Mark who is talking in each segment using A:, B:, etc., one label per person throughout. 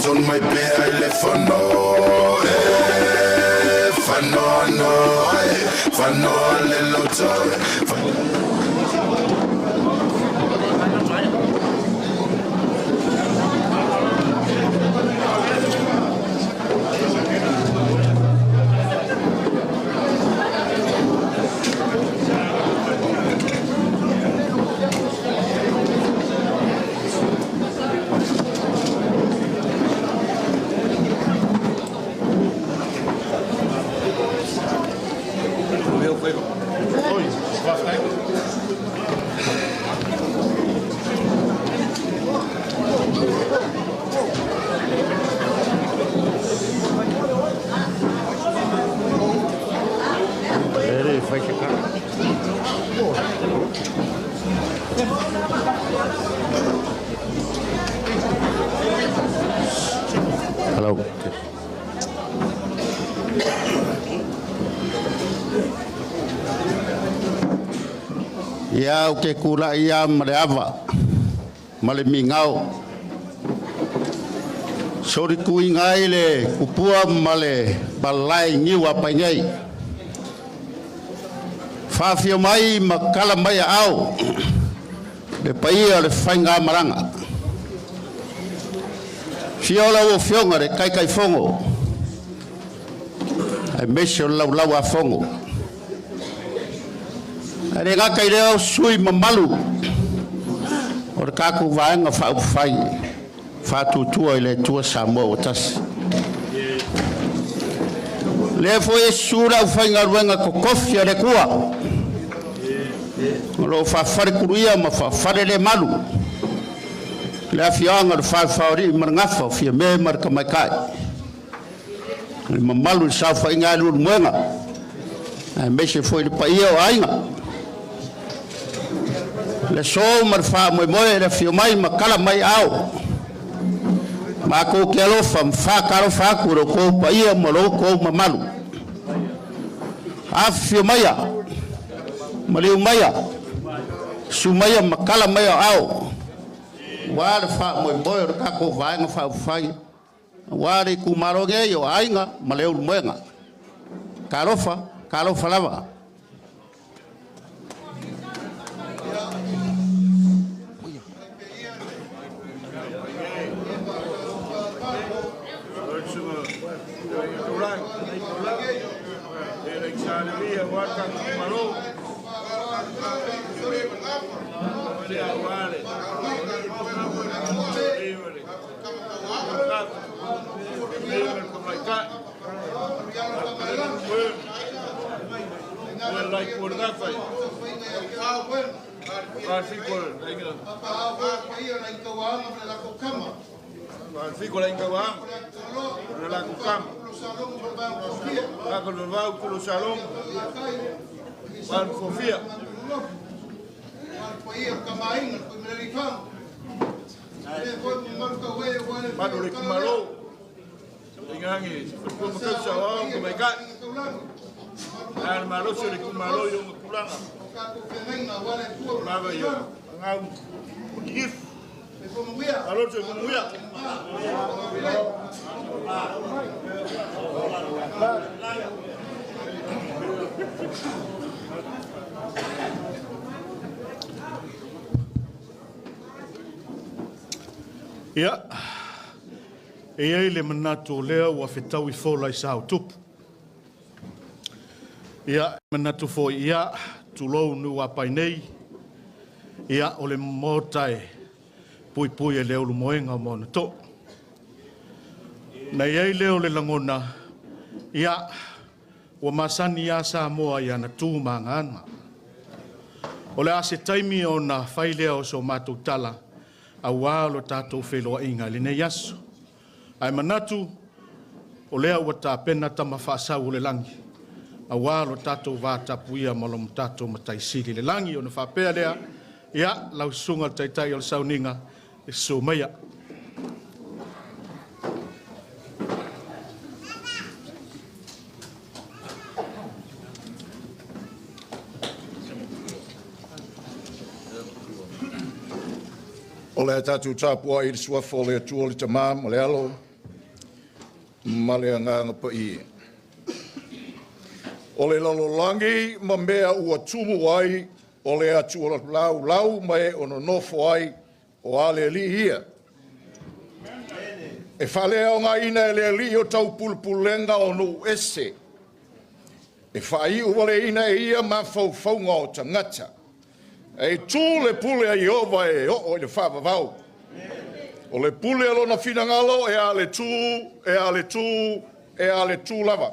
A: On my bed, I left for no, for no little toy. Hello. Ya ke kula ia mreava male mingau sori kuingai le kupua male balai niwa paingai fafio mai makala mai au le paia le fainga maranga fiola o fionga le kai fongo ai mesho lau a fongo ai ga kai leo sui mamalu o ka ku vaenga fa fai fa tu ile tu samo tas le foi sura fainga ruenga ko kofia le kua lo fa fare kuria ma fa fare le malu le afianga fa fauri marngafa fia me marka mai kai le mamalu sa fainga lu muenga ai meshe foi le paia o ainga le so marfa mo le fio mai makala mai au ma ko kelo fam fa karo fa kuro ko paia mo lo ko mamalu afio maya maliu maya sumaya makala maya au war fa mo boy ka ko vai nga fa fai war ku maroge yo ainga maleu moenga kalo lava
B: Ia, e le manatu lea ua whetau I fola I sao tupu. Ia, manatu fo ia, tulou nu apai nei. Ia, o le motai, pui e leo lu moenga mo na to. Na iei leo le langona, ia, ua masani ia sa moa ia na tū manganga. O le ase taimi o na whailea o so mātou tala, Aua lo tātou wheloa inga le nei aso. Ai manatu o lea ua tā pena tama whaasau le langi. Aua lo tātou vātapuia malom tātou mataisiri le langi o na whapea lea. Ia lau sunga taitai o le sauninga e so meia.
C: O le tātou tāpua i le suafo le atua le tamā ma le alo, ma le anganga pa i. O le lalolangi ma mea ua tumu ai, o le atua lau mai o no nofo ai, o ale li hia. E whalea o ngā ina e le li o tau pulpulenga o no ese. E whai uwale ina e ia ma faufaunga o tangata. E tū le pule a Iova e o le whawawau. O le pule alo na whinangalo e a le tū lava.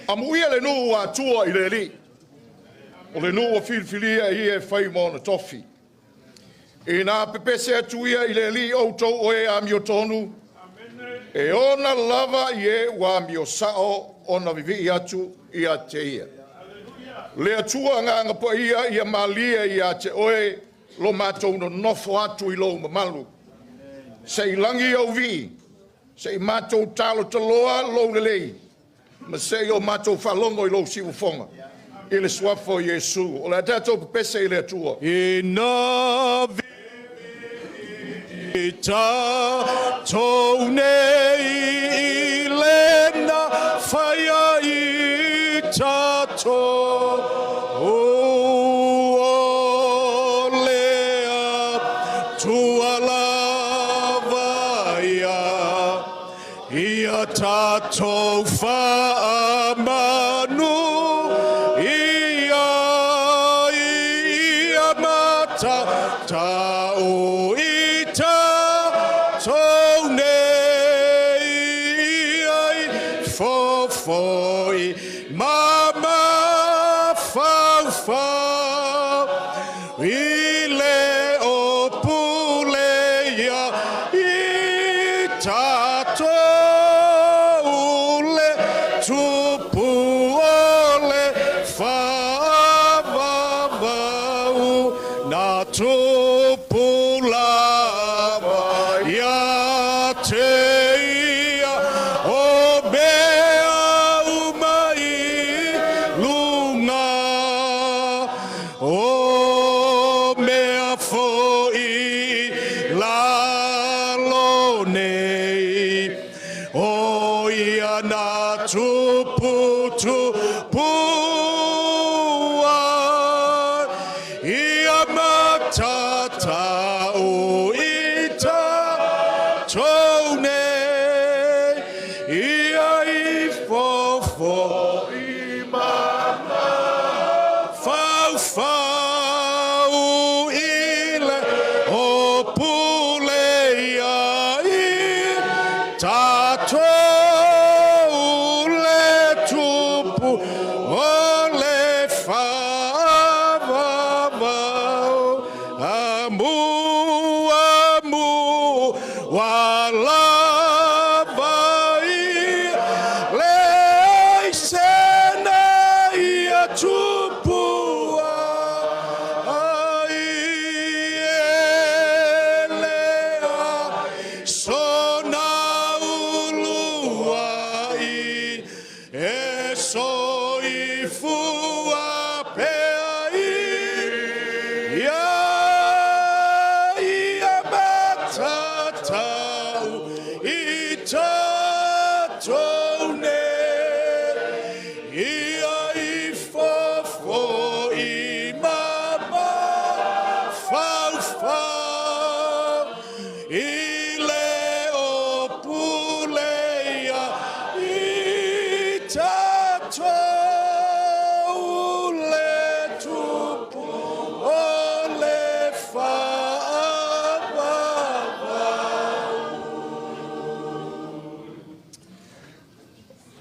C: A muia le nuu a tua i le li. O le nuu a whilwhilia i e whai mo na tofi. E nā pepese atuia i le li o tau o e a mio tonu. E ona lava i e wa mio sao o na vivi atu i a te ia. Le atua nganga po ia malia ia te oe lo mātou no nofo atu i lo mamalu. Sei langi au vi, sei mātou talo taloa lo lelei, ma sei o mātou whalongo i lo siwafonga. I le suafo Iesu, o le atatou pepese i le atua.
D: I na vi tātou nei i lena whaia i tātou. Tātou whaamanu ia mata tāu i tātou nei ai fofoi mama whauwhau i le o puleia i tātou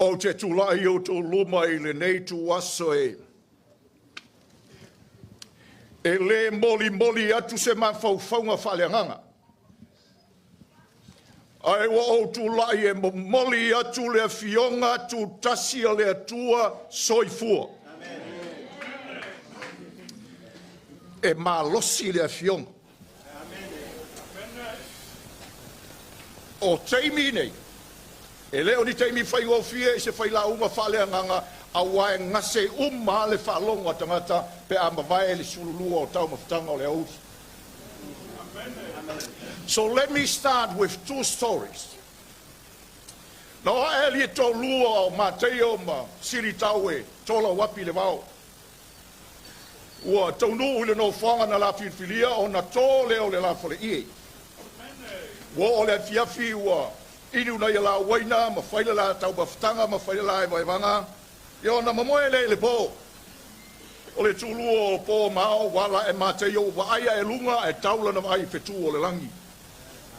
C: O te tulai o tō luma i le nei tu aso e. e le moli atu se mawhauwhaunga whaleanganga. Ai wa o tu lai e moli atu le fionga tu tasia le atua soifua. E malosi le fionga. O teimi nei, e leo ni teimi whai ngofia e se whai la unga whaleanganga a wae ngase le whalonga tangata pe a mawai le sululua o tau mawhitanga o le auti. So let me start with two stories. Now a elie tō lua o Mateo ma siri tau e tola wapi le wao. Ua taunu ule no whanga na la whiwhilia o na tō leo le la whale ie. Ua o le fiafi ua inu na ia la waina ma whaile la tau mawhitanga ma whaile la e waivanga. Yo na mamoe le po. O le tūlua o po mao wala e Mateo wa aia e lunga e taula na ai fetu o le langi.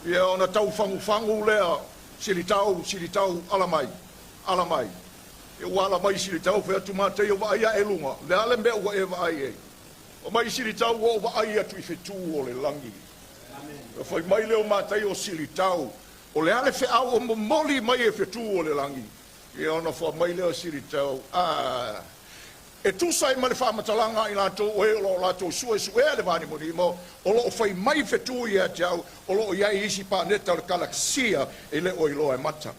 C: Yo na tau fangu lea siri tau alamai. E wala mai siri tau fe atu Mateo wa aia e lunga. Le ale mea ua e wa ai e. O mai siri tau wa aia tu i fetu o le langi. E whai mai leo Mateo siri tau. O le ale fe au o moli mai e fetu o le langi. E ona wha mai leo siri tau. E tu sai ma le whamatalanga i lato o e lo lato sue le vani mo nimo. O lo whai mai fetu i a tau. O lo iai isi pa neta o le kalaksia e le o ilo e mata.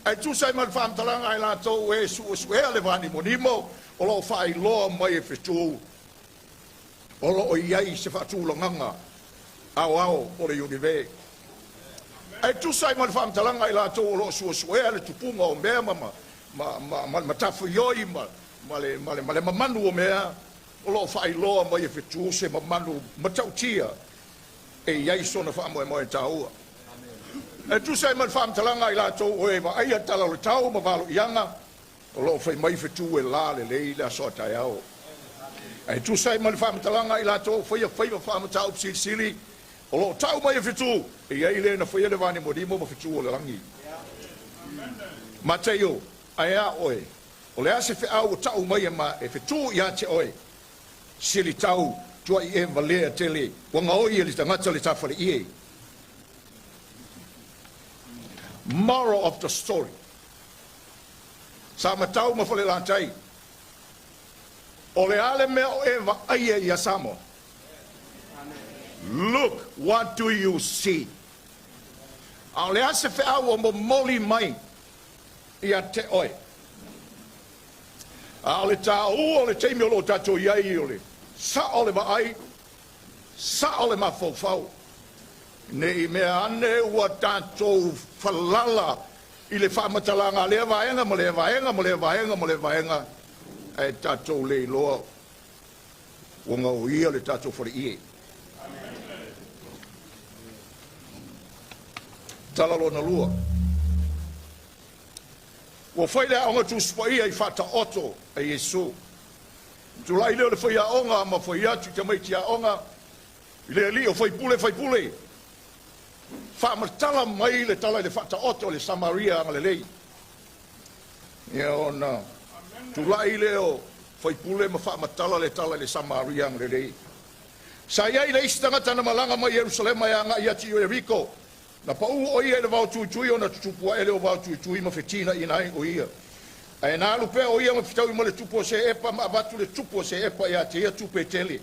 C: E tu sai ma le whamatalanga i lato o e sue le vani mo nimo. O lo whai loa mai e fetu. O lo iai se whatulanganga. Au o le unive. E tu sai ma le whamtalanga i lato o lo sua le tupunga o mea ma tafu ioi ma le mamanu o mea o lo whai loa mai e whetu se mamanu matautia e iai sona whamoe moe taua. E tu sai ma le whamtalanga i lato o e wa aia tala le tau ma valo ianga o lo whai mai whetu e la le lei la soa tai au. E tu sai ma le whamtalanga i lato o whai wa whamatau sili o lo tau mai e whetu, e iei le na whaia le vani mo rimo ma whetu o le rangi. Mateo, aia oe, o le ase wheau o tau mai e ma e whetu i ate oe, sili tau, tua i e valea tele, wanga oi e li tangata le tawhale ie. Moral of the story. Samatau ma Falelatai. O le ale mea o e va aia i a Samoa. Look, what do you see? A le ase wheau o moli mai i a te oe. A le tā o le teimi o lo tato iai o le sa o le maai, sa o le mawhauwhau. Nei mea ane ua tato falala i le whamatalanga le vaenga, mo le vaenga, e tato le loa. Wanga o ia le tato whare ie. Talalo na lua. Wa whaile aonga tu spaia i whata oto e Yesu. Tu lai leo le whaia aonga ma whaia tu te maiti aonga. I le li o whai pule. Whamartala mai le tala le whata oto le Samaria anga le lei. Ia ona. Tu lai leo whai pule ma whamartala le tala le Samaria anga le lei. Sa iai le istangata na malanga mai Jerusalema ia anga ia ti Jericho. Na pa o ia le vau tui o na tupua ele o vau tui ma fetina i nai o ia. Ai na lupe o ia ma fitau i mo le tupo se epa ma abatu le tupo se epa ia te ia tupe tele.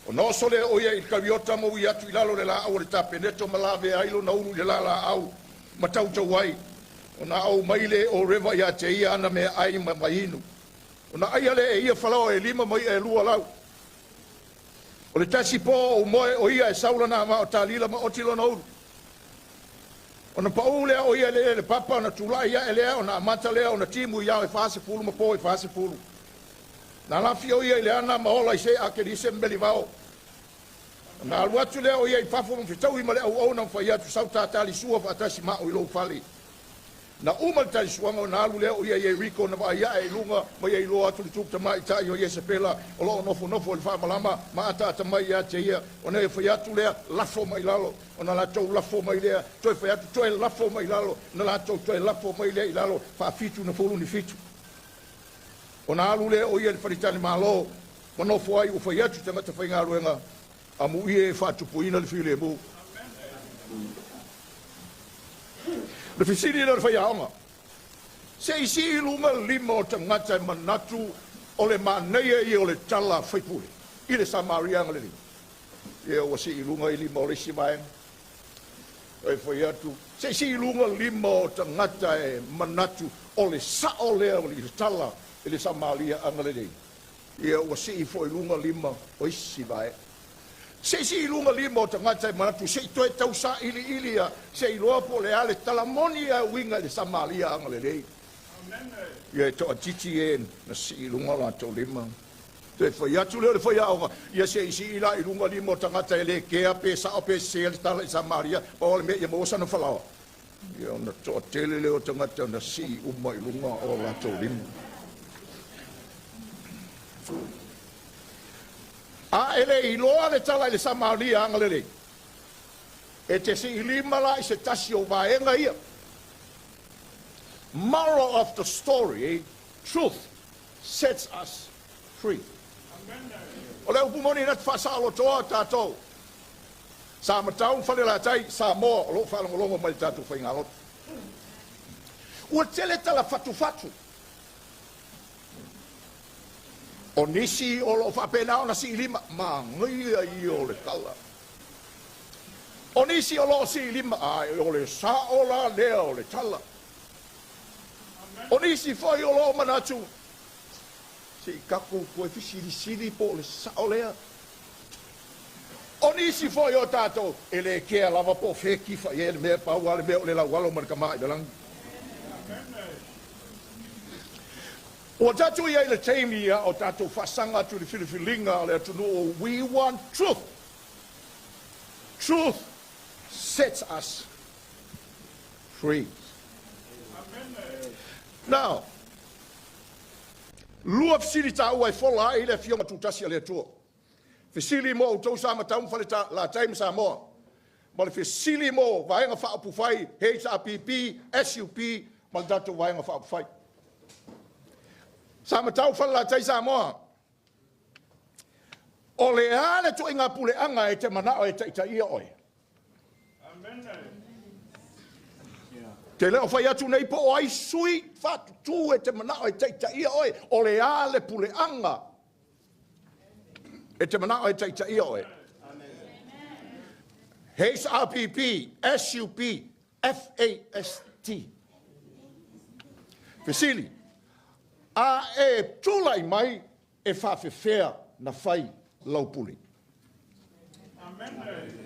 C: O no sole o ia i kaviota mo ia tu ilalo le la au le tapeneto ma lave ailo na unu le la au ma tauta wai. O na au maile o reva ia te ia ana me ai ma mainu. O na aia le e ia falao e lima mai e lua lau. O le tasi po o moe o ia e saula na ma o talila ma otilo na unu. Ona paule o ia le papa ona tulai ia ele ona mata le ona timu ia e fase fulu ma po e fase fulu. Na la fio ia le ana ma ola se a ke dise mbeli vao. Na alwatu le o ia i fafo mo fitau i male au ona fa ia tu sauta tali sua fa tasi ma o ilo fali. Na umal tali sua na alu le o ia i Rico na va ia e lunga ma ia i lo atu tu ta mai ta yo ia se pela o lo nofo le fa malama ma ata mai ia te ia ona e fa ia tu le lafo mai lalo. Ona la tau lafo mai lea, toi whai atu toi lafo mai lalo, na la tau toi lafo mai lea i lalo, wha fitu na fulu ni fitu. Ona alu lea o ia le wharitani malo, Mano foi o foi atu tanga te whainga ruenga a mui e whatupuina le while mo. Le whisiri na whai aonga. Se isi ilunga lima o tangata e manatu o le maneia i o le tala whaipule. I le Samaria ngale li. E o si ilunga i lima o le simaeng. E whai atu. Se isi ilunga lima o tangata e manatu o le sao lea o le tala i le Samaria ngale li. E o si foi lunga lima o isi vai. Se si lunga lima o tangata e manatu se to e tau sa ili se i loa po le ale talamonia winga le Samaria angale lei. Ia to a titi e na si lunga la to lima. Te foi atu le foi aonga. Ia se isi ila i lunga lima o tangata e le kea pe sa o pe se le tala i Samaria o le me ia mo sa no falao. Ia na to tele le o tangata na si uma i lunga o la to lima. A ele i loa le tala i le Samaria angale le. E te si i lima la i se tasi o vaenga ia. Moral of the story, truth sets us free. O le upumoni na tfasalo toa tātou. Samatau, Falelatai, Samoa, o lo whalongolongo mai tātou whaingalot. Ua tele tala fatu. O nisi o lo whapena o na si lima, ma ngia i o le tala. O nisi o lo si lima, ai o le sa o la lea o le tala. O nisi foi o lo manatu. Si kaku koe fisiri po le sa o lea. O nisi foi o tato, ele kea lava po feki fa ele me pa wale me o le la walo man kamai belang. O tatu ia le teimi ia o tatu fasanga tu le filifilinga le atu no we want truth. Truth sets us free. Now, lua fisili ta ua fola ile fioma tutasi le tu. Fisili mo to Samatau Falelatai mo Samoa. Mo le fisili mo vaenga fa apu fai HRPP SUP mo tatu vaenga fa apu fai. Samatau Falelatai Samoa. O le ale tu inga pule anga e te manao e te ia oi. Amen. Te leo fai atu nei po o ai sui fatu tu e te manao e te ia oi. O le ale pule anga e te manao e te ia oi. HRPP, SUP, FAST. Fisili. A e tulai mai e whawhewhea na whai laupuli. Amen.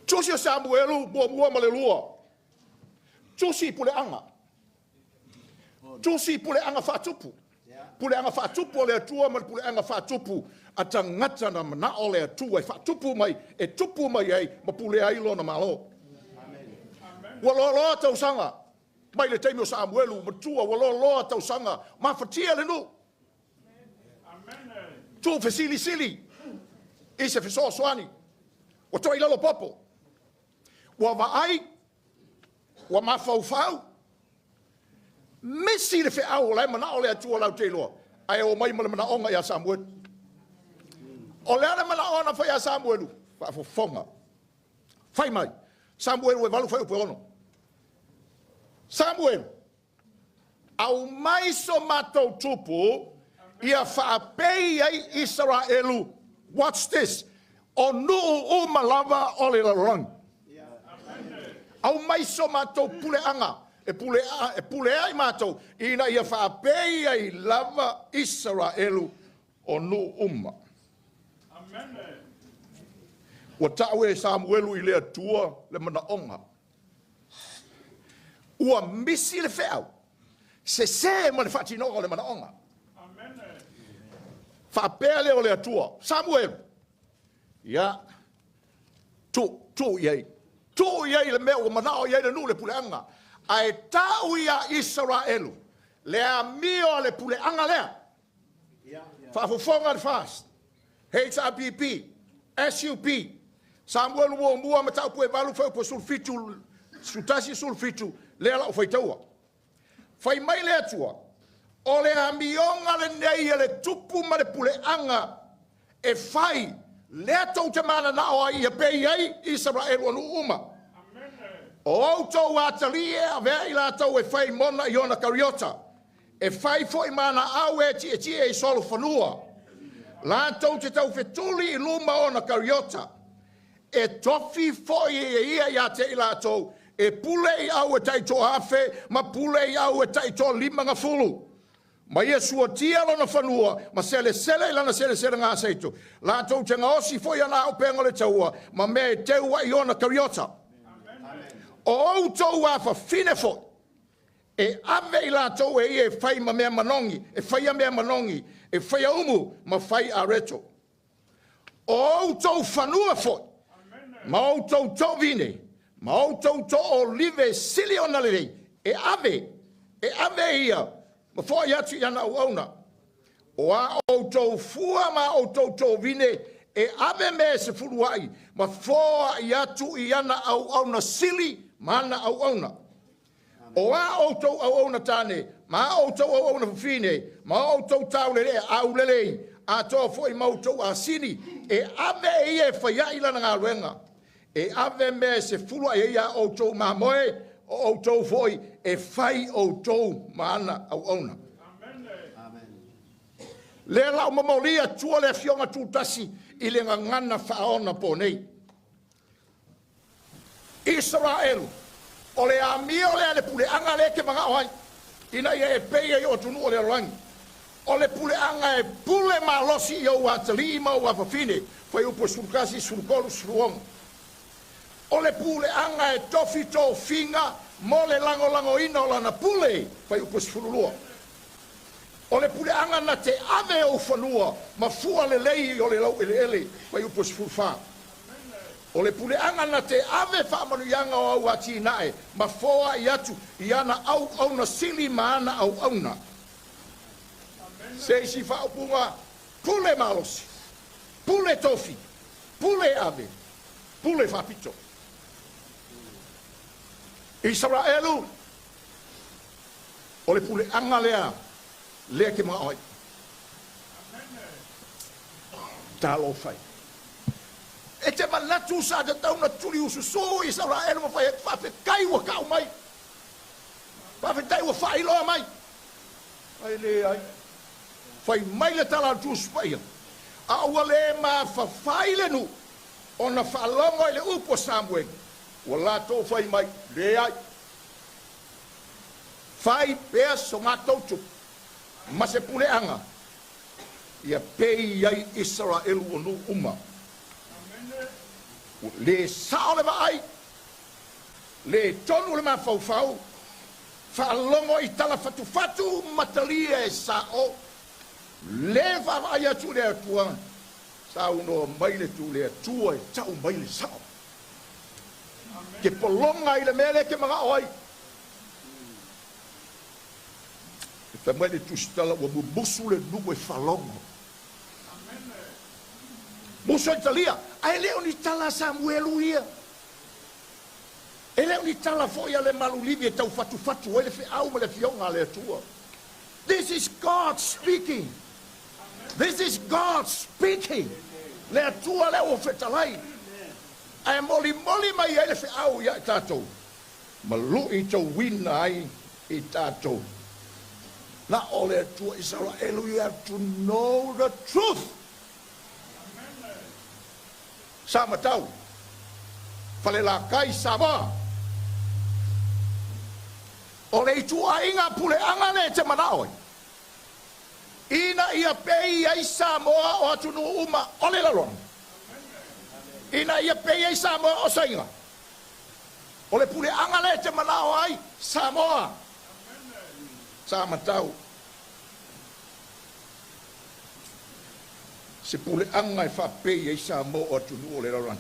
C: Tusi o Samuelu mua ma le lua. Tusi pule anga. Tusi pule anga whatupu. Pule anga whatupu o le atua ma pule anga whatupu. A tangata na mana o le atua e whatupu mai e tupu mai ei ma pule ailo na malo. Walo loa tau sanga. Mai le teimi o Samuelu matua walo loa tau sanga. Ma whatia le nu. Tu fesili sili. Ise feso swani. O toi lalo popo. Wa vaai. Wa mafau. Mesi le fe au lai mana o le atua lau te loa. Ai o mai mana onga ya Samuel. O le ana mana ona fa ya Samuelu. Fa fonga. Fai mai. Samuel we valu fai o ono. Samuel. Au mai so matou tupu. Ia whaapei ai Israelu. Watch this. O nuu umalava o le larang. Au mai so matou pule anga. E pule ai matou. Ina ia whaapei ai lava Israelu. O nuu uma. Wa tau e Samuelu i lea tua le mana onga. Ua misi le wheau. Se ma le whatinoga le mana onga. Whapele o le atua. Samuel. Ia. Tu iei. Tu iei le mea o manao iei le nu le puleanga. Ai tau ia Israelu. Lea mio le puleanga lea. Whafofonga le fast. HRPP. SUP. Samuel mua matau pue valu fau po sulfitu. Sutasi sulfitu. Lea la o faitaua. Fai mai le atua. O le amionga le nei le tupu ma le pule anga e fai le tau te mana na o ia pei ai Israel anu uma. O autou atali e a vea i la tau e fai mona i ona kariota. E fai fo i mana au e ti e solo fanua. La tau te tau fetuli i luma ona kariota. E tofi fo i ia ia te i la tau. E pule i au e tai to hafe, ma pule i au e tai to lima nga fulu. Ma ia sua tia lona fanua, ma sele lana sele ngā seitu. La tau te ngaosi fo i ana au pengo le taua, ma me teua i ona kariota. O autou a fine fo. E ave i la tau e fai ma mea manongi, e fai a mea manongi, e fai a umu, ma fai a reto. O autou fanua fo. Ma autou to vine, ma autou to olive sili ona lelei. E ave ia, ma fo i atu i ana uauna. O a autou fua ma autou to vine, e ave me se furuai, ma fo i atu i ana uauna sili, mana au auna. O a autou au auna tane, ma autou au auna fine, ma autou tau lele au lelei, a toa foi mautou a sini, e ave e whaia ilana ngā ruenga. E ave me se fulu e ia autou ma moe, o autou foi e whai autou mana au auna. Le lau mamolia tua le fionga tūtasi, i le ngana whaona po nei. Israel, o le amia o le pule anga le ke mga oai, ina ia e peia i o tunu o le rangi. O le pule anga e pule malosi i o atali ima o whawhine, whai upo surukasi, surukolu, suruong. O le pule anga e tofi tō finga, mo le lango ina o lana pule, whai upo surulua. O le pule anga na te ave o whanua, ma fua le lei o le lau ele, whai upo surufaa. O le pule anga na te ave whaamanu ianga o au ati nae, ma foa i atu i ana au auna sili ma ana au auna. Se isi whaupunga, pule malosi, pule tofi, pule ave, pule whapito. Israelu, o le pule anga lea, lea ke mga oi. Talo fai. E te manatu sa te tauna tuli usu so Israel ma fai whawhekai wa kau mai. Whawhekai wa whailoa mai. Ai le ai. Whai mai le tala tu spaia. A ua le ma whawhai le nu. O na whalongo i le upo Samuel. Wa la tō whai mai. Le ai. Whai pēa so ngā tautu. Ma se pule anga. Ia pei ai Israel o nu uma. Le sao le vai, le tonu le mafau, whaalongo i tala fatu matalia e sao, le vai atu le atua, sao no maile tu le atua e tau maile sao. Ke polonga i le mele ke mga oi. E te maile tu stala wa mubusu le nubu e whalongo. Muso Italia, ai leo ni tala Samuelu ia. E leo ni tala foia le malulivi e tau fatu, ele fe au le fionga le tua. This is God speaking. This is God speaking. Le tua le o fetalai. Ai moli mai ele fe au ia tatou. Malu i tau wina ai i tatou. Na ole tua Israel, you have to know the truth. Samatau, Falelatai Sama. O le itua inga pule angane te manaoi. Ina ia pei ai Samoa o atunu uma o le lalong. Ina ia pei ai Samoa o sainga. O le pule angane te manaoi Samoa. Samatau. Se pule anga e whapei e sa mo o tunu o le rarani.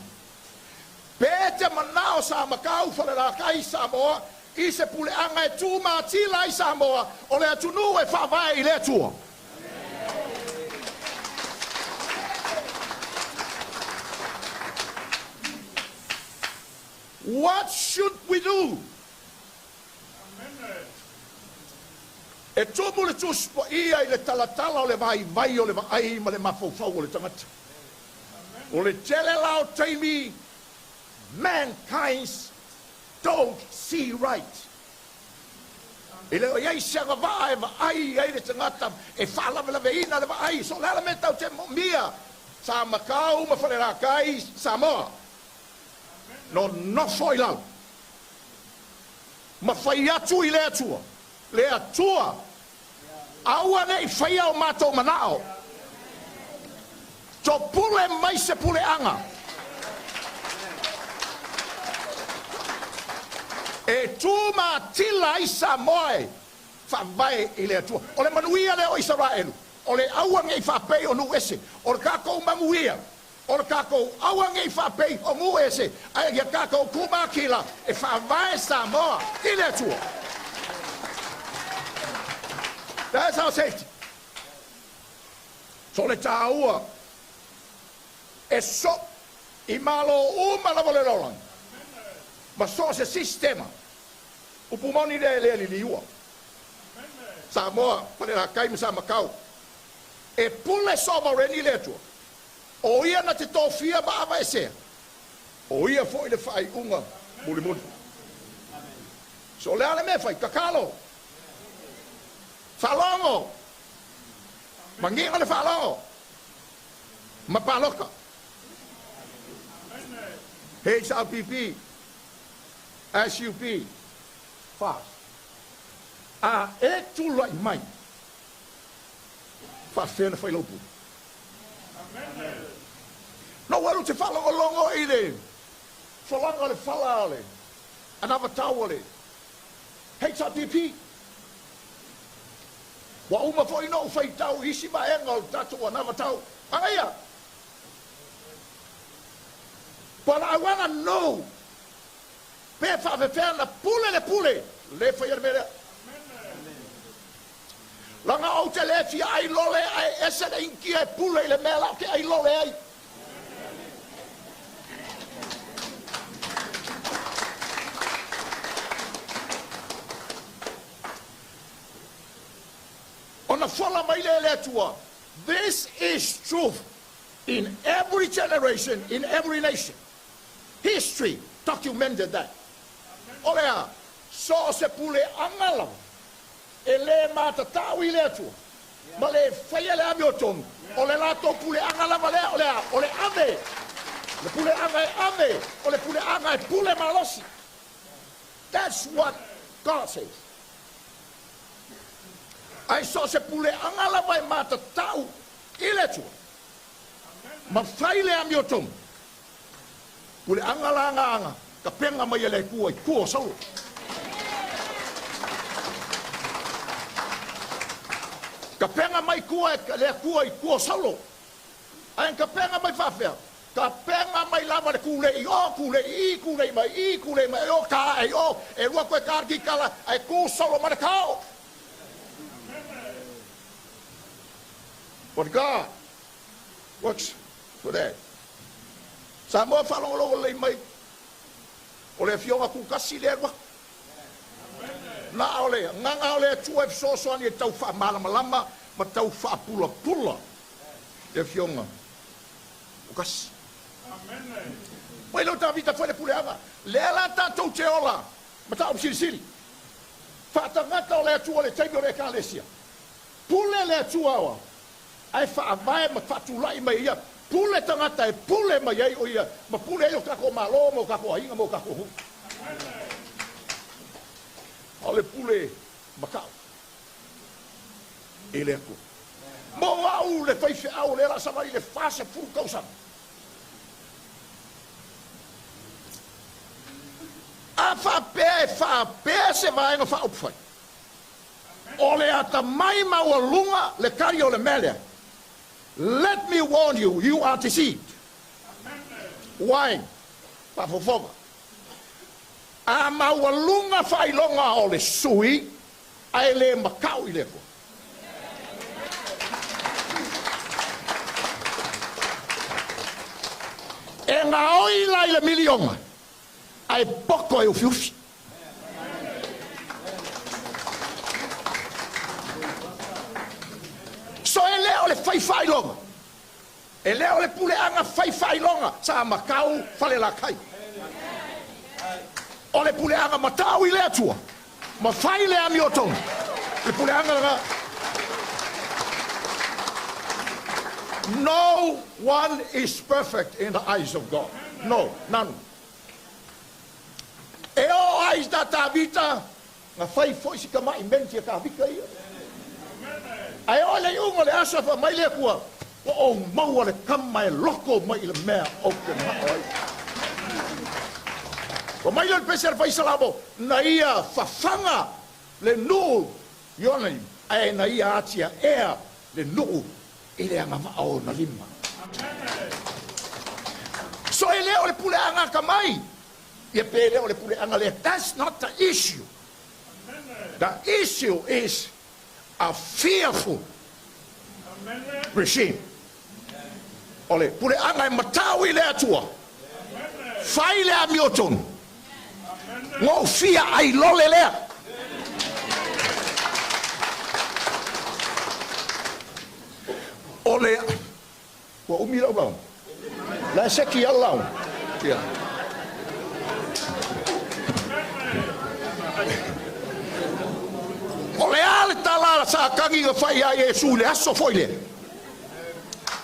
C: Pete manao sa makau Falelatai Samoa, i se pule anga e tū mātila i Samoa, o le atunu e whawai i le atua. What should we do? E tumu le tuspo ia i le talatala o le vai o le vai ma le mafofau o le tangata. O le tele lao taimi, mankind don't see right. I le o iei sianga vae vai ai le tangata e whalawe ina le vai. So lala me tau te mia Samatau ma Falelatai Samoa. No foi lau. Ma whai atu i le atua. Le atua. Aua nei whai au mātou manao. To pule mai se pule anga. E tu ma tila i Samoa. Whawai i le atua. O le manuia le o Israelu. O le aua ngei whapei o nu ese. O le kako manguia. O le kako aua ngei whapei o mu ese. Ai ia kako kumakila. E whawai Samoa i le atua. That's our safety. So le tāua. E so i malo uma lava le rolang. Ma so se sistema. Upumoni le liua. Samoa, Falelatai ma Samatau. E pule sovereign le atua. O ia na te tofia ma ava esea. O ia fo i le whai unga muli. So le ale me whai kakalo. Whalongo. Manginga le whalongo. Mapaloka. HRPP. SUP. Fast. E tula i mai. Whawhena whailopu. No waru te whalongo longo i le. Whalanga le whala le. Anava tau le. HRPP. Wa uma fo ino fai tau isi ma enga o tatu anava tau. Aya. But I want to know. Pe whawhena pule le pule. Le whaiarmere. Langa o te le fia ai lole ai ese le inki ai pule le mela ke ai lole ai. Ona fola mai le tua. This is truth in every generation, in every nation. History documented that. Olea, so se pule angala. Ele mata tau i le atua. Ma le whaia le ame o tonu. O le lato pule anga lava lea, o le ave. Le pule anga e ave. O le pule anga e pule malosi. That's what God says. Ai so se pule anga lava e mata tau i le atua. Ma whai le ame o tonu. Pule anga la anga. Ka penga mai le kua i kua sauro. Ka penga mai kua le kua i kua salo. Ai ka penga mai whawhea. Ka penga mai lava le kule i o, kule i mai, o ka ai o, e rua koe karki kala, ai kua salo mana kao. But God works for that. Sa moa whalongologo lei mai, o le fionga kukasi le rua. Na ole, nganga ole tua e sosoani e tau wha malama ma tau wha pula. E fionga. Ukas. Pai lo ta vita fwele pule ava. Lela tātou te ola. Ma tau siri. Whatangata ole tua le teimi o le kālesia. Pule le tua oa. Ai wha avae ma whatulai mai ia. Pule tangata e pule mai ei o ia. Ma pule ei o kako malo mo kako ainga mo kako hu. Ole pule makau. Ele aku. Mo au le fai fe au le la samari le fase fu kausa. A fa pe se vai no fa opfai. Ole ata mai ma o lunga le kari o le mele. Let me warn you, you are deceived. Why? Pa fofoga. A maualunga whailonga o le sui, ai le makau i leko. E ngā oila i le milionga, ai poko e ufiufi. leo le whai longa. E leo le pule anga whai longa. Samatau Falelatai. O le pule anga matau I lea tua. Ma whai lea mi o tonu. Le pule anga langa. No one is perfect in the eyes of God. No, none. E o ais da tavita. Nga whai foi si ka mai menti a tavika ia. Ai o le ungo le asa fa mai le kua. O maua le kama e loko mai le mea o ke maoi. O mai le pese fai salamo na ia fafanga le nu yonai ai na ia atia ea le nu ile anga o na lima. So ele o le pule anga kamai. Ia pele o le pule anga le. That's not the issue. The issue is a fearful regime. Ole pule anga e matau I le atua. Fai le amioton. Ngo fia ai lole lea. Ole wa umira ba. La seki Allah. Ya. Ole ale tala sa kangi ga fai ai Yesu le aso foi le.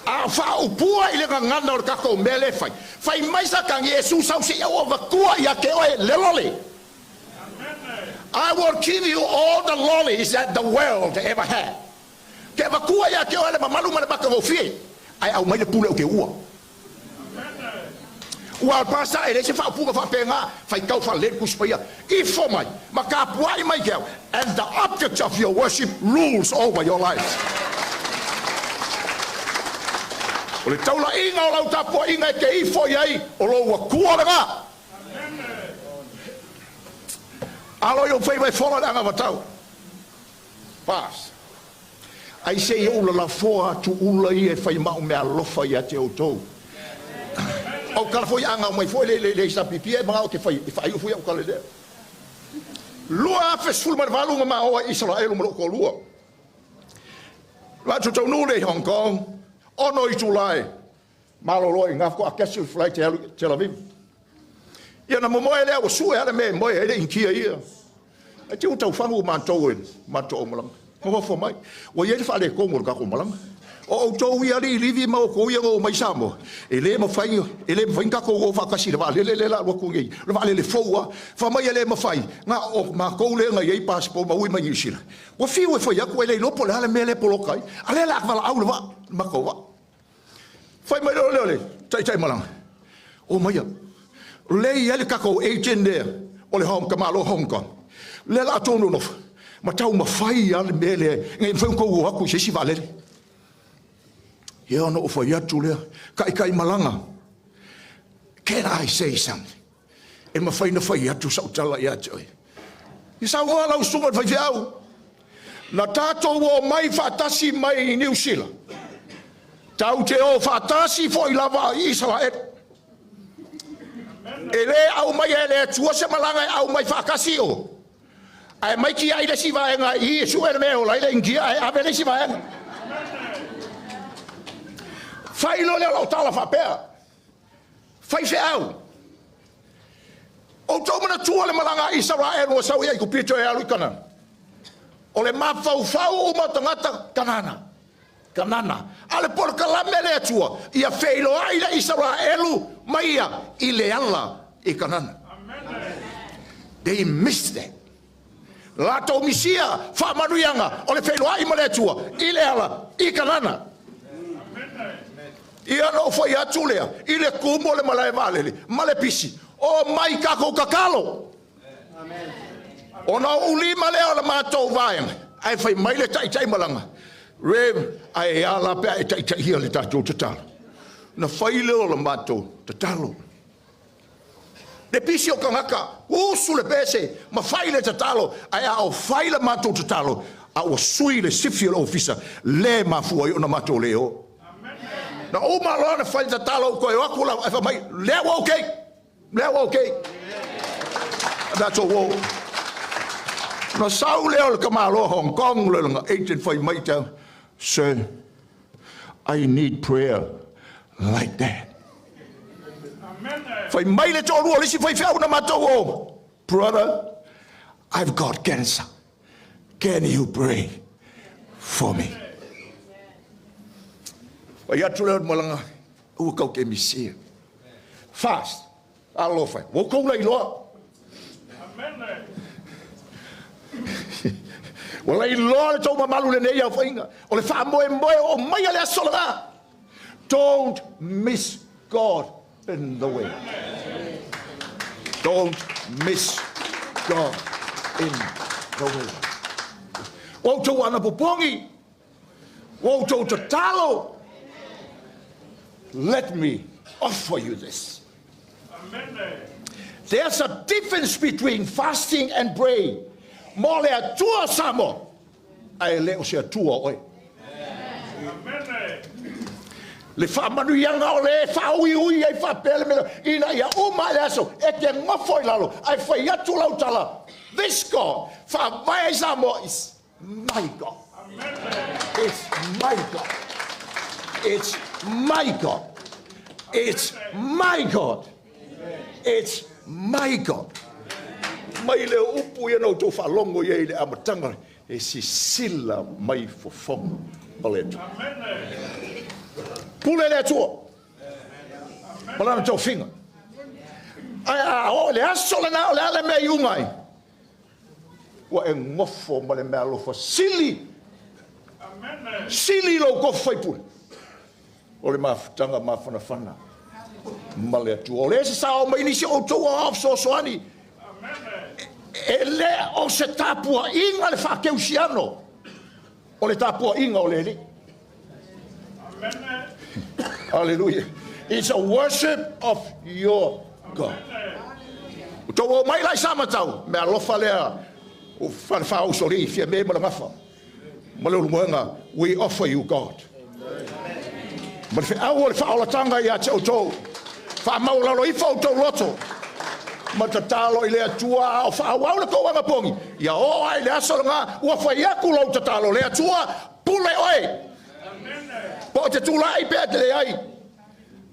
C: A fa upua ile ka ngana o ka ko mele fai. Fai mai sa kangi Yesu sa se o va kua ya ke o le lole. I will give you all the lollies that the world ever had. Ke va kua ya ke o le mamalu ma ba ka vo fie. Ai au mai le pule o ke ua. Ua pasa ele se fa puga fa penga fai kau fa le kuspia. I for mai ma ka puai mai ke. And the object of your worship rules over your life. O le taula inga o lau tapo inga ke I fo iai o lo ua kua nga. Alo yo fai vai fola anga matau. Pas. Ai se I ula la foa tu ula I e fai mau mea lofa I a te o tou. O kala foi anga mai foi le sa pipi e mga o ke fai o foi o kala le. Lua fes ful mar valu ma o Israel mo ko lua. La tu tau le Hong Kong. Ono I July. Malo loi ngaf ko akesi flight Tel Aviv. Ia na mo le o su e me mo e in kia ia. E tu tau fangu man tau malang. Mo fo mai. O ye fa le ko mo ka ko malang. O tau ia li mo ko ia o mai samo. Ele mo fai ka ko o fa kasi le le la ko ye. Le vale le foa. Fa mai ele mo fai. Nga o ma ko le nga ye passport ma ui mai isila. O fi o foi ko ele no po le mele polo kai. Ale la vala au le va ma ko va. Fai mai le tai malang. O mai le ele ka ko agent there. O le hom ka malo Hong Kong. Le la tonu no. Ma tau ma fai ale mele ngai fai ko o ku se si vale. Ia ono o fai atu lea, kai malanga. Can I say something? E ma fai na fai atu sa utala ia toi. I sa ua lau sunga fai fiau. Na tātou o mai whaatasi mai I New Zealand. Tau te o whaatasi fo I lava I Israel. E le au mai e le tua se malanga e au mai whaakasi o. Ai mai ki aile si vaenga I Yesu e meo laile ingia e avele si vaenga. Fai lo le o tala fa pea. Fai fe au. O tau mana tua le malanga Israel o sau ia I kupito e alu kana. O le mafau o matangata kanana. Ale por kalame le tua. Ia feilo ai le Israelu maia I le ala I kanana. They missed that. La tau misia fa manuianga o le feilo ai ma le tua. I le ala I kanana. Ia no foi atu lea. I le kumo le malae valele. Male pisi. O mai kako kakalo. Amen. O na ulima lea la mātou vaenga. Ai fai mai le tai malanga. Rev, ai ala pe ai tai hia le tātou tatalo. Na fai leo la mātou tatalo. Le pisi o kangaka. Usu le pese. Ma fai le tatalo. Ai au fai le mātou tatalo. A o sui le sifi o ofisa. Le mafua I o na mātou leo. Na o malo na fai tatalo ko e akula e fa mai lewa okay that's all na sau leo ka malo Hong Kong le nga agent fai mai ta sir I need prayer like that. Fai mai le tolu o lisi fai fiau na matou o. Brother, I've got cancer. Can you pray for me? Fai atu leo malanga ua kau ke misia. Fast. Alo fai. Wo kau lai loa. Wala I loa le tau mamalu le nei au whainga. O le wha moe o mai ale asolanga. Don't miss God in the way. Don't miss God in the way. O tau ana popongi. O tau tatalo. Let me offer you this. There's a difference between fasting and praying. Mo le atua samo. Ai le o se atua oi. Le fa manuianga o le fa ui ai fa pele me ina ia uma le aso e te ngofo lalo ai fa ia tu lau tala. This God fa mai samo is my God. It's my God. It's my God. It's my God. It's my God. Mai le upu ia no to fa longo ia le amatanga e si sila mai fo fongo paleto. Pule le tua. Malana tau finga. Ai o le aso le na o le ale me iungai. Wa e ngofo ma le me alofa sili. Sili lo ko fai pule. O le mafutanga mafana fana. Ma le tua. O le se sa o mai nisi o toa of so soani. Ele o se tapua inga le whakeusiano. O le tapua inga o le li. Hallelujah. It's a worship of your God. Tō o mai lai Samatau. Me alofa lea. O whanwhao sori. Fia me malangafa. Malulu moenga. We offer you God. Ma le au o le whaolatanga ia te o tō. Whamaulalo i whau tō loto. Matatalo i le atua o whaawau le kouanga pongi. Ia o ai le asolanga ua whai aku lau tatalo. Le atua pule oe. Po te tula i pēr te le ai.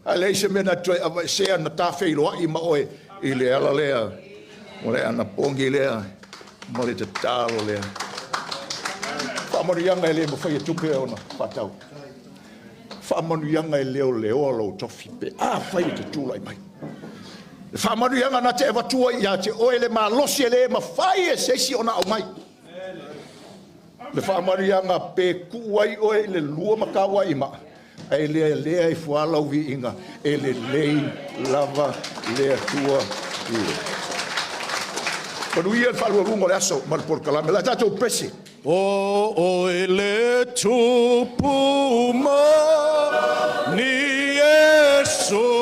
C: A le se mena tue a sea na tāwheiloa i ma oe. I le ala lea. O le ana pongi lea. Mo le tatalo lea. Whamorianga e le mo whai tupe o na whatau. Whamorianga e leo leo alo tofi pe. Whai te tula i mai. Whamarianga na te ewatua ia te oe le malosi e le mawhai e sesi ona au mai. Le whamarianga pe kuai oe le lua makawa ima. E lea i fualau vi inga. E le lei lava lea tua ua. Panuia whalua rungo le aso maripor kalame. La tatou pesi.
D: O le tupu ma ni Yesu.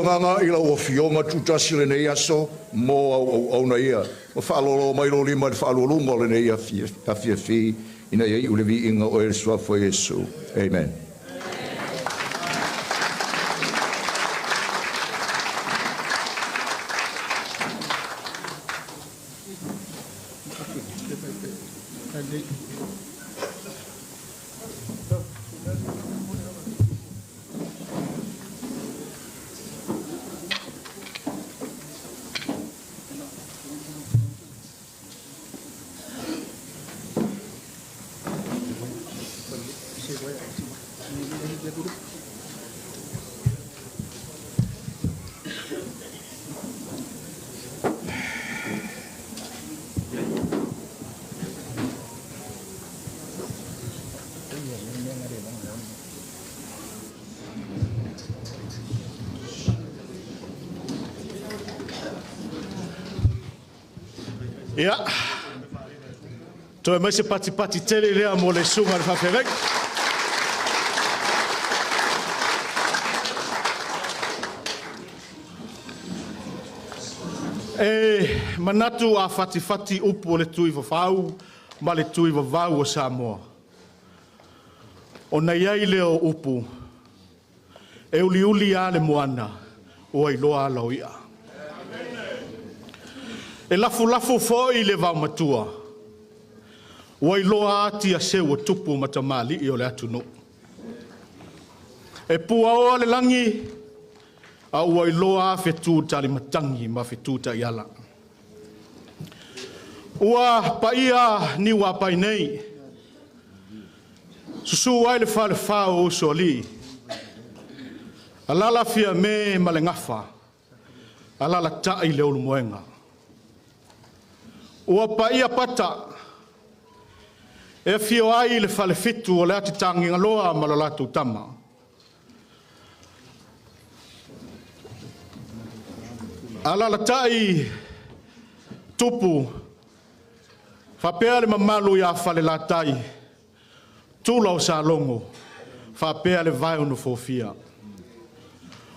C: Nganga ila o fionga tutasi le nei aso mo au na ia. O whaalolo mai lo lima de whaalolo mo le nei a fia fi ina ia ulevi inga o Yesua fo Yesu. Amen.
B: Ia. Toi mai se pati tele lea mo le sunga le whawherek. Manatu a whati upu o le tui whawhau, ma le tui wawau o Samoa. O nei ai leo upu, e uli a le moana, o ai loa lau ia. E lafu foi le vau matua. Wai loa ati a se o tupu matamali i o le atu no. E pua o le langi, a wai loa fetu tali matangi ma fetu ta iala. Ua paia ni wa pai nei. Susu wai le fale fao so li. Alala fia me ma le ngafa. Alala tai le olu moenga. Ua paia pata. E fio ai le fale fitu o le ati tangi ngaloa ma lo latu tama. Alala tai tupu. Whapea le mamalu ia Falelatai. Tula o sa longo. Whapea le vai ono fofia.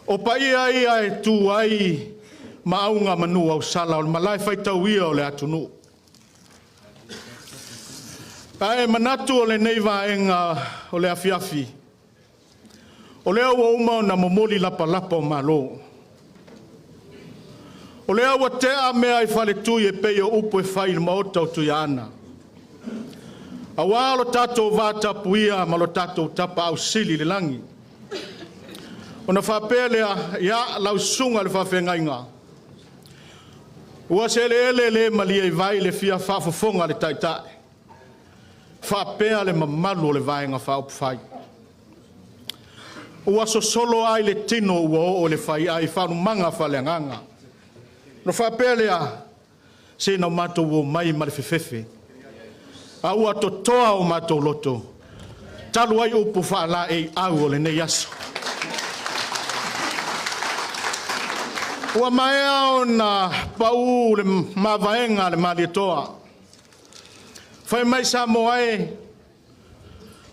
B: O paia ia e tu ai maunga manu au sala o le malai whaitau ia o le atunu. Pae manatu o le neiva enga o le afiafi. O le awa uma na momoli lapa o malo. O le awa te a mea i whale tui e pei o upo e whai il maota o tui ana. A walo tatou vātapu ia ma lo tatou tapa au sili le langi. O na whapelea ia lau sunga le whawhengainga. Ua se le ele malia i vai le fia whafofonga le taitai. Whapea le mamalu o le vaenga whaupu whai. Ua so solo ai le tino ua o le whai ai whanu manga whaleanganga. No whapelea se na mato o mai ma le whewhewe. A ua totoa o mato loto. Talu ai upu whaala e au o le nei aso. Ua mai au na pau le mavaenga le malitoa. Whai mai sa moae,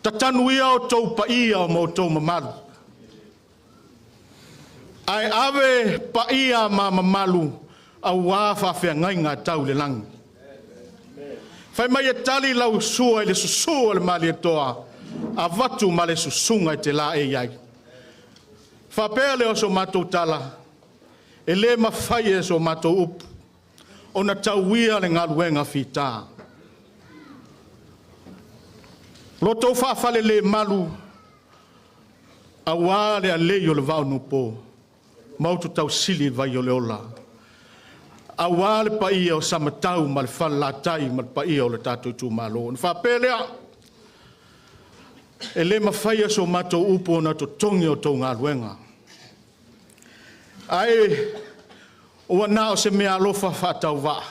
B: ta tanuia o tau paia o mo tau mamalu. Ai ave paia ma mamalu au wafa whengai ngā tau le langi. Whai mai e tali lau sua i le susua le malitoa, a watu ma le susunga i te la e iai. Whapea leo so matou tala, e le mawhai e so matou upu, o na tauia le ngaluenga whita. Loto whawhale le malu, a wale a leo le vau nupo, mautu tau sili vai o le ola. A wale pa ia o Samatau ma le Falelatai ma le pa ia o le tātou tū malo. Whapea lea, e le mawhai e so matou upu o na to tongi o tau ngaluenga. Ai, ua nao se mea alofa whatau wa.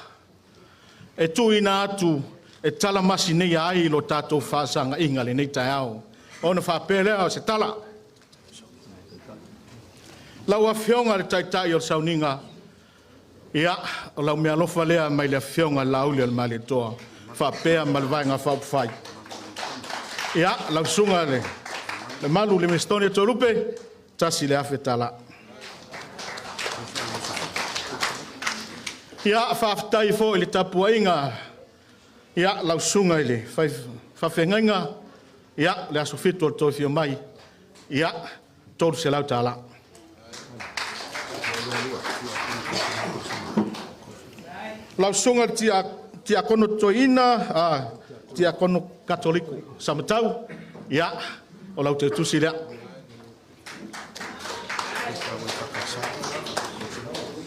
B: E tuina atu, e tala masi nei ai lo tātou whaasanga inga le nei tai au. Ona whapelea o se tala. Lau a whionga le tai o sauninga. Ia, o lau mea alofa lea mai le whionga lauli o le mali toa. Whapea malvainga whapwhai. Ia, lau sunga le malu le mestone to rupe, tasi le afe tala. Ia whaftai fo i le tapua inga. Ia lau sunga i le whawhengainga. Ia le aso fitu o toi fio mai. Ia tolu se lau tala. Lau sunga tia kono toina, tia kono katoliku. Samatau. Ia o lau te tusi lea.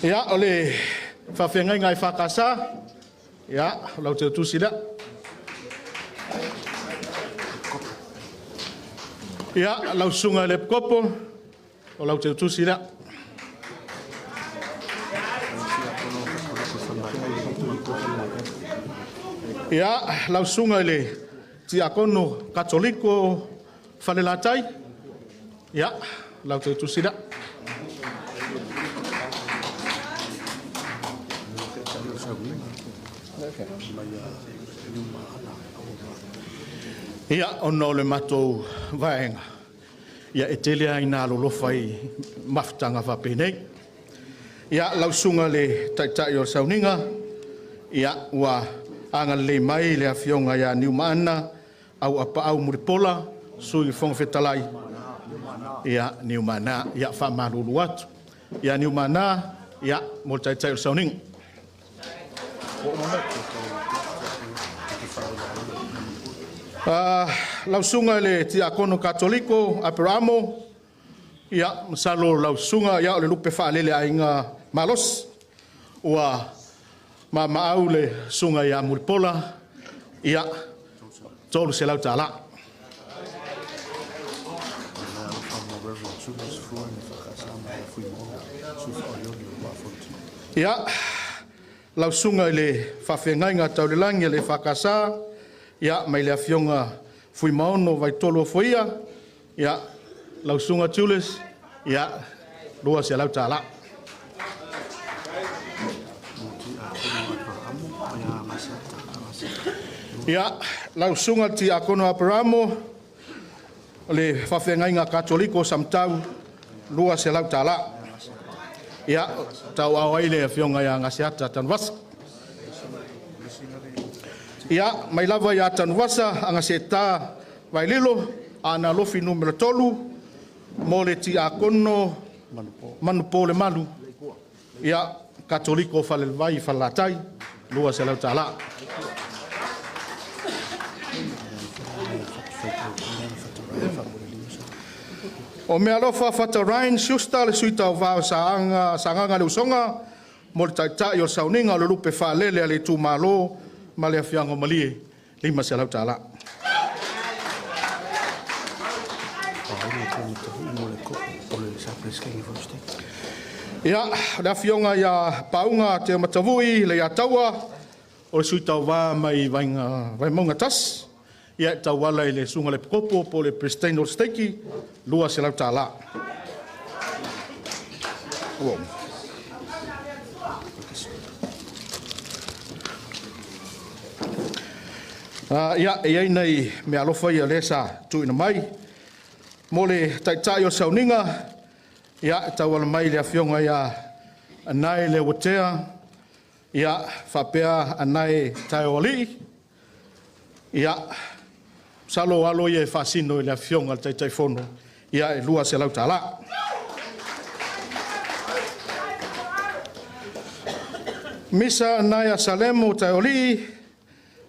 B: Ia o le whawhengai ngai whakasa. Ia, lau te tusi lea. Ia, lau sunga le kopo. O lau te tusi lea. Ia, lau sunga le tiakono katoliko Falelatai. Ia, lau te tusi lea. Ia ono le matou vaenga. Ia e tele ai nā lolofa i mafutanga whapenei. Ia lausunga le taitai o sauninga. Ia ua anga le mai le awhionga ia niumana au apa au muripola sui whonga whetalai. Ia niumana, ia whamaruru atu. Ia niumana, ia mo taitai o sauninga. Lausunga le tiakono katoliko Aperamo. Ia masalo lausunga ia o le lupe whaalele ainga malos. Ua au le sunga ia muripola. Ia tolu se lau tala. Ia lausunga le whawhengainga taulelangi le whakasa. Ia mai le awhionga fui maono vai tolo foia. Ia lausunga tules. Ia lua se lau tala. Ia lausunga ti akono Aperamo. Le whawhengainga katoliko Samatau. Lua se lau tala. Ia tau awai le awhionga ia ngasiata tanwasa. Ia mai lava ia tanwasa anga se tā vai lilo ana lofi numero 3 mo le ti akono manupo le malu. Ia katoliko Falelatai Falelatai lua se lau tala. O mea lofa whatarain siusta le suita o vāo sanganga le usonga mo le taitai o sauninga o le lupe whaalele a le tū malo ma le awhianga malie lima se lau tala. Ia, le awhionga ia paunga te matavui le ataua o le suita o vā mai vai maunga tas. Ia tau wala i le sunga le kopo po le pristine o steiki lua se lau tala. Ia, e ai nei me alofa ia lesa tuina mai. Mo le taitai o sauninga, ia tau ala mai le afionga ia anai le watea, ia whapea anai tai o li, ia salo alo ia e whasino i le afionga le taitai fono, ia e lua se lau tala. Misa anai a Salemo tai o li,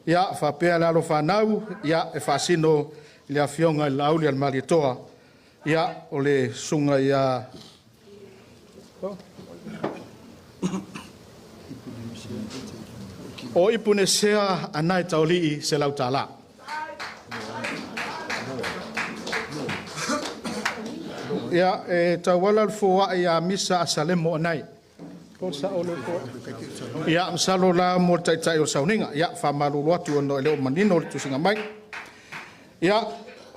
B: ia whapea le alo whanau, ia e whasino le afionga i lauli al Marietoa, ia o le sunga ia... O ipune sea anai taulii se lau tala. Ia e tawala fua ia misa a Salemo anai. Ia msalo la mo taitai o sauninga. Ia whamalu watu ono eleo manino le tusinga mai. Ia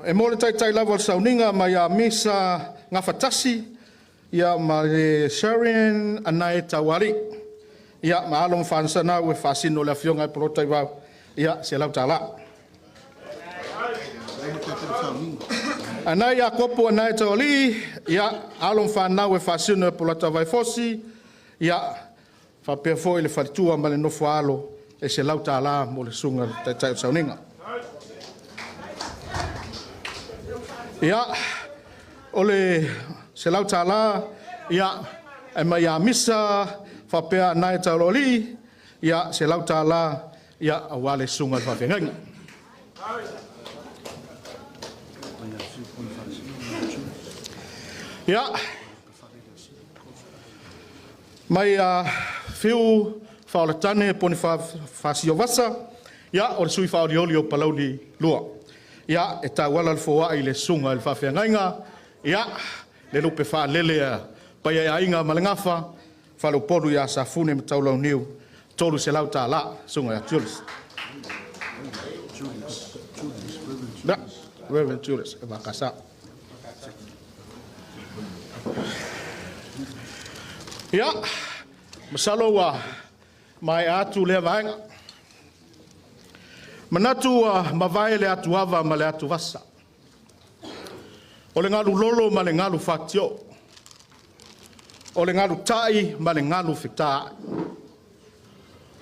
B: e mo le taitai lava o sauninga ma ia misa ngafatasi. Ia ma le Sharon anai tawali. Ia ma along fansana we fasino le afionga protai wa. Ia se lau tala. Anai a kopo anai tawali. Ia along fana we fasino e polata vai fosi. Ia whapea fo le whalitua ma le nofo alo e se lau tala mo le sunga taitai o sauninga. Ia o le se lau tala ia e mai a misa whapea nai tauloli ia se lau tala ia awale sunga whawhengainga. Ia mai a fiu whaolatane poni whasio vasa, ia o le sui whaorioli o palauli lua. Ia e tā wala le fōa i le sunga le whawhiangainga, ia le lupe wha lele a pai a inga malengafa, whalu poru ia sa fune me taulau niu, tolu se lau tā la, sunga ia Julius. Reverend Julius, e wakasa. Ia, masalo wa mai atu le vaenga. Manatu mawai le atu ava ma le atu vasa. O le ngalu lolo ma le ngalu fatio. O le ngalu tai ma le ngalu fitai.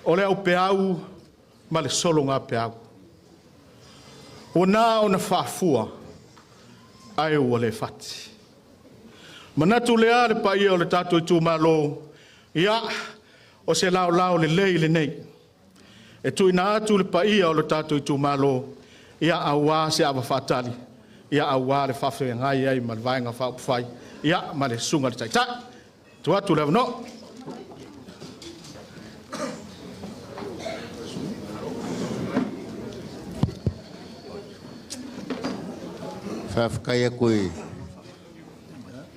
B: O le au peau ma le solo ngā peau. O nā o na whafua ai ua le fati. Manatu lea le pai o le tātou i tū malo, ia o se lao lao le lei le nei. E tui nā atu le pai o le tātou i tū malo, ia awa se awa whātari, ia awa le whawhia ngai ai ma le vaenga whaupuwhai, ia ma le sunga le taitai. Tu atu le wano.
A: Whawhkai a koe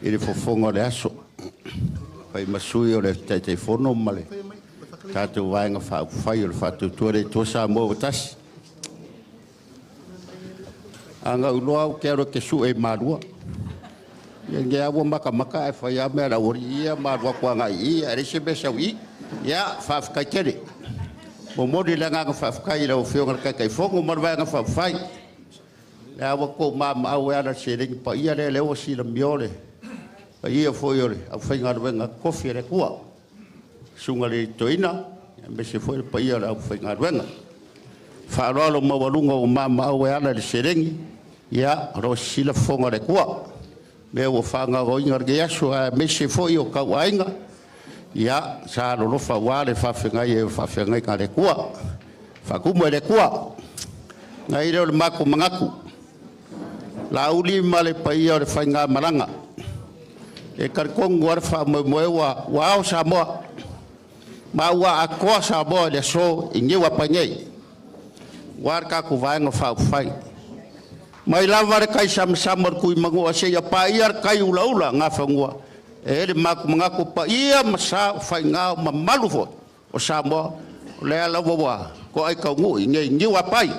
A: i le fofonga le aso. Pai masui o le taitai fono male. Tātou vaenga whaupuwhai o le whātou tuare tosa mō watasi. Anga uloa au kero ke su e marua. Nge awa maka e whai a mea ori ia marua kua ngai ia. Ere se besa ui. Ia whawhkai kere. Mo mori le nganga whawhkai la o whionga kai fongo marwaenga whawhai. Le awa ko mama au e ana se ringi pa ia le leo si la miole. Pa ia foi ore. Au whainga ruenga kofi re kua. Sunga le toina. Me se foi pa ia au whainga ruenga. Whaarolo mawalunga o mama au e ana le se ringi. Ia ro si la fonga re kua. Me o whanga o inga rge aso a me se foi o kau ainga. Ia sa lo fa wale whawhengai e whawhengai ka re kua. Whakumo e re kua. Ngai reo le mako mangaku. La uli male pai o le whainga maranga. E karikongu arwha moe wa ao Samoa. Ma ua a koa Samoa le so i ngewa pangei. War ka ku vaenga whai. Mai lava re kai samar kui mangua se ia pa iar kai ula ngā whangua. E le mako mangaku pa ia masa whainga ma malu fo. O Samoa le ala wawa. Ko ai kau ngu i ngewa pai.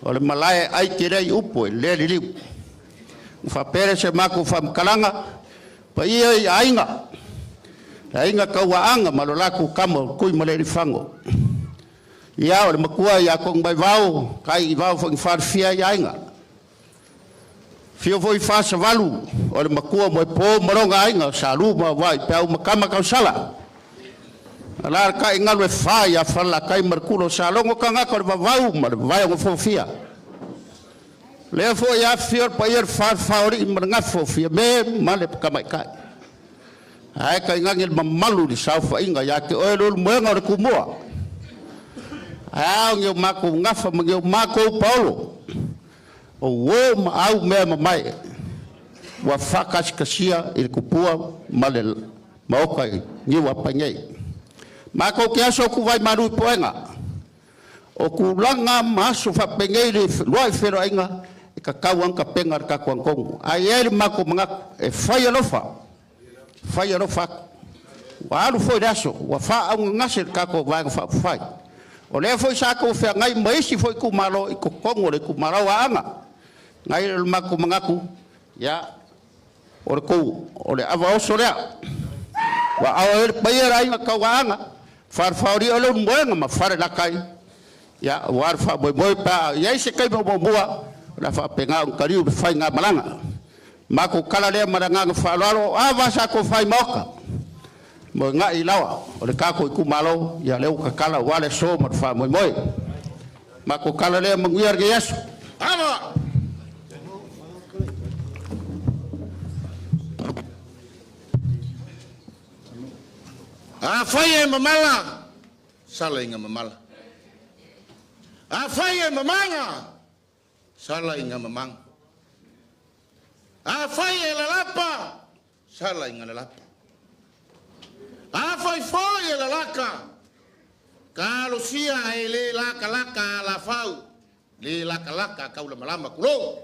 A: O le malae ai kirei upo e le liu. Whapere se mako whamkalanga. Pa ia i ainga. Ainga kaua anga malo laku kamo kui maleri whango. Ia o le makua ia kong mai vau, kai i vau whang wharwhia i ainga. Fio foi whasa walu, o le makua mo e pō maronga ainga, sa ruma wai peau makama kau sala. Alara kai ngalu e whai a whala kai markulo sa longo ka ngako le vavau ma le vai o fofia. Lea fo ia fio pa ia whawhaori i marangafo fia me ma le kamai kai. Ai kai ngangi le mamalu li sau whainga ia ke oe lulu muenga o le kumua. Ai ngeu mako ngafa ma ngeu mako paulo. O wo ma au mea mamai. Wa whakaskasia i le kupua ma le maokai ngiu apangei. Mako ke aso ku vai maru poenga. O ku langa maso fa pengei le loi fero ainga e ka kauang ka penga ka kwangkong. Ai ele mako manga e fai alofa. Fai alofa. Wa alu foi daso, wa fa au ngase ka ko vai fa fai. O le foi sa ko fe ngai maisi foi ku malo i ko kongo le ku marau anga. Ngai le mako manga ku ya o le ko o le ava oso le. Wa au ele paia ainga ka wanga. Farfauri o le moenga ma Falelatai ya warfa boy pa ya se kai mo boa la fa penga un kariu fai nga malanga mako kala le maranga fa lalo ava sa ko fai moka mo nga ilawa o le kako ku malo ya le ka kala wale so mo fa mo mako kala le manguiar ge yesu ama
C: a fai mamala sala inga mamala a fai mamanga sala inga mamang a fai la lapa sala inga la lapa a fai foi la laka kalo sia ele laka laka la fau le laka laka kau la malama kulo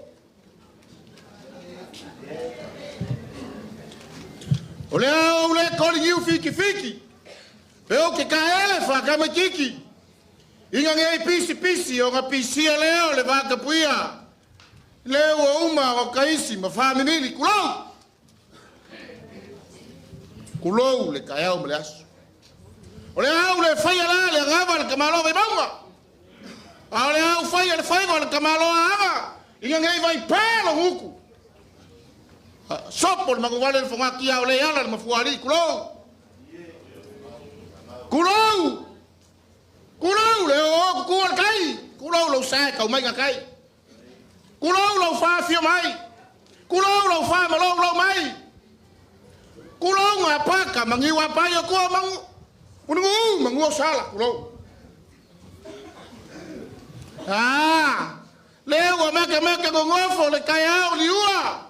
C: ole koli you fiki Peo ke kaele fa kama kiki. Inga ngai pisi o nga pisi leo le vaka puia. Leo uma o kaisi ma fa menili kulo. Kulo le kaya o mleas. Ole au le faya la le ngava le kamalo be banga. Ale au faya le le kamalo aga. Inga ngai vai pelo huku. Sopo le magwale le fonga kia ole ala le mafuari kulo. Kulau le o kual kai kulau lo sai kau mai kai kulau lo fa fio mai kulau lo fa lo mai kulau ngapa ka mangiwa pa yo ko mangu sala kulau le wa maka go ngofo le kai au liua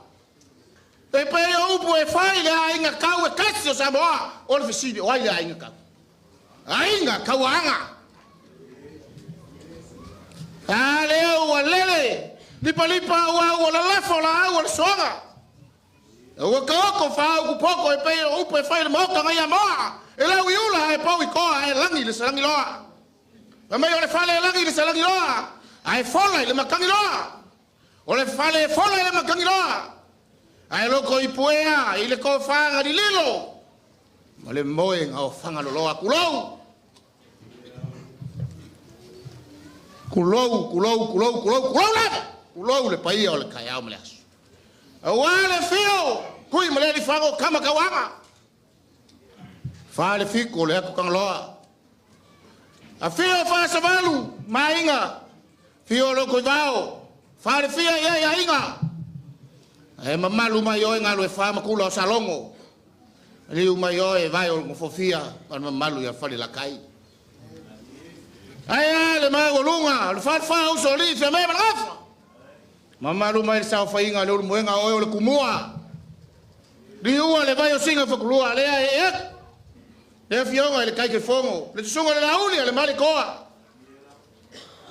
C: e pe o upu e fai le ainga kau e kasi o samoa o le fisidi o ai le ainga kau ainga kawanga leo walele lipa wa la lafo la wa songa o ko fa ku poko e pe o pe fa le moka ngai ama e la wiula e pau ko e langi le sangi loa ma yo le fa le langi le sangi loa ai fola le makangi loa o le fa le fola le makangi loa ai lo ko ipuea ile ko fa ngadi lilo ma le moe o fanga lo loa Kulou le paia o le kaiao mleasu. Awale fio, kui mle di fago kama kawanga. Fale fiko le aku kang loa. A fio fa savalu, mainga. Fio lo kuivao. Fale fia ya inga. E mamalu mayo ngalo e fa makula o salongo. Liu mayo e vai o ngofofia, mamalu ya Falelatai. Ai le mago lunga, le fa uso li fe me brafa. Mama lu mai sa fa inga le muenga o le kumua. Di ua le vai o singa fa kulua le e. Le fionga le kai ke fongo, le sunga le launi le mali koa.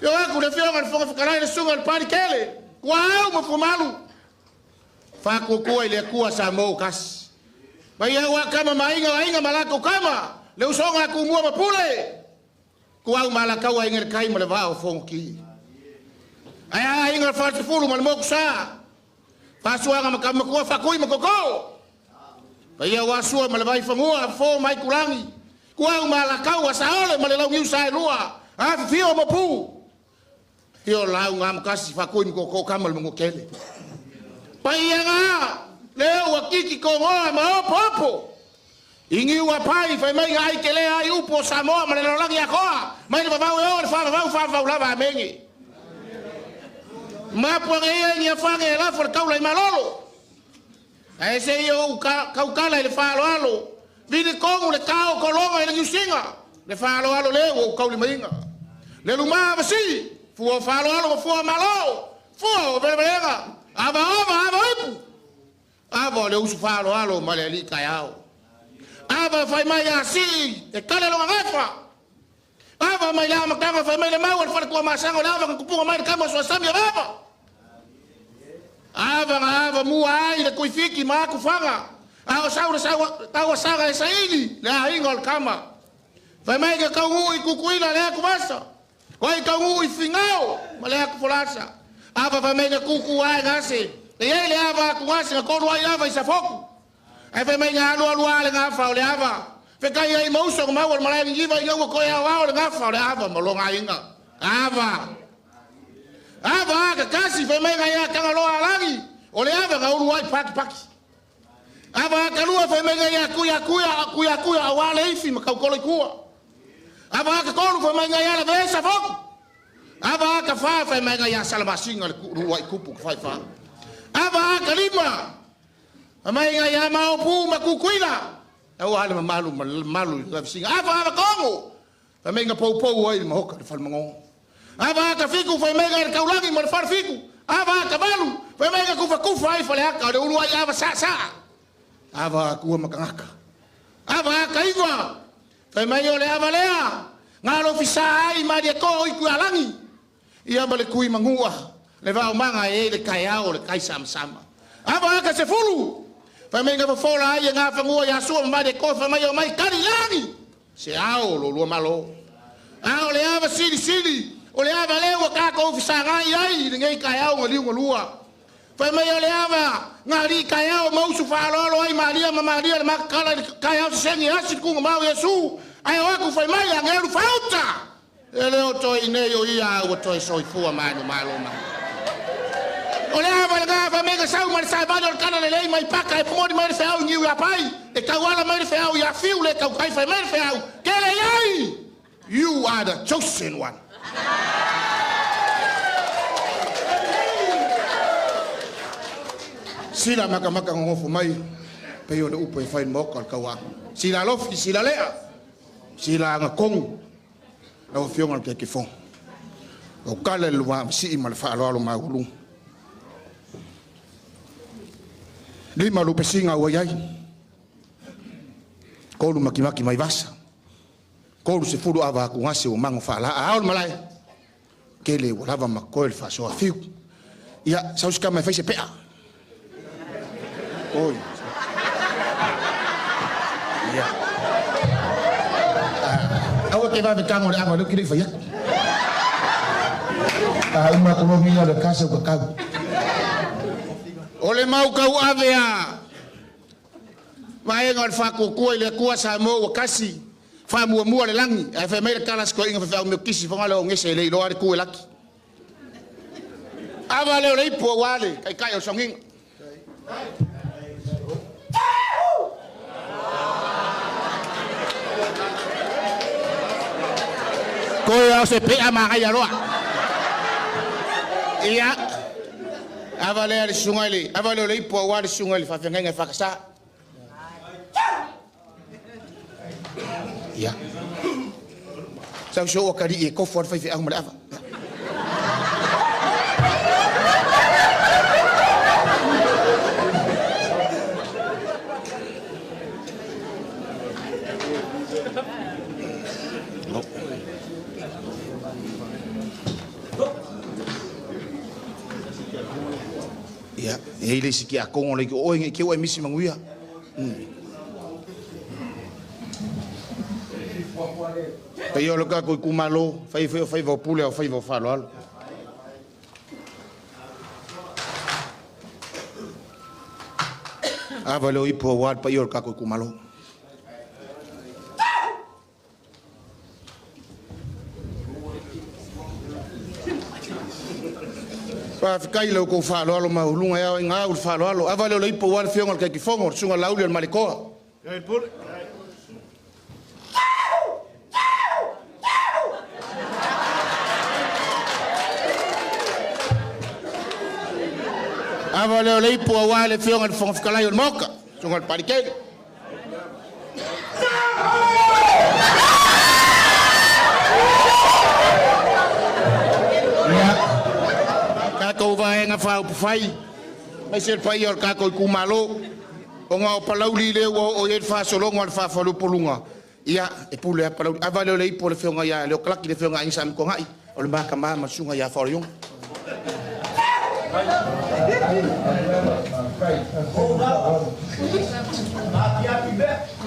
C: Yo aku le fionga le fonga fa kana le sunga le pari kele. Kwa mo fumalu. Fa ko ile kuwa sa mo kas. Mai wa kama mainga malako kama. Le usonga kumua mapule. Kuau malakau ai ngai kai male vao fonki. Ai ngai fa fulu mal moksa. Fa suanga makam ko fa kui makoko. Pai wa sua mal vai fangua fo mai kulangi. Kuau malakau sa ole mal lau ngiu sai lua. A fio mo pu. Hio lau ngam kasi fa ko ko kamal mo kele. Pa ia nga leo wakiki ko ngoa ma popo. Ingi wa pai fa mai ai kele ai upo Samoa ma le lang ya koa. Mai le bau yo fa lava mengi. Ma po ngai ni fa ngai la for kaula malolo. Ai se yo kaukala le fa alo. Vini kongu le kao kolonga le usinga. Le fa alo le o kauli mainga. Le luma vasi. Fu fa alo fu malo. Fu belega. Ava upu. Ava le usu fa alo ma le li kaiao. Ava fai mai asi, e kale lo ngafa. Ava mai la makanga fai mai le mau al far ko masanga lava kan kupunga mai kama so sami ava. Ava mu ai le kuifiki ma ku fanga. Ava saura saili le ingol kama. Fai mai ke kaungu ku kuila le ku basa. Koi kaungu fingao ma le ku folasa. Ava fai mai ke kuku ai ngase. Le ava ku ngase ko ro ai ava isafoku. Ai fai mai ngā lua le ngā whao le awa. Whe kai ai mausa ko maua le malai ngiwa i aua koe awa le ngā whao le awa ma longa inga. Awa. Awa ka kasi whe mai ngai a kanga loa alangi. O le awa ngā uru ai paki. Awa ka lua whe mai ngai a kuia awa le ifi ma kaukolo i kua. Awa ka kolu whe mai ngai a le vesa foku. Awa ka wha whe mai ngai a salamasinga le rua i kupu ka whai wha. Awa ka lima. Amai nga ya mau pu makukuina. Au hale malu la singa. Ava kongo. Amai nga pou ai ma hoka fal mango. Ava ka fiku fa mai nga kaulangi ma far fiku. Ava ka malu. Fa mai nga kufa ai fale aka de ulu ai ava sa. Ava ku makangaka. Ava ka igwa. Fa mai ole ava lea. Nga lo fisa ai ma de ko i ku alangi. Ia bale kui mangua. Le va manga e le kaiao le kai sama. Ava ka se fulu. Fa mai nga fola ai nga fa ngua ya so ma de ko fa mai kari langi se ao lo malo ao le ava sili o le ava le wa ka ko fisa ngai ai ngai ka ao ngali ngolua fa mai le ava ngari ka ao mau su fa lo ai maria ma kala ka ao sengi asi ku ma yesu ai wa ku fa mai ngelu falta ele o to ine yo ia o to so fu ma malo o le ava nga fa mega sau mar sa ba kana le mai paka e pomodi mai fe au ngiu ya pai e kawala mai fe au ya fiu le kau kai fa mai fe au kele yai you are the chosen one. Sila maka ngofu mai pe yo le upo e fa mo ka kawa sila lofi sila lea sila nga kong o fiu ngal ke fon o kala lua si mal fa lo ma ulu lima lupe singa o yai. Kolu makimaki mai vasa. Kolu se furu ava ku ngase o mango fala. Aol malai. Kele o lava makoel fa so afiu. Ia saus kama fai se pea. Oi. Ia. Awa ke va bekango le ava lo kiri fai. Uma kolomia le kasa ko kau. Ole mau kau avea. Vai ngol fa ko le kuasa mo o kasi. Fa mua le langi. Ai fa mai kala sko inga fa me kisi fa ngalo ngese le lo ar ku laki. Ava le ole po wale kai o songing. Ko ya se pe ama kai roa. Ia ava le sungai ava le ipo wa le sungai fa fenga fa kasa ya sa so kari e ko for fa fi ang ava ya ele siki a kongo le o nge ke o misi manguia pe yo lo ka ko kumalo fai vo pule o fai vo falo avalo ipo wat pa yo ka ko kumalo Pa fikai lo ko fa lo ma ulunga ya nga ul fa lo ava le ipo wal fionga ke ki fongo sunga lauli al malikoa.
B: Kai pul.
C: Ava le ipo wal fionga al fonga fikalai al moka sunga al parikele. Kako vai nga fa fai mai ser pai or kako ku malo o nga palauli le o ye fa solo nga fa fa lu polunga ia e pule palauli avale le ipo le fionga ya le klak le fionga insam ko ngai o le maka ma sunga ya fa yo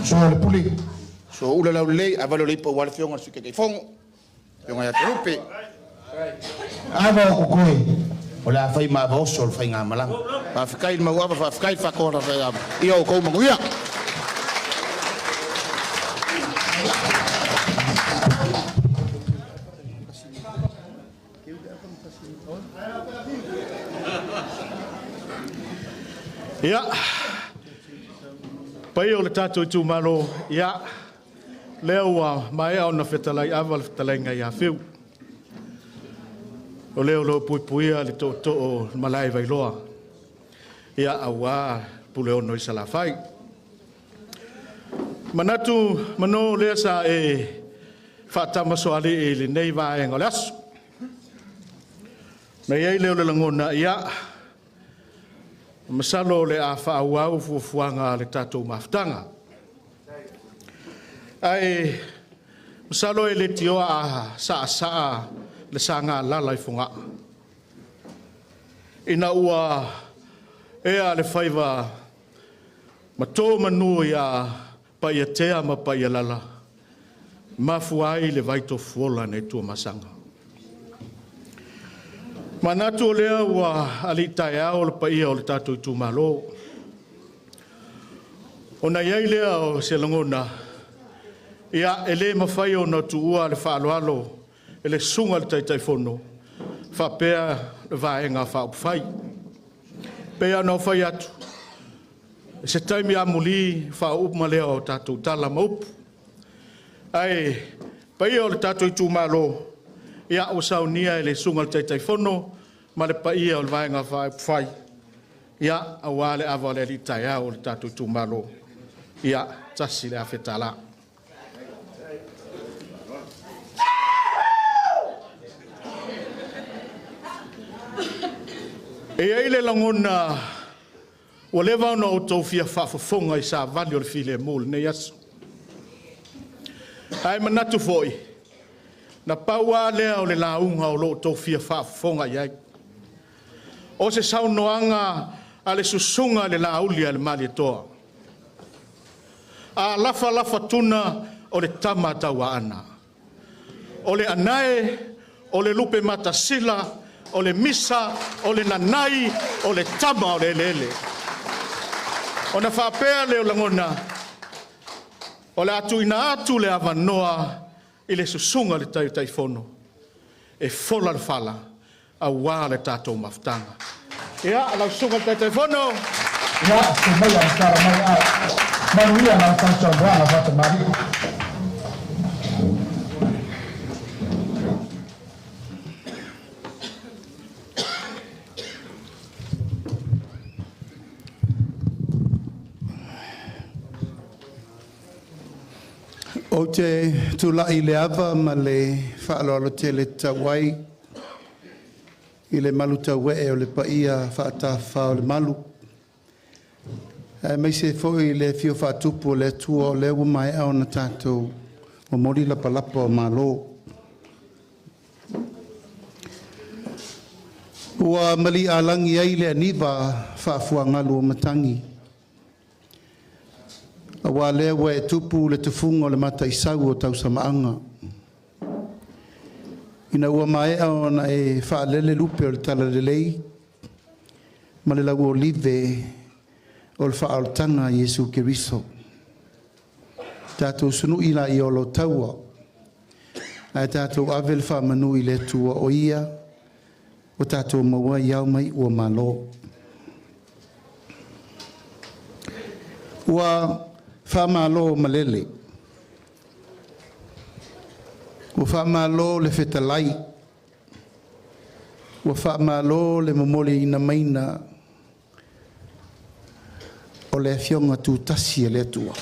C: so le puli so ula la le avale le ipo wal fionga su ke fongo fionga ya trupe ava ko koi ola fai ma boso fai nga mala pa fikai ma wa fa fikai fa ko ra ya io ko mo ya
B: Ya. Pai o le tātou tū malo, ya. Leo mai au na whetalai, awal whetalai ngai a whiu. O leo lo pui puia le tō o malai vai loa. Ia awa pule ono i sala whai. Manatu mano lea sa e whaatamaso ali e le nei vae ngole asu. Na iei leo le langona ia. Masalo le a whaauau fuafuanga le tātou maftanga. Ai, masalo e le tioa a saa le sanga lalai funga. Ina ua ea le whaiva mato manu ia paia tea ma paia lala. Mafuai le vaito fuola ne tua masanga. Manatu o lea ua alitai ao le paia o le tātou i tūmalo. O na iei lea o se langona. Ia ele mawhai o na tuua le whaaloalo. Ele sunga le taitai whono. Whapea le vaenga whaupwhai. Pea no whai atu. Se taimi a muli whaupa lea o tātou tala maupu. Ai, paia o le tātou i tūmalo. Ia o saunia e le sunga le taitai whono, ma le paia o le vaenga whai. Ia awa le awa le litai au le tātou tūmalo. Ia tasi le awhetala. E eile langona o le vau no tau fia whaafafonga i sa vali o le file mōle nei asu. Ai manatu foi. Na paua lea o le launga o lo tau fia whaafafonga iai. O se saunoanga a le susunga le laulia le mali toa. A lafa tuna o le tamatau ana. O le anae, o le lupe matasila, o le misa, o le nanai, o le tama o le lele. O na whapea leo langona, o le atu ina atu le avanoa i le susunga le tai whono. E fola le fala, a wā le tātou maftanga. Ia, lau sunga le tai whono.
E: Ia, se mai a kara mai a. Manuia na tātou wāna wata mari.
A: O te tula i le ava ma le whaaloalo te le tawai i le malu tawe o le paia whaatafa o le malu. Mai se foi le fio whaatupu o le tua o le ua mai au na tātou o mori lapalapa o malo. Ua mali alangi ai le aniva whaafuangalu o matangi. Awa lea wa e tupu le tufunga o le mata isau o tau samaanga. Ina ua mai au na e whaalele lupe o le tala lelei. Ma le lau o live o le whaaltanga Jesu Kiriso. Tātou sunu ila i olo taua. Ai tātou avel whamanu i le tua o ia. o tātou maua iau mai ua malo. Ua whamalo malele. Ua whamalo le whetalai. Ua whamalo le momole ina maina o le fionga tūtasi e le tua.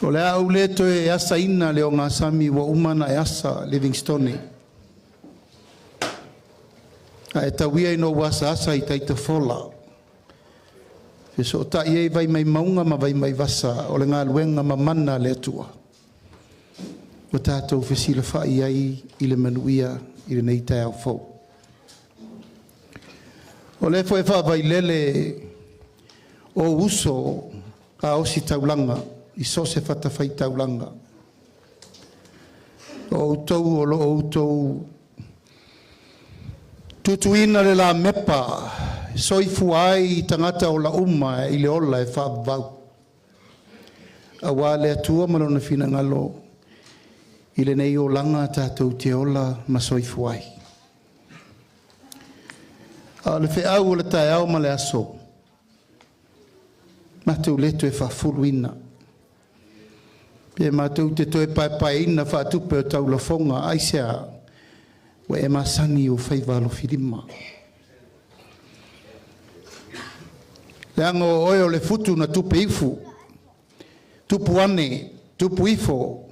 A: O le au le toe e asa ina le o ngā sami wa umana e asa Livingstone. A e tawia ino wasa asa i taita fola. E so ta iei vai mai maunga ma vai mai vasa o le ngā luenga ma mana le tua. O tātou whesila whai ai i le manuia i le nei tai au fau. O le fo e whawai lele o uso a osi taulanga. I so se whatawhai taulanga. O outou o lo outou tutuina le la mepa soifu ai tangata o la uma i le ola e whaavau. A wā le atua malona whina ngalo i le nei o langa tātou te ola ma soifu ai. A le whi au o le tae au ma le aso. Matau leto e whafuluina. Pe mātou te toe pai ina whaatupe o taula whonga aisea wa e masangi o whaiwalo whirima. Le ango oe o le futu na tupe ifu, tupu ane, tupu ifo,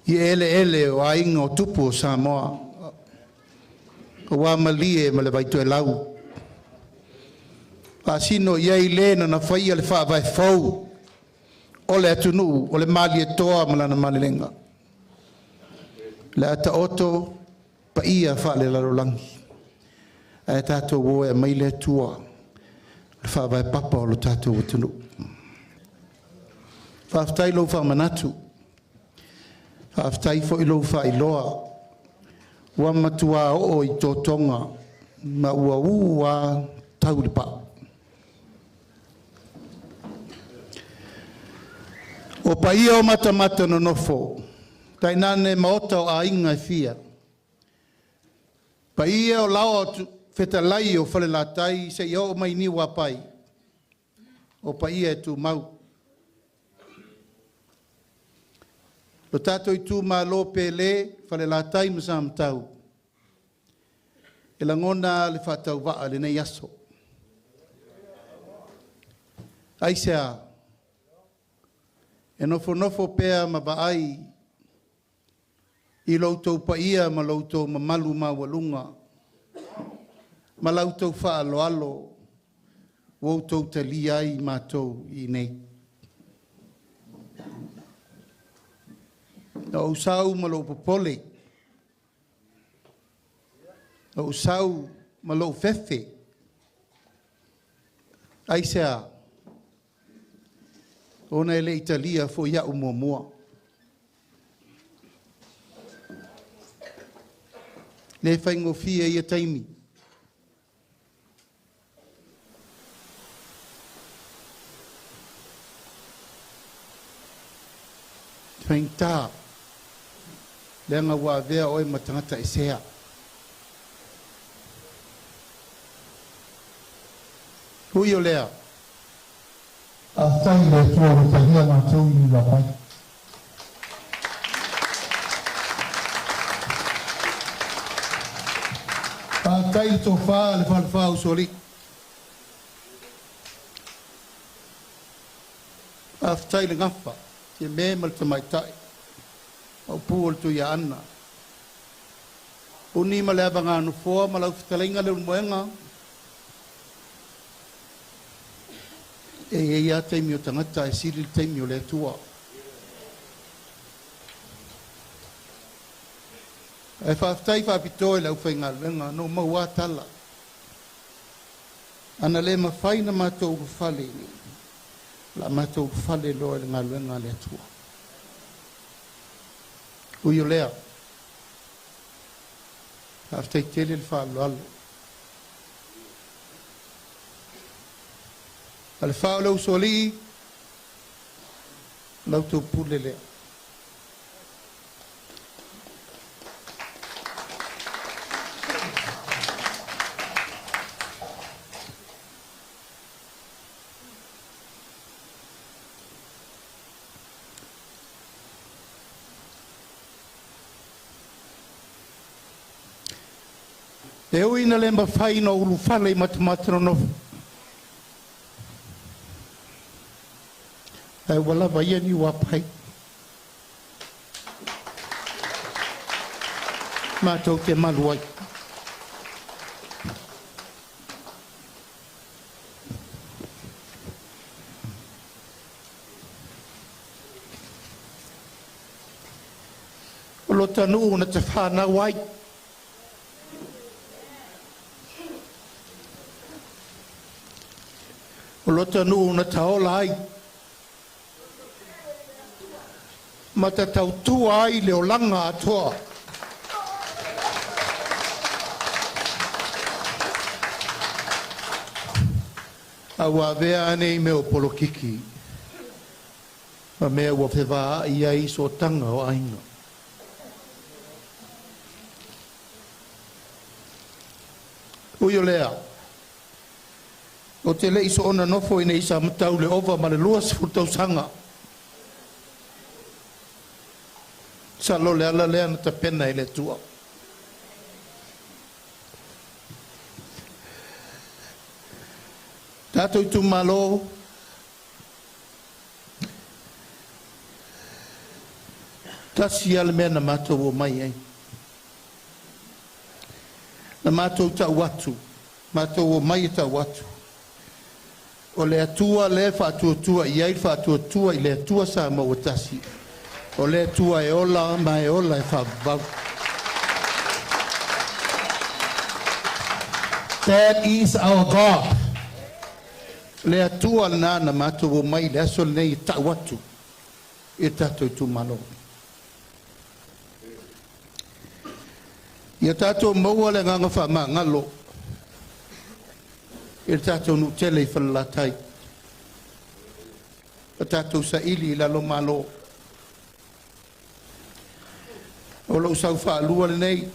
A: i ele o ainga o tupu o Samoa, o wā malie ma le vaitu e lau. A sino iei lena na whaia le whaavai fau, o le atunu, o le mali e toa malana malilenga. Le ata oto, pa ia wha le larolangi. E tātou o e mai le atua, le whaavai papa o lo tātou atunu. Whaaftai lau wha manatu. Whaaftai fo i lau wha i loa. Ua matua o i tō tonga, ma ua tauripa. O pa ia o mata no nofo, tainane maota o a inga fia. Pa ia o lao whetalai o Falelatai se ia o mai ni wapai. O pa ia e tu mau. Lo tato i tu ma lo pele Falelatai ma Samatau. E langona le whatau waa le nei aso. Aisea. E nofo pea ma vaai i loutou pa ia ma loutou ma malu ma walunga. Ma loutou wha alo woutou te li ai mātou i nei. Na usau ma lou popole. Na usau ma lou fefe. Aisea. Ona ele Italia fo ia umomoa. Le whaingofia ia taimi. Whaingta. Leanga wā vea oi matangata e sea. Hui o lea.
E: A tai le tua o tahia ngā tau i la pai. A tai tō whā le whalwha o soli. A tai le ngawha, te me mal te mai tai. Au pūol tu ia ana. Uni ma le abanga anu fōa, ma lau whitalenga le unmoenga. E ia teimi o tangata e siri teimi o le tua. E whaftai whapitoe lau whainga lenga, no maua tala. Ana le mawhaina mātou whale ni. La mātou whale loa le ngā luenga le tua. Ui o lea. Whaftai tele le whaalo alo. Al whao lau soli, lau tō pule lea.
A: E ui na le mawhai no ulu whale i matamata no. E wala vai ani wapai. Mātou te malu ai. O lo tanu na te whanau ai. O lo tanu na taola ai. Ma ta tautua ai leo langa atoa. Awa vea nei meo polokiki. Ma mea ua whewaa ia iso tanga o ainga. Uyo lea. O te le iso ona nofo ina i Samatau le ova ma le lua sifutau sanga. Sa lo le ala lea na ta pena i le tua. Tātou tu malo. Tasi ala mea na mātou o mai ei. Na mātou tau watu. Mātou o mai tau watu. O le atua le whātua iai whātua i le atua sa mau tasi. O le atua e ola ma e ola e whāvau. That is our God. Le atua na mātou o mai le aso nei tau watu. E tātou tu malo. Ia tātou maua le nganga wha ngalo. Ia tātou nu tele I Falelatai. Ia tātou sa ili lalo malo. O lau sau wha alua le nei.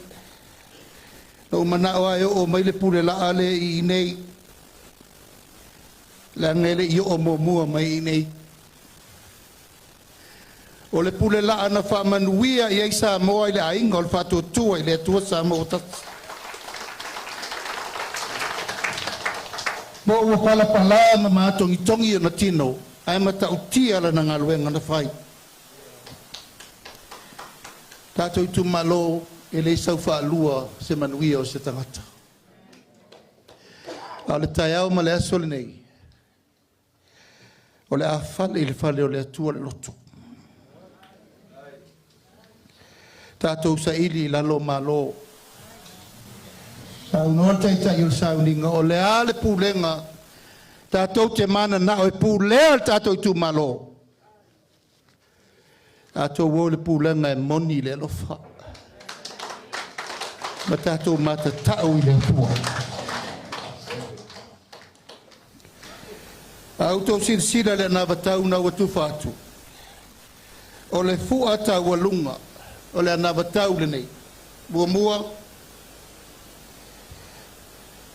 A: O manao ai o mai le pule la ale I nei. La ngele I o mo mua mai I nei. O le pule la ana wha manuia I eisa moa I le ainga o le whatua tua I le atua sa moa tatu. Mo ua palapala ma mātongi tongi na tino. Ai mata utia la na ngaluenga na whai. Tātou tu malo e le sau wha alua se manuia o se tangata. A le tai au ma le aso le nei. O le a whale I le whale o le atua le loto. Tātou sa ili lalo malo. Sau noa taitai o sau ninga o le ale pūlenga. Tātou te mana na o pūlea tātou tu malo. Tātou o le pūlenga e moni le lofa. Ma tātou mata tau I le tua. Auto sirsira le navatau na watu fatu. O le fuata walunga. O le navatau le nei. Mua.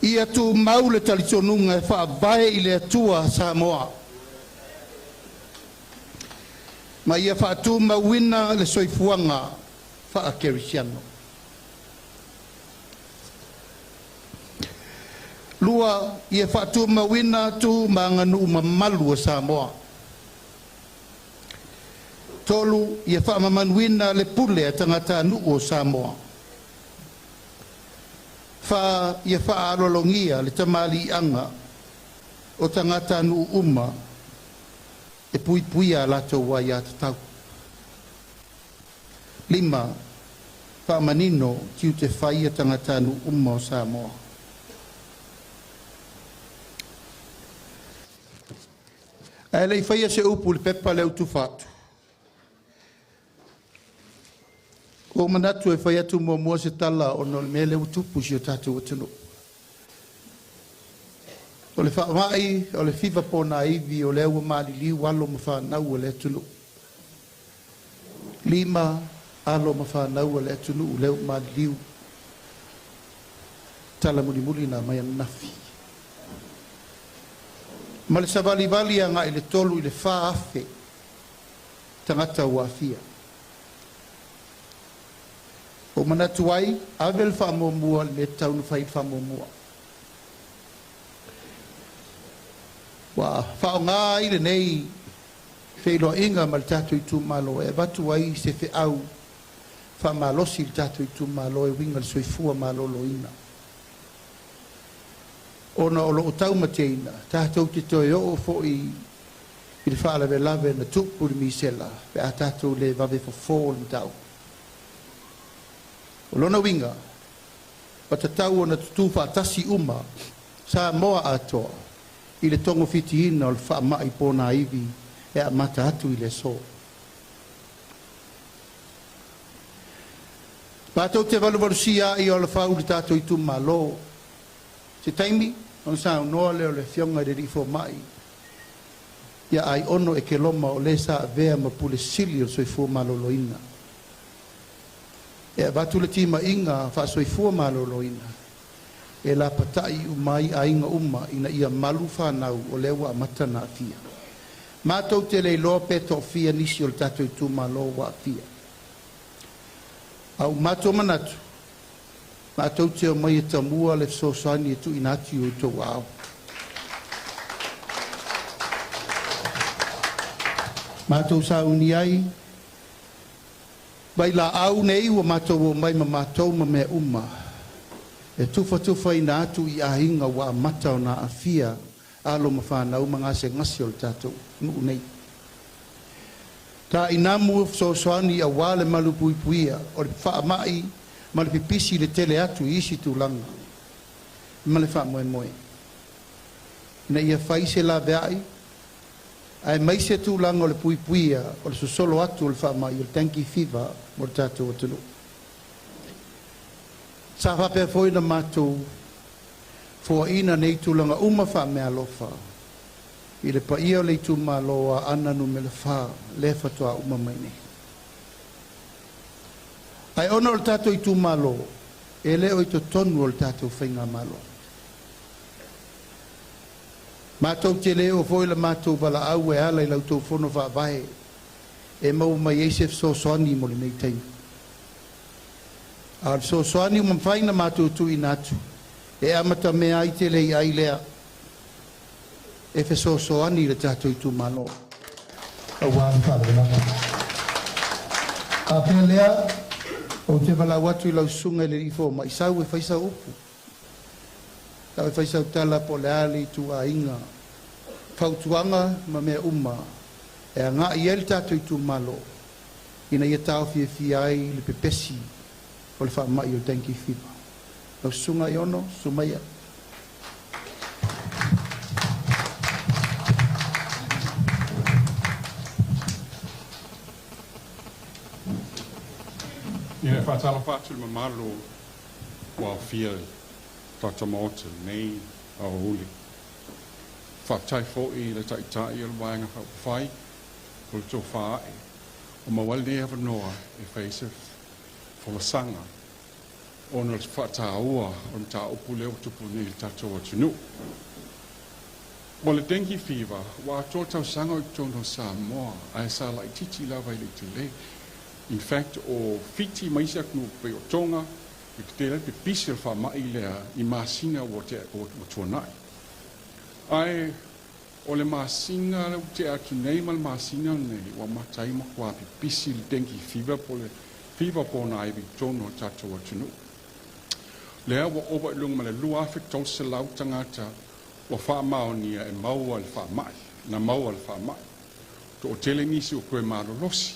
A: Ia tu mau le talitonunga e wha vai I le atua Samoa. Ma ia wha tu mawina le soifuanga wha a kerisiano. Lua ia wha tu mawina tu manganu mamalu o Samoa. Tolu ia wha mamanuina le pule a tangata nu o Samoa. Fa ia wha alolongia le tamali anga o tangata nu uma e pui pui a lato wai a tatau. 5. Fa manino kiu te whai a tangata nu uma o Samoa. E lei whaia se upu le pepa leu tu fatu. O manatu e whai atu mua se tala o no me leu tupu si o tatu o tino. O le whaamai, o le whiwa pōna iwi, o le aua maali liu alo ma whanau o le atunu. 5. Alo ma whanau o le atunu o leu maali liu. Tala muli muli na mai nafi. Ma le savali vali anga I le tolu I le whaafe tangata wafia.
E: O manatu ai, avel whaamomua le taunu whai whaamomua. Wa whaonga i le nei whaeloa inga ma le tātou i tū malo e watu ai se whi au whaamalosi le tātou i tū malo e winga le soifua malo loina. Ona o loo tau mateina, tātou te toi o fo i le whaalawe lawe na tupu le misela, pe a tātou le wawe fo le tau. O lona winga, pa ta tau o na tutu whaatasi uma, sa moa atoa, i le tongo fitiina o le wha mai pōna iwi, e a mata atu i le so. Pātou te walu sia i o le whau le tātou i tu malo. Se taimi, on sa noa leo le fionga de rifo mai. Ia ai ono e ke loma o le sa vea ma pule sili o soifua malo loina. E watu le tima inga wha soifua malo loina. E la patai umai a inga uma ina ia malu whanau o lewa mata na fia. Mātou te le loa peto fia nisi o le tātou i tu malo wa fia. Au mātou manatu. Mātou te o mai e tamua le sosani e tu inati o tau au. Mātou sa uni ai. Bai la au nei wa mātou o mai ma mātou ma mea uma. E tufa ina atu i ahinga wa mata o na afia alo ma whanau ma ngase ngasi o le tātou. Nuu nei. Ta inamu sosani a wale malu puipuia o le wha mai ma le pipisi le tele atu i isi tūlanga. Ma le wha moe moe. Na ia whai se la veai, ai mai se tūlanga o le puipuia o le sosolo atu o le wha mai o le tanki fiva mo le tātou o tunu. Sa whapea foi na mātou fua ina nei tūlanga uma wha mea lofa. I le paia o le tu maloa ananu me le wha le whatoa uma mai nei. Ai ona o le tātou i tu malo, e leo i to tonu o le tātou whainga malo. Mātou te leo foi la mātou wala au e ala i lau tau whono wha vahe, e mau mai eisef so soani mo le nei taimi. A so soani uma whaina mātou tu i natu, e amata mea i te lei ai lea, e fe so soani le tātou i tu malo.
F: A wān whare nata. A pia lea,
E: o te wala watu i lau sunga le rifo, ma i sau e whaisa upu. Tau e whaisa utala po le ali tu a inga. Whautuanga ma mea uma, e a ngā i el tātou i tu malo, ina ia tau fie ai le pepesi, o le wha mai o tanki whipa. Lau sunga i ono, sumaya.
G: Ia whaatala whātu le mamaro wa fia tata mōta nei a uli. Whaatai fō i le taitai o le waenga whai o le tō whae. O mawali nei hawa noa e whaise whamasanga o na le whaataa ua o le tā upu leo tupu nei le tātou atunu. O le dengue fever, wa tō tau sanga o tōno Samoa, ai sa lai titi lawa i le te le. In fact, o fiti maisa kunu pe o tonga, i te tele pe pisi wha mai lea i māsinga o tuanai. Ai, o le māsinga o te atu nei ma le māsinga nei, wa matai ma kua pe pisi le dengue fever po le fever po na i tono tatou atunu. Lea wa oba ilunga ma le lua afik tau se lau tangata wa wha maonia e maua le wha mai, na maua le wha mai. To o tele nisi o koe marolosi.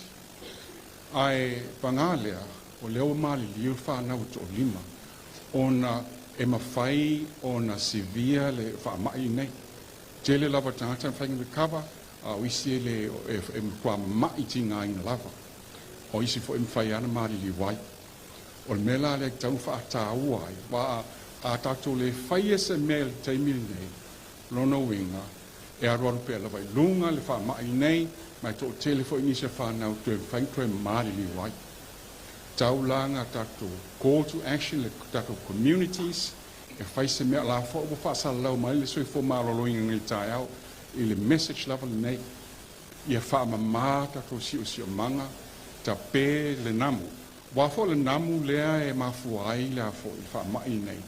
G: Ai pangalea o leo mali liu whanau to lima ona e mawhai ona severe le whaamai nei. Tele lava tangata whainga me kawa a uisi le e mkua mai tinga ina lava. O isi fo e mwhai ana mali li wai. O le mela le tau whaata uai wa a tato le whai se mea le taimili nei lono winga e aruaru pe lava i lunga le whaamai nei mai to telefo inisa whanau tue whainkoe maari li wai. Tau langa tato call to action le tato communities e whaise mea la fo o whaasa lau mai le soi fo marolo inga ngai tai au i le message level nei ia whaama maa tato si o manga ta pe le namu Wa fo le namu lea e mafuai lea fo i wha mai nei.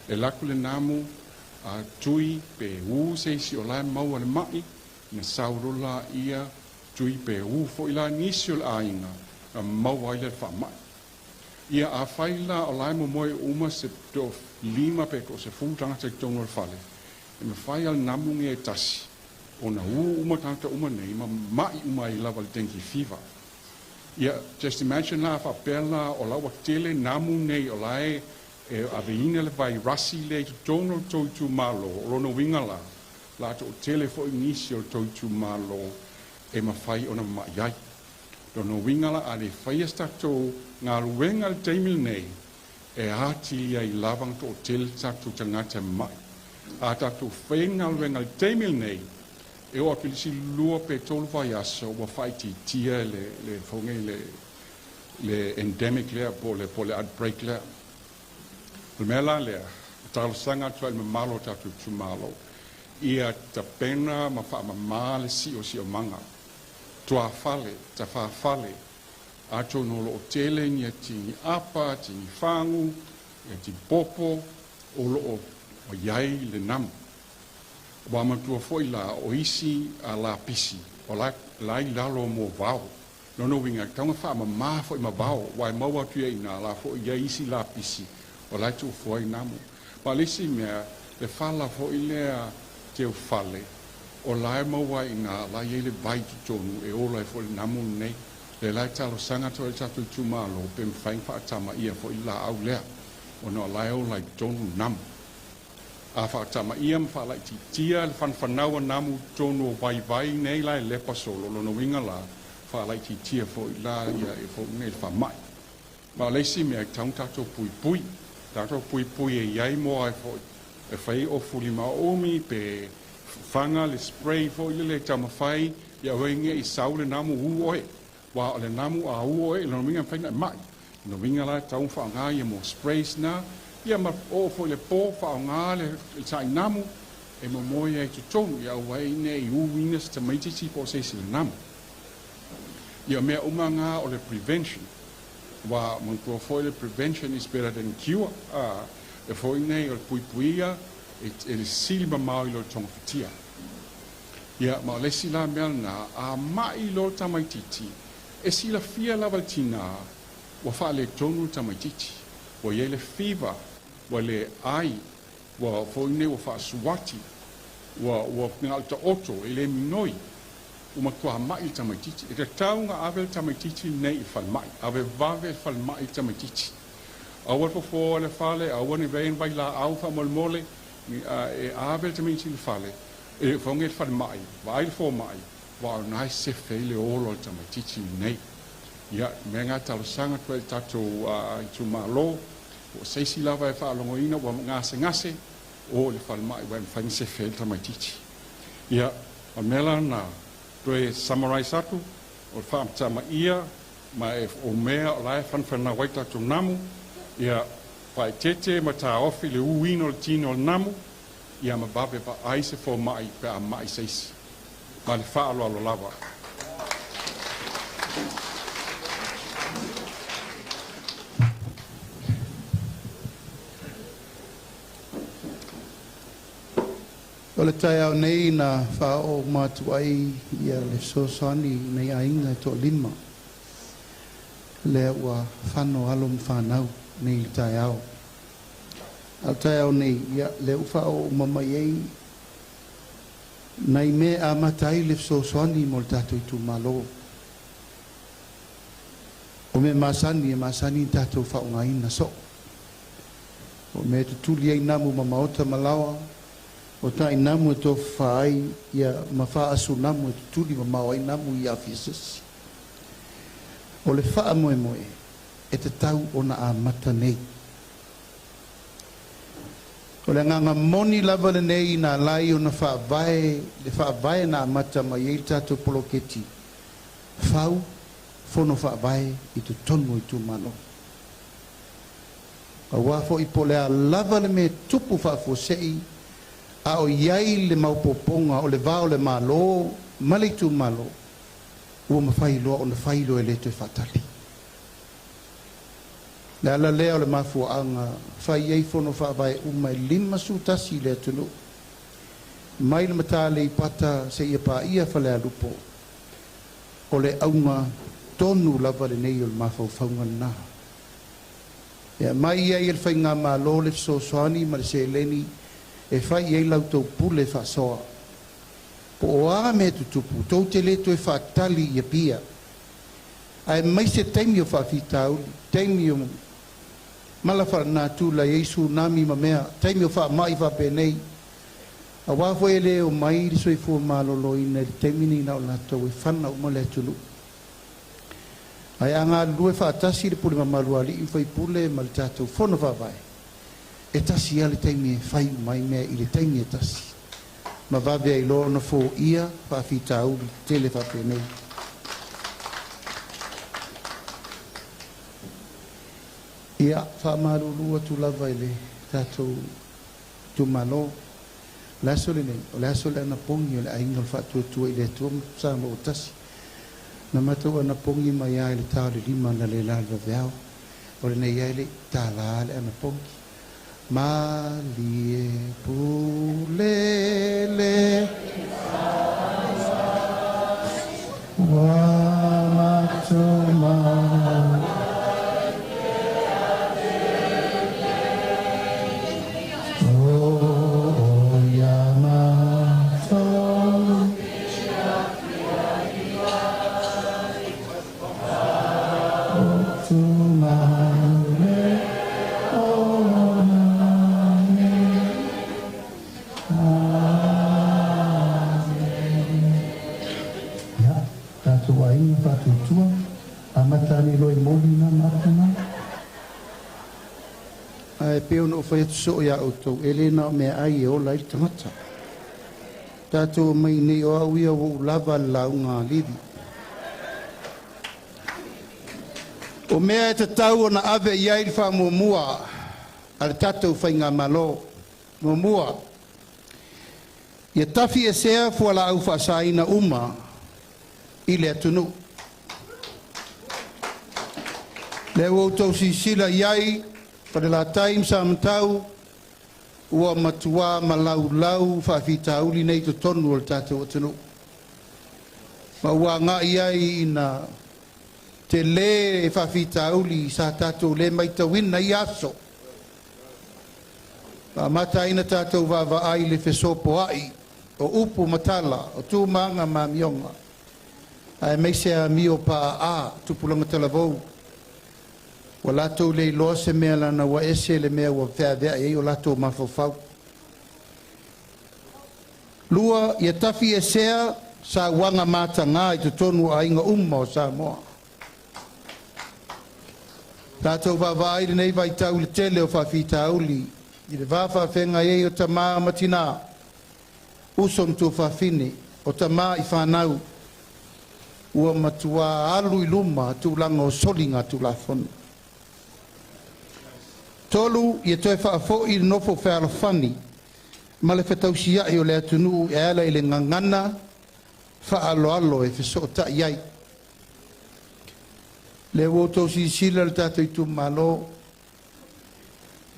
G: E laku le namu a tui pe u se si o lai mau ale mai, na saurola ia tui pe u fo i la nisi o le ainga, a mau ai le wha mai. Ia a whaila o lai mo moe uma se to lima pe ko se fultanga te tongo le fale. E me whai al namu nge e tasi. O na uma tangata uma nei, ma mai uma i lava le tenki fiva. Ia, just imagine la wha pela o lawa tele namu nei o lai e aveina le vai rasi le to tono tu malo, o lono winga la to tele fo inisi o tu malo e ma whai o na maiai. Lono winga la a le whai to ngā ruenga le teimil nei e hati ai lavang to tele tatu tangata mai. A tatu whainga ruenga le teimil nei e o akilisi lua pe tolu vai aso wa whai tia le fonge le endemic lea po le outbreak lea. Le mela lea, talo sanga tua me malo tatu tu malo. Ia ta pena ma wha ma male si o manga. Tua fale, ta wha fale. Ato no lo o tele ni a tingi apa, tingi whangu, e ti popo, o lo o iai le namu. Wa matua foi la o isi a la pisi, o lai lalo mo vau. No winga, taunga wha ma foi ma vau, wai maua tu e ina la foi ia isi la pisi. O lai tu foi namu. Ma lisi mea, le fala foi lea teu fale. O lai maua ina la iele vai tu tonu e o lai foi namu nei. Le lai talo sanga to e tatu tu malo, pe mwhaing wha atama ia foi la au lea. O no lai o lai tonu namu. A wha atama ia mwha lai ti tia, le whanwhanaua namu tonu o vai nei lai lepa solo, lono winga la, wha lai ti tia foi la ia e foi nei wha mai. Ma lisi mea taung tato pui. Tato pui e iai mo ai foi. E whai o fuli ma omi pe whanga le spray foi le tama whai ia wenga i sau le namu uoe. Wa le namu a uoe no minga whaina mai. No minga la taung whaanga ia mo sprays na ia ma o foi le po whaanga le tai namu e mo moe ai tutonu ia wai ne i uwinas ta maititi po se si le namu. Ia mea umanga o le prevention. Wa mo foi le prevention is better than cure. E foi nei o puipuia e le silma mai lo tonga fatia. Ia ma le sila melna a mai lo tamaititi. E sila fia lavaltina wa fa le tonu tamaititi. Wa ye le fever, wa le ai, wa foi nei wa fa swati, wa ngalta oto e le minoi. Uma kua mai tamaititi. E te taunga ave tamaititi nei fal mai. Ave vave fal mai tamaititi. Awa fo le fale, awa ni vein vai la au fa mole, e ave tamaititi le fale. E fonge fal mai, vai fo mai. Wa nai se fele olo tamaititi nei. Ia menga talo sanga tu tato tu malo. O se si lava e fa longoina wa ngase o le fal mai wa fa se fele tamaititi. Ia amela na Toe summarize atu, o whaamtama ia, ma e o mea o lai whanwhana waita tu namu, ia whai tete ma tā ofi le uino le tino le namu, ia ma babe pa aise fo mai pe a mai seisi. Ma le whaalo alo lava.
E: O le tai au nei na whao matuai ia le sosani nei ainga to lima. Le ua whano alom whanau nei tai au. Al tai au nei ia le whao mamai ei. Nei me a matai le sosani mo le tato i tu malo. O me masani tato whao ngaina so. O me tutuli ei namu mamaota malawa. O tai namu e tō whaai ia mawha asu namu e tutuli ma mawai namu i awhisisi. O le wha moe moe e te tau o na a mata nei. O le nganga moni lava le nei na lai o na le wha vae na a mata ma iei tātou poloketi. Whau, whono wha vae i tu tonu i tu mano. A wafo i polea lava le me tupu wha fosei a o iai le maupoponga o le vao le malo, malitu malo, ua mawhai loa o na whailo e le tue whatali. Le ala lea o le mafuaanga fai ei fono whaavai umai 5 sutasi le tunu. Mai le matale I pata se ia pa ia whale alupo. O le aunga tonu lava le nei o le mawhauwhaunga na. Ia mai ia i le whainga ma lo le sosoani ma le se leni e whai ei lau tau pule whasoa. Po o a me tutupu, tau te le toi whaatali ia pia. Ai mai se taimi o whaafitauli, taimi o malawha nā tūla Yesu nami ma mea, taimi o wha mai wha penei. A wafo e le o mai riso I fua malolo ina li taimi ni na o natou e whana o male tunu. Ai anga lue wha atasi le pule mamalu ali I whai pule ma le tātou whono wha vai. E tasi ale taimi e whai mai mea I le taimi e tasi. Ma vavea I loo na fo ia whaafitauli tele wha penei. Ia, whamarurua tu lava I le tātou tu malo. Laso le nei, o laso le ana pongi o le ainga le whatuatua I le atua sama o tasi. Na matau ana pongi mai ai le tau le 5 na le lalva veao. O le nei ai le tāla le ana pongi. Malie pulele wa matuma peo no fai so ya auto elena me ai o lai tamata tato mai ni o ia o lava launga livi o mea te tau na ave iai fa mua al tato fai nga malo mua ia tafi e sea fu ala au fa saina uma ile atunu le o to si sila iai Falelatai Samatau ua matua malau whaafitauli nei to tonu o le tātou atanu. Ma ua ngā iai ina te le e whaafitauli sa tātou le mai tawina I aso. Ma mata ina tātou wawa ai le whesopo ai o upu matala o tūmanga ma mionga. Ai meisea mio pa a tupulanga talavou. Wa lato le loa se mea lana wa ese le mea wa whea e o lato mawhawhau. Lua ia tafi e sea sa wanga mata ngā I te tonu a inga o Samoa. Tātou wawai nei vai tau le tele o whawhitauli I le wawha whenga e o tamā matina usom tu whawhine o tamā I whanau ua matua alu I luma tu langa o solinga tu la whonu. Tolu ia toe whaafo I nofo whaalafani ma le whetausia I o le atunu e ala I le ngangana whaaloalo e wheso ta iai. Le woto si sila le tātou I tu malo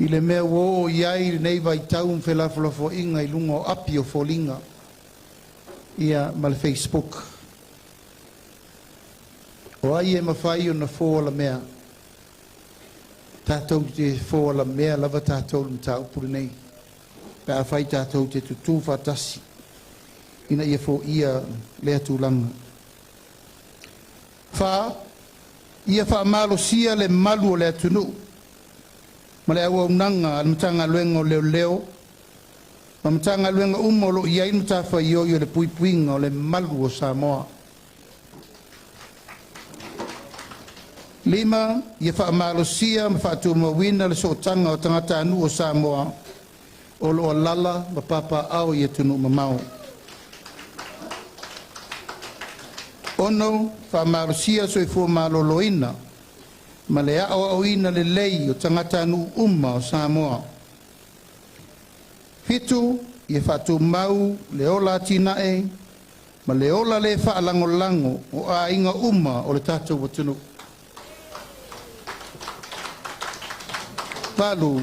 E: I le mea wo o iai nei vai tau mwhelafolafo inga I lunga o api o folinga ia ma le Facebook. O ai e mawhai o na fōla mea tātou te fōla mea lava tātou mta upuri nei. Pea a whai tātou te tutu whatasi. Ina ia fō ia lea tūlanga. Wha, ia wha malo sia le malu o lea tunu. Ma le awa unanga al mtanga luenga o leo leo. Ma mtanga luenga o lo ia inu tāwha i o le puipuinga o le malu o Samoa. 5 ia whaamalosia ma whaatuamawina le sootanga o tangata anu o Samoa o lo lala ma papa au ia tunu mamau. Ono whaamalosia so I fua maloloina ma le ao ina le lei o tangata anu o Samoa. 7 ia whaatuamau le ola tinae ma le ola le whaalangolango o a inga o le tātou watunu. falu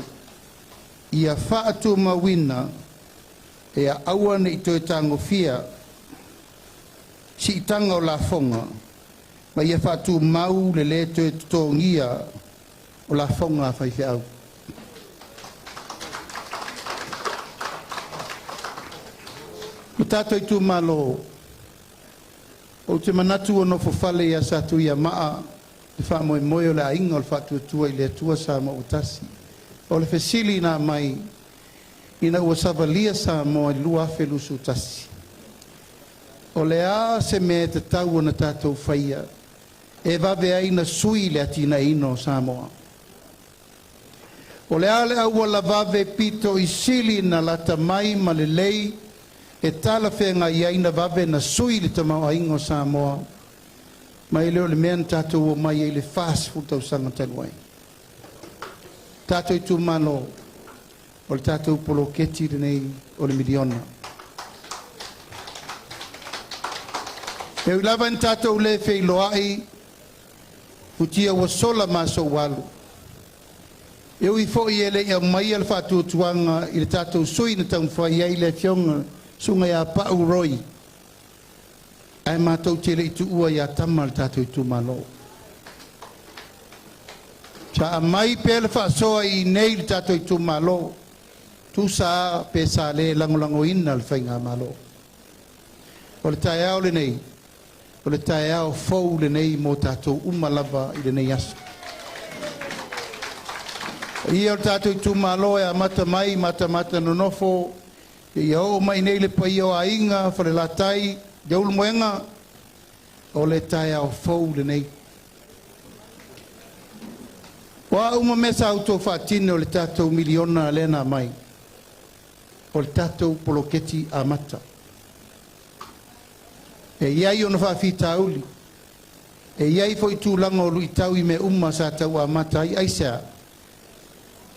E: ia faatu mawina e aua ne ito e tango fia si tanga o la fonga ma ia faatu mau le le to e tongia o la fonga fai fe au tato i tu malo o te manatu o no fofale ia satu ia maa te wha moe moe o le ainga o le whatu tua i le tua sa mo utasi o le fesili na mai ina ua savalia sa mo i lua afe lusu utasi o le a se me te tau o na tatou whaia e vave aina sui le atina ino sa moa o le a le aua la vave pito i sili na lata mai ma le lei e tala whenga i aina vave na sui le tamau aingo sa moa mai leo le mea tatou o mai e le fast food tau sanga tanuai tatou i tu mano o le tatou polo keti nei o le miliona e ulava in tatou le fei loai futia wa sola maso walu e ui fo i ele ia mai al fatu tuanga i le tatou sui na tau whai ai le fionga sunga ia pau roi ai mātou tele i tu ua ia tamal tātou i tu malo sa mai pele whaasoa i nei tātou i tu malo tu sa pe sa le langolango ina le whainga malo o le tae au le nei o le tae au fau le nei mo tātou umalava i le nei aso ia o tātou i tu malo e a mata mai mata nonofo ia o mai nei le pai o a inga Falelatai Deul moenga o le tae au fau le nei. Wa uma mesa auto fatine o le tatou miliona lena mai. O le tatou poloketi a mata. E iai ona whawhita auli. E iai foi tūlanga o lui tau I me sa tau a mata I aisea.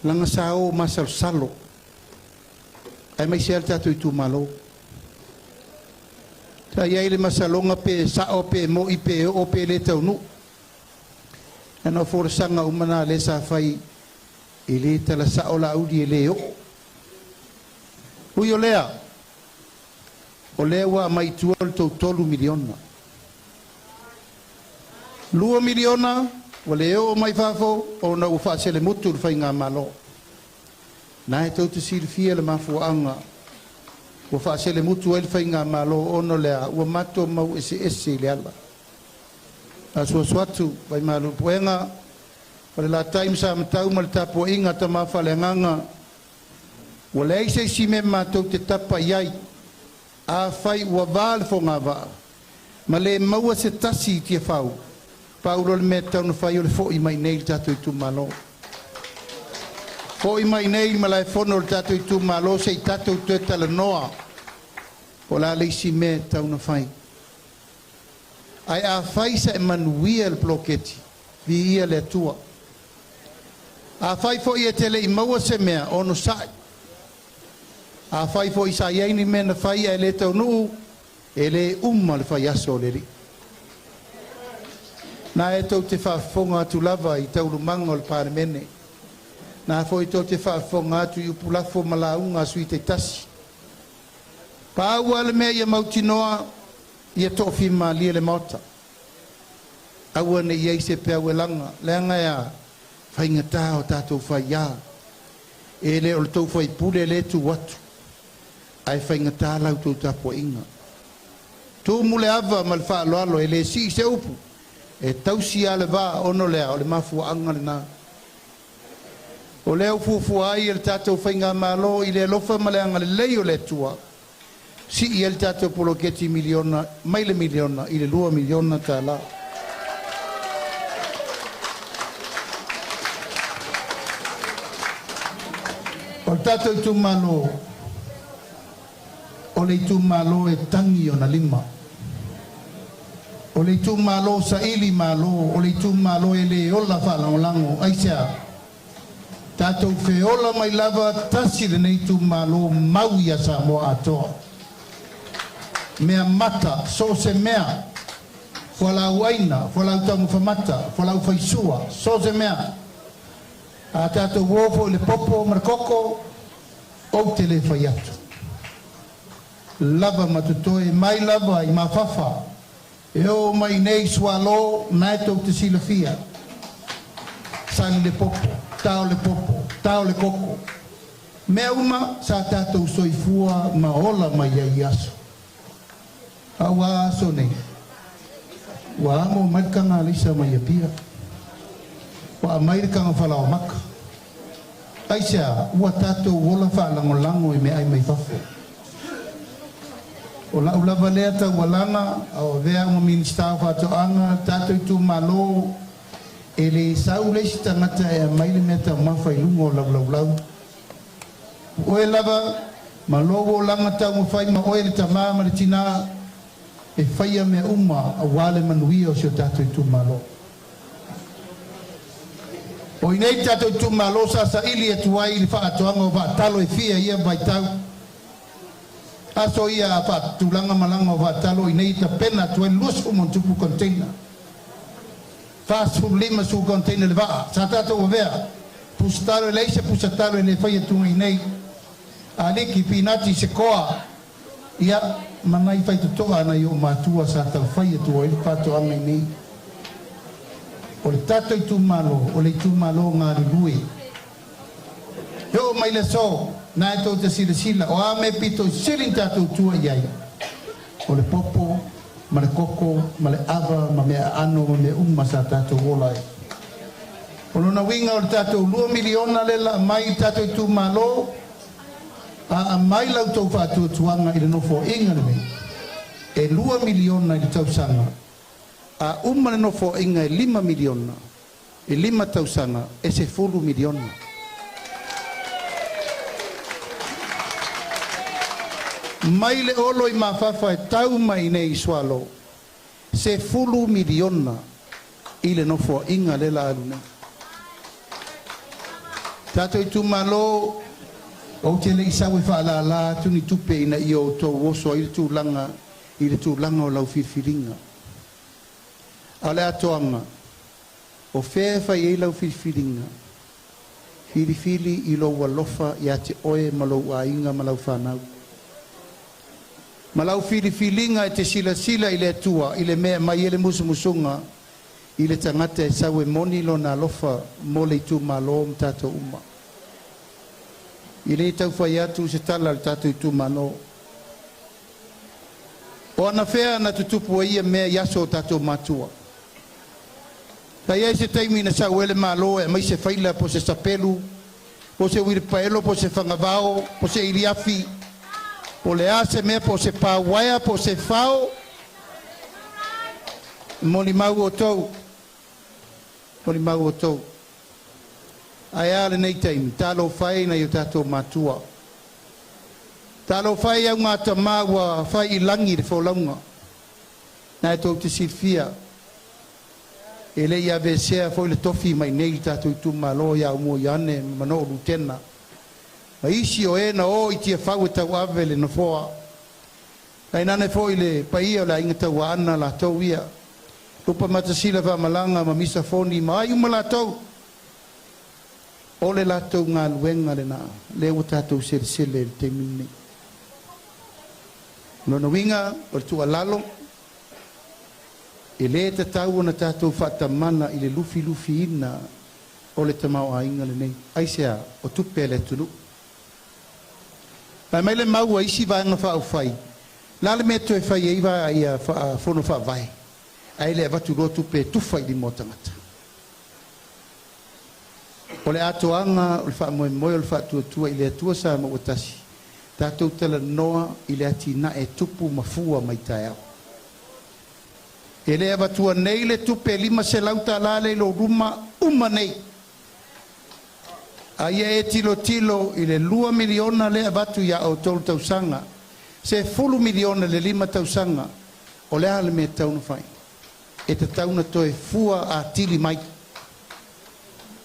E: Langa sa o masal salo. Ai mai se al tatou I tu malo. Ta iai le masalonga pe sa o pe mo I pe o pe le tau nu. Ana forsanga umana le sa fai I le tala sa o la audi e le o. Ui o lea. O lea wa mai tuol tau tolu miliona. 2 miliona o le o mai fafo o na ufa se le mutu fai ngā malo. Na e tau te sirfia le mafuanga. Ua whaasele mutu el whainga malo ono lea ua mato mau ese le ala. A suatu vai malu puenga Falelatai Samatau ma le tapo inga ta mawhalenganga ua le eise si me matou te tapa iai a whai ua vāle fo ngā vaa ma le maua se tasi tia whau paulo le mea tauna whai o le fo I mai nei le tato I tu malo fo I mai nei ma lai fono le tato I tu malo se I tato te tala noa o la leisi me tauna whai ai a whai sa e manuia le bloketi vi ia le atua a whai fo I e tele I maua se mea ono sai a whai fo I sa iaini me na whai e le tau nuu e le le whai aso le ri na e tau te whaafonga atu lava I tau lumanga o le pāremene na fo I tau te whaafonga atu I upulafo malaunga sui te tasi Pāua le mea ia mautinoa ia tofi malia le mauta. Aua ne iei se pea welanga. Leanga ia whaingata o tātou whaia. E le o le tau whai pule le tu watu. Ai whaingata lau tau tapo inga. Tō mule ava ma le whaaloalo e le si se upu. E tausi a le vā ono lea o le mafua anga le nā. O leo fufua ai le tātou whainga malo I le lofa ma le anga le leo le tua. Si I el tato poloketi miliona, mai le miliona, I le 2 miliona ta la. O tato I tu malo, o le tu malo e tangi o na lima. O le tu malo sa ili malo, o le tu malo e le ola whala o lango, aisea. Tato feola mai lava tasi le nei tu malo mau ia sa mo atoa. Mea mata, so se mea, whala uaina, whala utangu whamata, whala ufaisua, so se mea. A tātou wofo le popo marakoko o te le whai atu. Lava matutoe mai lava I mawhawha. E o mai nei swalo mai tau te sila fia. Sani le popo, tau le koko. Mea uma sa tātou soifua ma ola mai ai aso. Awa aso nei. Wa amo maikanga lisa mai apia. Wa maikanga whalao maka. Aisea, ua tātou wola whaalangolango I me ai mai whafo. O la ulava lea tau walanga, au vea mo minister whatoanga, tātou I tū malo, e le sau leisi tangata e maile mea tau mawhai lungo lau. Oe lava, malo o langa tau mo whai ma oe le tamā ma le tina, e whaia mea uma a wale manuia o sio tātou I tū malo. O inei tātou I tū malo sa ili e tuai li whaatoanga o whaatalo e fia ia vai tau. Aso ia apa tulanga malanga wa talo inei ta pena tu lus mo tupu container. Fast food lima su container le va. Sa tato o vea. Pustaro leise pusataro le fai tu inei. Ali ki pinati se koa. Ia manai fai to ana yo matua sa ta fai tu o pato anga nei. O le tato I tu malo, o le tu malo ngari lui. Yo mai le so. Na e tau te sila o a me pito siling tātou tua iai o le popo ma le koko ma le ava ma mea ano ma mea sa tātou wolai o lona winga o le tātou 2 miliona lela mai tātou I tū malo a mai lau tau whātua tuanga I le nofo inga le mei e 2 miliona I le tau sanga a le nofo inga e 5 miliona e 5 tau sanga e se 4 miliona mai le olo I mawhawha e tau mai nei swalo se 4 miliona I le nofo inga lela aluna tato I tu malo o te le isawe whaala la tuni tupe ina I o tō woso I le tū langa o lau whirwhiringa a le atoanga o whewhai e lau whirwhiringa whirwhiri I lo walofa I a te oe malau a inga malau whanau Malau whiriwhiringa e te sila I le atua, I le mea mai ele musunga, I le tangata e sau e moni lo na lofa mo le tu malo m tato uma. I le tau whai atu se tala le tato I tu malo. O ana whea na tutupu a ia mea yaso tato matua. Kai e se taimi na sau ele malo e mai se whaila po se sapelu, po se wiripaelo, po se whangavao, po se iriafi, po le ase mea po se pāwaia, po se whao, moni mau o tau. Ai ale nei taimi, talo whai na i o tātou matua. Talo whai au ngā tamāua whai I langi le wholaunga. Nā e tau te sifia. E le ia vesea fo le tofi mai nei tātou I tu malo ia umo I ane mano lutena. Ma isi o na o I tia whau e tau ave le nofoa. Ai nane fo I le paia o la inga tau ana la tau ia. Lupa matasila wa malanga ma misa foni ma ai uma la tau. O le la tau ngā luenga le na. Le o tātou sele le te mine. Nona winga o le tua lalo. E le te tau na tātou whatamana I le lufi ina o le tamau a inga le nei. Aisea o tupe le tunu. Pai mai le maua isi vaenga whao whai. Lale me toe whai e iwa ia whono wha vai. Ai le watu rotu pe tufai li motangata. O le atoanga o le wha moe moe o le wha tua I le atua sa ma watasi. Tātou tala noa I le ati na e tupu mafua mai tae au. E le awatua nei le tupe 5 se lauta lale lo ruma uma nei. Aia e tilo I le 2 miliona le abatu ia o tolu tausanga. Se 4 miliona le 5 tausanga. O le ale me tauna fai. E te tauna toe fua a tili mai.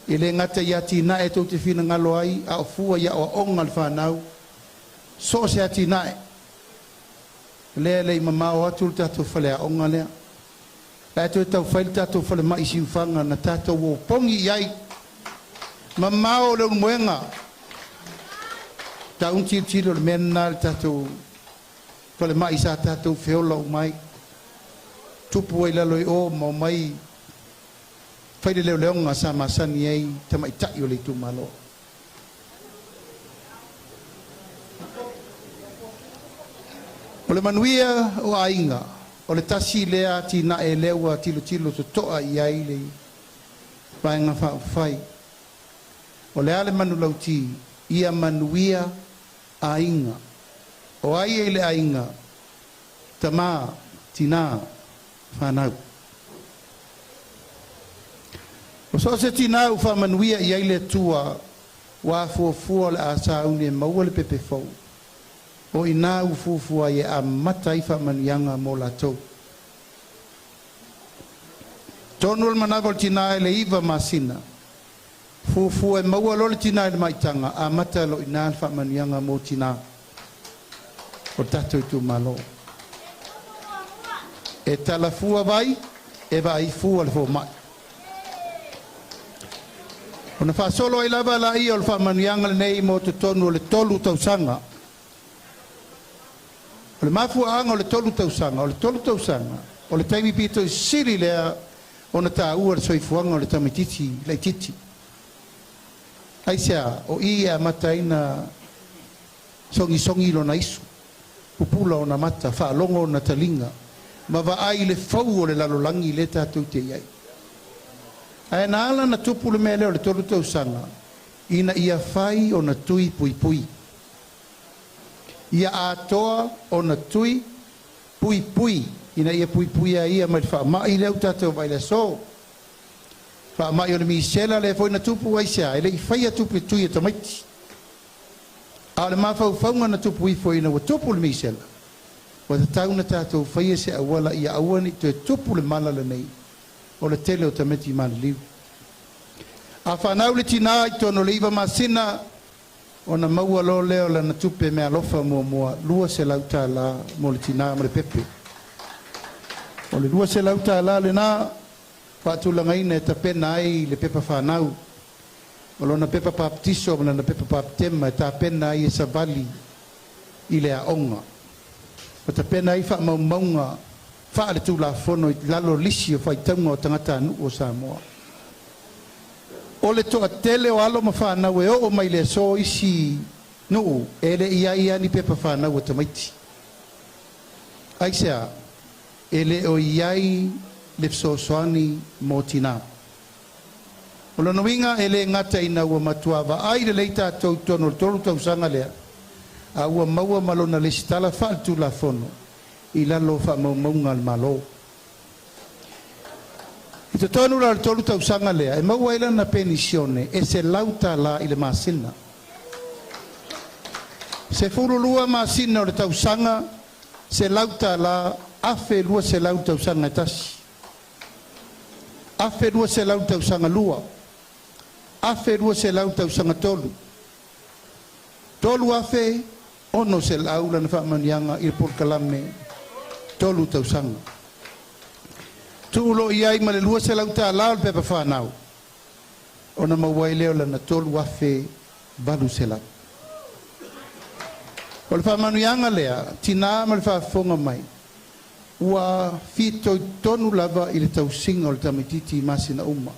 E: I le ngata ia tina e tau te whina ngalo ai. A o fua ia o onga le whanau. So se a tina e. Lea le mamao atu le tato whale a onga lea. Lea tau tau whaile tato whale mai si ufanga na tato o pongi iai. Mamao le moenga. Ta un tilo le mena tatou. Pale mai sa tatou feola mai. Tupu ila loi o mo mai. Fai le leonga sa masani ai tamai tai o le tu malo. O le manuia o ainga. O le tasi lea ti na e leua tilo to toa i ai le. Paenga fai. O le ale manu lauti, ia manuia ainga. O ai e le ainga, tama, tina, whanau. O so se tina u wha manuia i ai le tua, wa fuafua le asa uni e maua le pepe fau. O ina u fuafua i a mata i wha manuianga mo la tau. Tonu le manako le tina e le iwa masina. Fufu e maua lole tina i maitanga a mata lo ina fa manianga mo tina o tato tu malo e tala fua vai e vai fua le fo mai ona fa solo i lava la i o fa manianga nei mo te tonu le tolu tau sanga o le mafu anga o le tolu tau sanga o le taimi pito i siri lea ona ta ua le soifuanga o le tamititi le titi Aisea, o ia mataina songi lo na isu. Pupula o na mata, whaalongo o na talinga. Ma wa ai le fau o le lalolangi le tātou te iai. Ae na ala na tupu le mele o le tolu tau sanga. Ina ia fai o na tui pui pui. Ia atoa o na tui pui pui. Ina ia pui pui a ia mai wha mai leu tātou vai le so. Fa mai o le misela le foi na tupu ai sia ele i fai tupu tu ia tamaiti a le mafau faunga na tupu i foi na tupu le misela wa tau na tatou fai se awala ia awani te tupu le mala le nei o le tele o tameti man liu a fa na le tina i tono le iwa masina o na maua lo leo la na tupe me alofa mo lua se lauta la mo le tina mo le pepe o le lua se lauta la le na Patulanga ina ta pena ai le pepa whanau. O lona pepa baptiso, na pepa baptema, ta pena ai e savali i le aonga. O ta pena ai wha maunga, wha le tū la whono i lalo lisi o whai taunga o tangata anu o Samoa. O le toa tele o alo ma whanau e o mai le so isi nuu, e le ia ni pepa whanau o tamaiti. Aisea, e le o iai le soani mo tina. O lo noinga ele ngata ina ua matua wa ai le leita tau tono tolu tau sanga lea. A ua maua malona le sitala faltu la fono. I lalo fa maunga al malo. I te tonu la tolu tau sanga lea. E maua ila na penisione. E se lauta la i le masina. Se furulua masina o le tau sanga. Se lauta la afe lua se lauta tau sanga tasi. Afe rua se lau tau sanga lua. Afe rua se lau tau sanga tolu. Tolu afe, ono se lau lana whamanianga i por kalame. Tolu tau sanga. Tulo iai ma le lua se lau ta lau pepa whanau. Ona mawai leo lana tolu afe balu se lau. O le whamanianga lea, tina ma le whafonga mai. Ua fito tonu lava i le tausinga o le tamititi masina uma.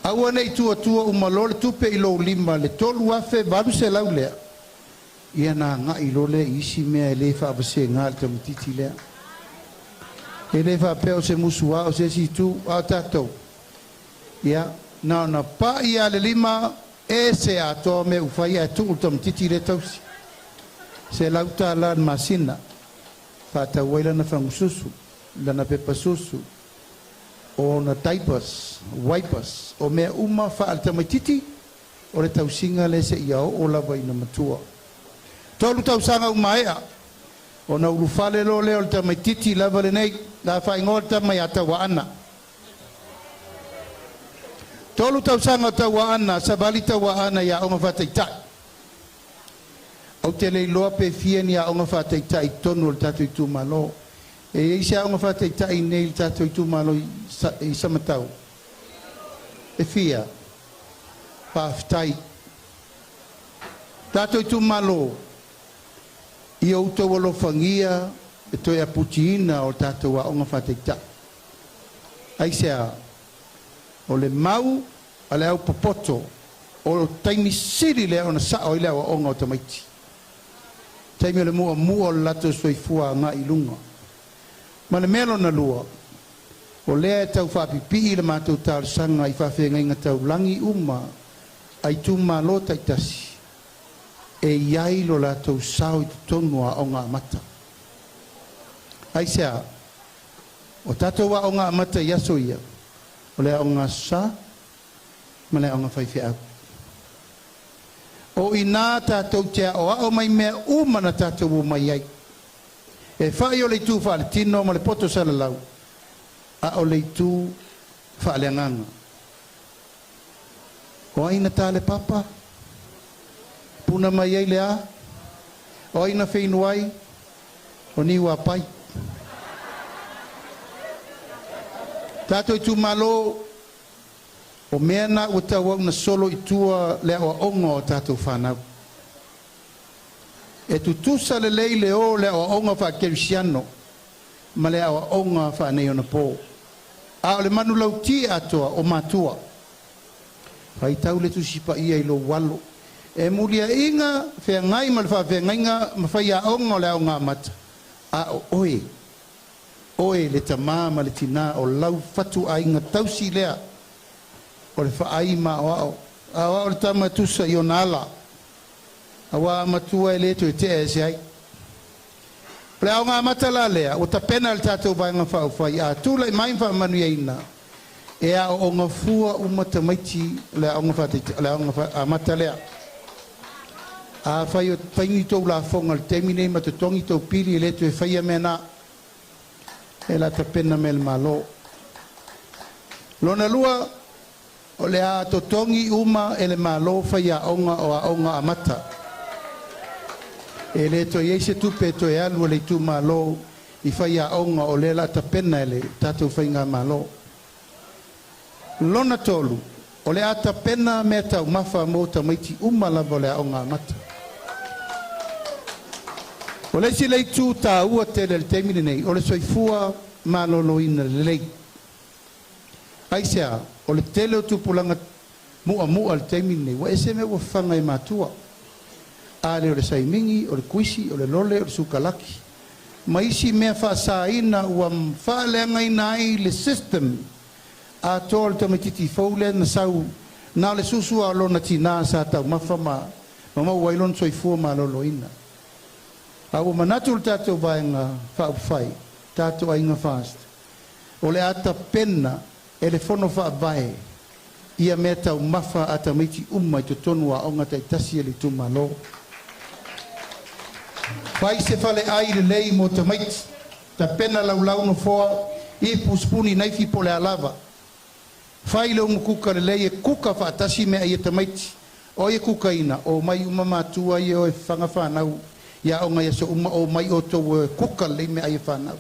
E: Aua nei tua uma lo le tupe i lo lima le tolu afe valu se lau lea. Ia na ngai lo le isi mea e le whaapase ngā le tamititi lea. E le whaapeo se musua o se si tu a tatou. Ia, na pa ia le lima e se atoa me ufai a tu le tamititi le tausi. Se lau ta la masina. Fata waila na fangususu, lana pepa susu, o na diapers, wipers, o mea uma fa altamatiti, o le tausinga le se iao o lava ina matua. Tolu tausanga umaea, o na ulufale lo leo le tamatiti lava le nei, la fa ingolta mai ata wa ana. Tolu tausanga ta wa ana, sabali ta wa ana ya o mafata itai. Au te lei loa pe fia ni a onga whātai tai tonu o le tātou i tūmalo. E eisi a onga whātai tai nei le tātou i tūmalo i Samatau. E fia. Paftai. Tātou tu malo. I o tau alo whangia, e toi a putiina o tātou a onga whateita. Ai sea, o le mau, a le au popoto, o taimi siri lea o na sao i lea o onga o tamaiti. Taimi o le mua o le lato soifua ngā ilunga. Ma le melo na lua, o lea e tau whapipi i le mātou tāle sanga i whawhenga inga tau langi uma, ai tu malo taitasi. E iai lo latou sao i tonu a o ngā mata. Ai sea, o tātou a o ngā mata i aso ia, o lea o ngā sa, ma lea o ngā whaiwhi au. O i nā tātou tea o a o mai mea umana tātou o mai ai. E whai o le tū whaale tino ma le poto sala lau, a o le tū whaale anganga. O aina tāle papa, puna mai ai lea, o aina whainuai, o ni wa pai. Tātou i tū malo, o mea na ua tau au na solo i tua lea o onga o tātou whanau. E tu tusa le lei le o lea o onga wha kerisiano, ma lea o onga wha nei o na pō. A o le manu lau ti atoa o mātua. Whai tau le tusipa ia i lo walo. E mulia inga, whea ngai ma le wha whea ngainga, ma whai a onga o lea o ngā mata. A o oe. Oe le tamā ma le tina o lau fatu a inga tausi lea. O le whaai ma o ao. A o le tama tusa i o nala. A wā matua e le tu e te e se ai. Ple au ngā mata la lea, o ta pena le tātou vai ngā whau whai. A tūla i mai wha manu e ina. E a o ngā fua umata maiti le au ngā mata lea. A whai o whaingi tau la whonga le temine ma te tongi tau pili e le tu e whaia mena. E la ta pena me le malo. Lona lua, o le a to tongi uma e le malo whaia onga o a onga a mata. E le to yeise tupe to e alu le tu malo I whaia onga o le la ta pena e le tātou whainga malo. Lona tolu, o le ata pena mea tau mawha mō ta maiti umala vo le aonga mata. O le si lei tū tā ua te le temine nei, o le soifua malolo ina le lei. Aisea, o le tele o tupulanga mua le temine nei, wa ese me ua whanga I mātua. Ale o le saimingi, o le kuisi, o le lole, o le sukalaki. Ma isi mea whaasaina ua whaaleanga ina ai le system a tōle tamatiti faule na sau na le susu a lona tina sa tau mawhama ma wailon soifua malolo ina. A ua manatu le tātou vaenga whaupwhai, tātou ainga fast. O le ata pena e le whono whaavae ia mea tau mawha a tamiti umai to tonua o ngata I tasi e le tumalo. Whai se whale ai le lei mo tamaiti, ta pena laulau no foa I puspuni naifi po le alava. Whai leo mukuka le lei e kuka whaatasi mea I tamaiti. O e kuka ina, o mai umamatua I o e whanga whanau. Ia o ngai so uma o mai o tō kuka le mea I whanau.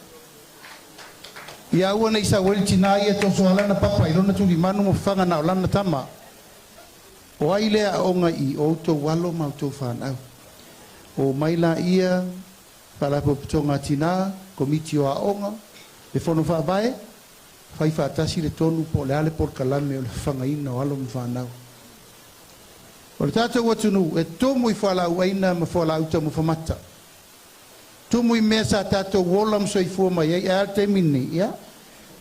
E: Ia ua nei sa weli tina I e tō soalana papa I lona tuli manu mo whanga na o lana tama. O ai lea o ngai o tō walo mau tō whanau. O mai la ia, palapo pitonga tina, komiti o aonga, le whono whaabae, whai whaatasi le tonu po le ale por kalame o le whangaina o alo mwhanau. O le tātou watunu, e tōmu I whalau aina ma whalau ta mu whamata. Tōmu I mea sa tātou wolam so I fua mai ai, e al te mini, ia?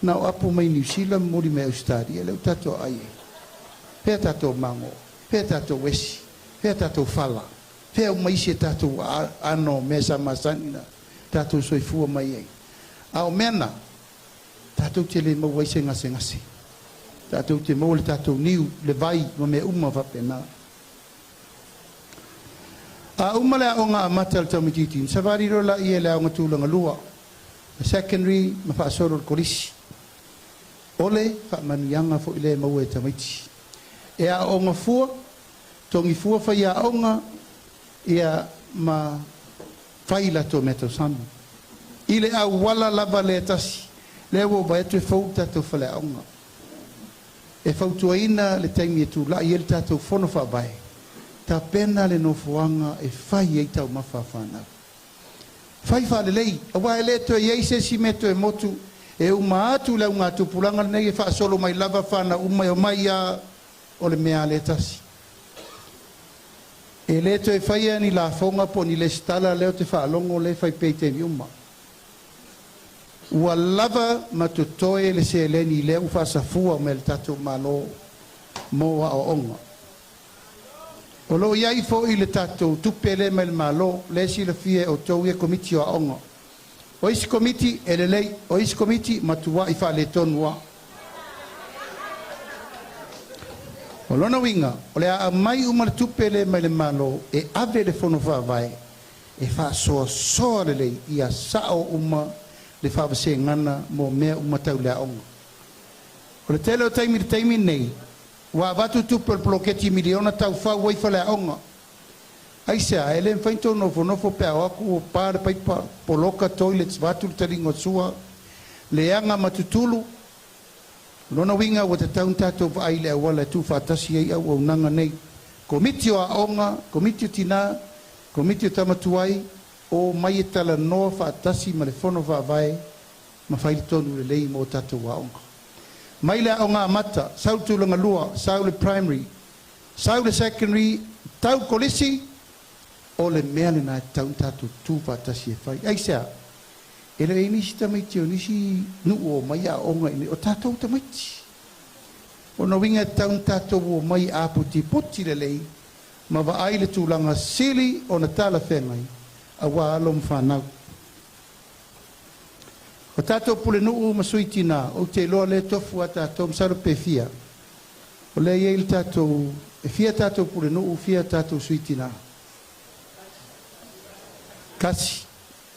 E: Nau apu mai New Zealand, mori mea Australia, leu tātou ai. Pea tātou mango, pea tātou wesi, pea tātou whala. Pea mai se tātou ano mea sa masanina, tātou so I fua mai ai. Ao mena, tātou te le mau waise ngase ngase. Tātou te mau le tātou niu, le vai, ma mea uma whapena. A uma le aonga a mata le taumititi. Savari rola I e le aonga tūlanga lua. Secondary, ma whaasoro le korisi. Ole, whaamanuianga fo I le mau e tamaiti. E a aonga fua, tongi fua whai a aonga, ia ma whaila tō me tau sanu. I le au wala lava le tasi. Le wo ba etu e fau tatou whale aonga. e fautuaina le taimi e tula'i e le tatou fono fa'avae tapena le nofoaga e fai ai taumafa fanau fai fa'alelei auā e lē toe iai sesi me toe motu e uma atu le auga tupulaga lenei e fa'asolo mai lava fanauma e o mai ia o le mea le tasi e lē toe faia ni lafoga po ni le stala leo te fa'alogo le fai pei temi uma ua lava matotoe le seleni lea u fa'asafua me le tatou malo mo a'ooga o lo iai fo'i le tatou tupe le mai le malo le silafia e outou ia komiti o a'oga o isi komiti e lelei o isi komiti matua'i fa'aletonu a o lona uiga o le a mai uma le tupe le mai le malo e ave le fono fa'avae e fa'asoasoa lelei ia sa'o uma le fa'avasegana mo mea uma tau le a'oga o le tele o taimi le taimi nei ua avatu tupe o le poloketi miliona taufau ai fa le a'oga aisea e le mafaitou nofonofo pe ao aku o pā le paipa poloka toilets vatu le taligotsua le aga matutulu lona uiga ua tataun tatou va'ai le auala e tufa'atasi ai au aunaga nei komiti o a'oga komiti o tinā komiti o tamatuai o mai e talanoa fa'atasi ma le fono fa'avae ma fai le tonu lelei mo tatou a'oga mai le a'oga amata sau le tulagalua sau le primary sau le secondary tau kolisi o le mea lenā e taun tatou tu fa'atasi e fai aisea e le'ei nisi tamaiti o nisi nu'u o mai a'oga o tatou tamaiti ona uiga e taun tatou o mai aputiputi lelei ma va'ai le tulaga sili ona talafegai auā alo mafanau o tatou pulenu'u ma suitina ou te iloa le tofu a tatou masalo pefia o le iai le tatou e fia tatou pulenu'u fia tatou suitina kasi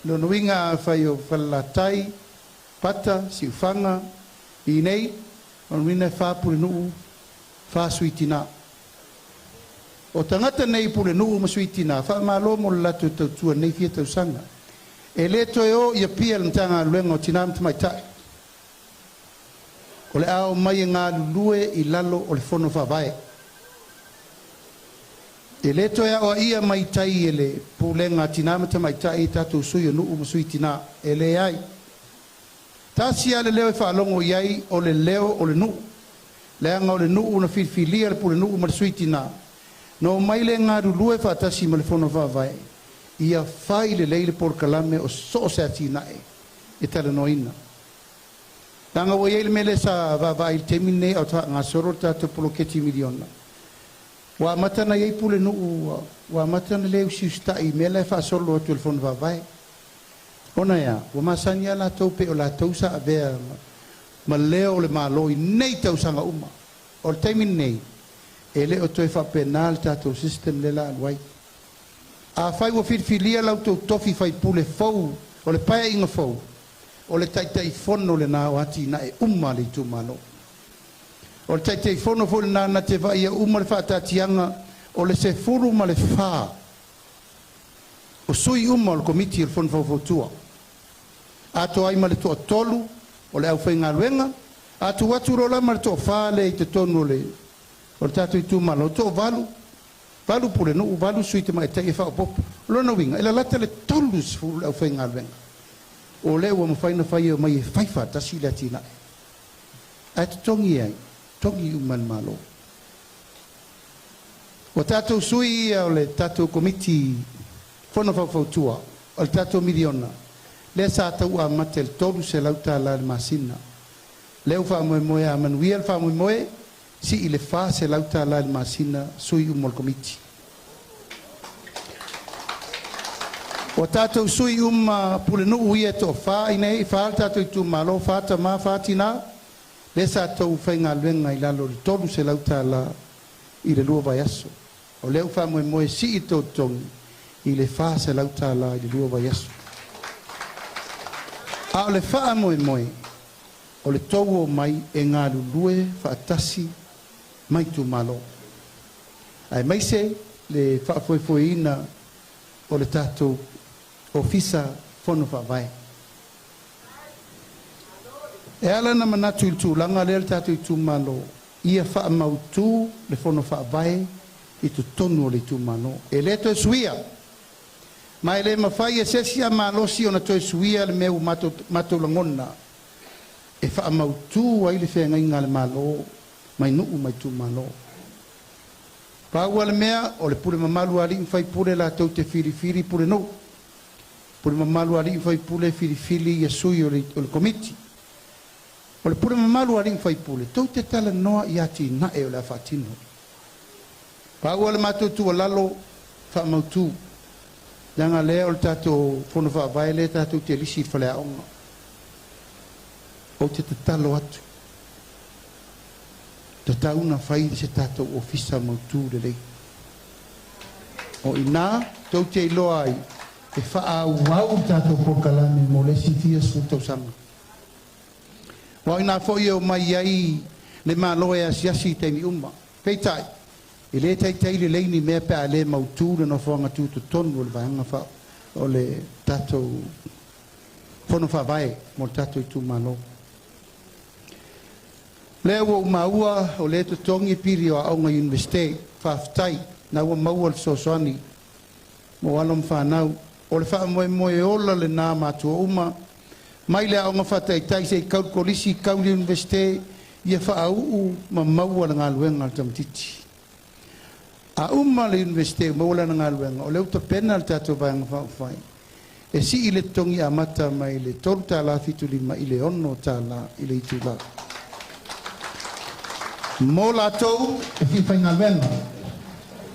E: lona uiga fai o falelatai pata siufaga i nei ona uina e fapulenu'u fasuitina o tangata nei pulenu'u ma suitina fa'amālo mo le latu tautua nei fia tausaga e lē toe o ia pia le matagaluega o tinā matamaita'i o le ao mai e galulue i lalo o le fono fa'avae e lē toe a'oaia mai tai e le pulega tinā matamaita'i tatou sui o nu'u ma suitina e lē ai tasi a le leo e fa'alogo i ai o le leo o le nu'u le aga o le nu'u na filifilia le pulenu'u ma le suitina no mai le galulue fa'atasi ma le fono fa'avae ia fai lelei le polokalame o so'o se atina'i e talanoina laga ua iai le mele sa va'ava'i le temi nei ao ta'agasolo le tatou poloketi miliona ua amatana iai pulenu'u ua amatana le usiusita'i mea le fa'asolo atu le fono fa'avae ona ia ua masani a latou pe o latou sa'avea ma leo o le mālo i nei tausaga uma o le taimi nei e le o toe whapena le tatou system le la aluai. A whai ua whirwhiria lau tau tofi whai pule fau, o le paia inga fau, o le taitai fono le nā o ati na e umma le tu malo. O le taitai fono fo le nā na te vai a umma le whaatatianga, o le se furu ma le whaa. O sui umma o le komiti il fono fau fautua. Ato ai ma le toa tolu, o le au whai ngā luenga, atu atu rola ma le toa whaa le i te tonu le o le tātou i tūmalo, tō valu, valu pule no, valu sui te mai te e whao popo. Lona winga, ila lata le tolus furu le au whai ngā luenga. O leo wa mawhaina whai o mai e whaifa tasi le tina e. A te tongi ai, tongi uman malo. O tātou sui o le tātou komiti whono whau tua, o le tātou miliona. Le sa tau a mate le tolu se lauta la le masina. Leo wha moe moe a manuia le wha moe moe, si i le wha se lauta la le masina sui umol komiti. O tātou sui pule nu uia to wha i nei, wha al tātou i tu malo, wha ta ma wha tina, le sa tau whainga luenga i lalo le tolu se lauta la i le lua vai aso. O leo wha moe moe si i tau tongi i le wha se lauta la i le lua vai aso. A o le wha moe moe, o le tau o mai e ngā lulue whaatasi mai tu malo. Ai mai se le whaafoefoeina o le tātou ofisa whono whaavai. E ala na manatu il tūlanga le tātou i tū malo ia wha mautu le fono wha vai I tu tonu o le tu mano. E le to suia. Mai le mawhai e sesi a malosi o na to suia le meu mato langona. E wha mautu ai le whenga inga le malo. Mai nuu mai tu malo. Pāua le mea o le pule mamalu ali whai pule la tau te whiri pule no. Pule mamalu ali whai pule whiri ia sui o le komiti. O le pule mamalu ali whai pule. Tau te tala noa I ati na e o la whatino. Pāua le mātou a lalo wha mautu. Nanga lea o le tātou whono wha vai le tātou te lisi whalea onga. O te talo atu. Te tauna whai se tātou ofisa mautu le lei. O ina, tau te iloa ai. E wha au tātou pokalame mo le si fia sutau sanga. O ina fwoi o mai ai le māloe asiasi teimi umma. Peitai. I le tai le leini mea pe a le mautu le no whanga tūtu tonu o le vahanga wha o le tātou whono wha vai mo le tātou I tū malo. Lea ua maua o le tongi piri o aonga universite whaftai na ua maua le sosoani mo alom whanau o le wha moe ola le nā mātua uma mai le aonga whataitai se I kaukolisi kauli universite ia wha au ma maua le ngā luenga le tamatiti. A umma le universite maula na ngaluenga o le uta pena le tatou vanga whaafai. E si I le tongi a mata mai le tolu tāla fitu lima I le ono tāla I le itu la. Mō lātou e whiwhai ngaluenga.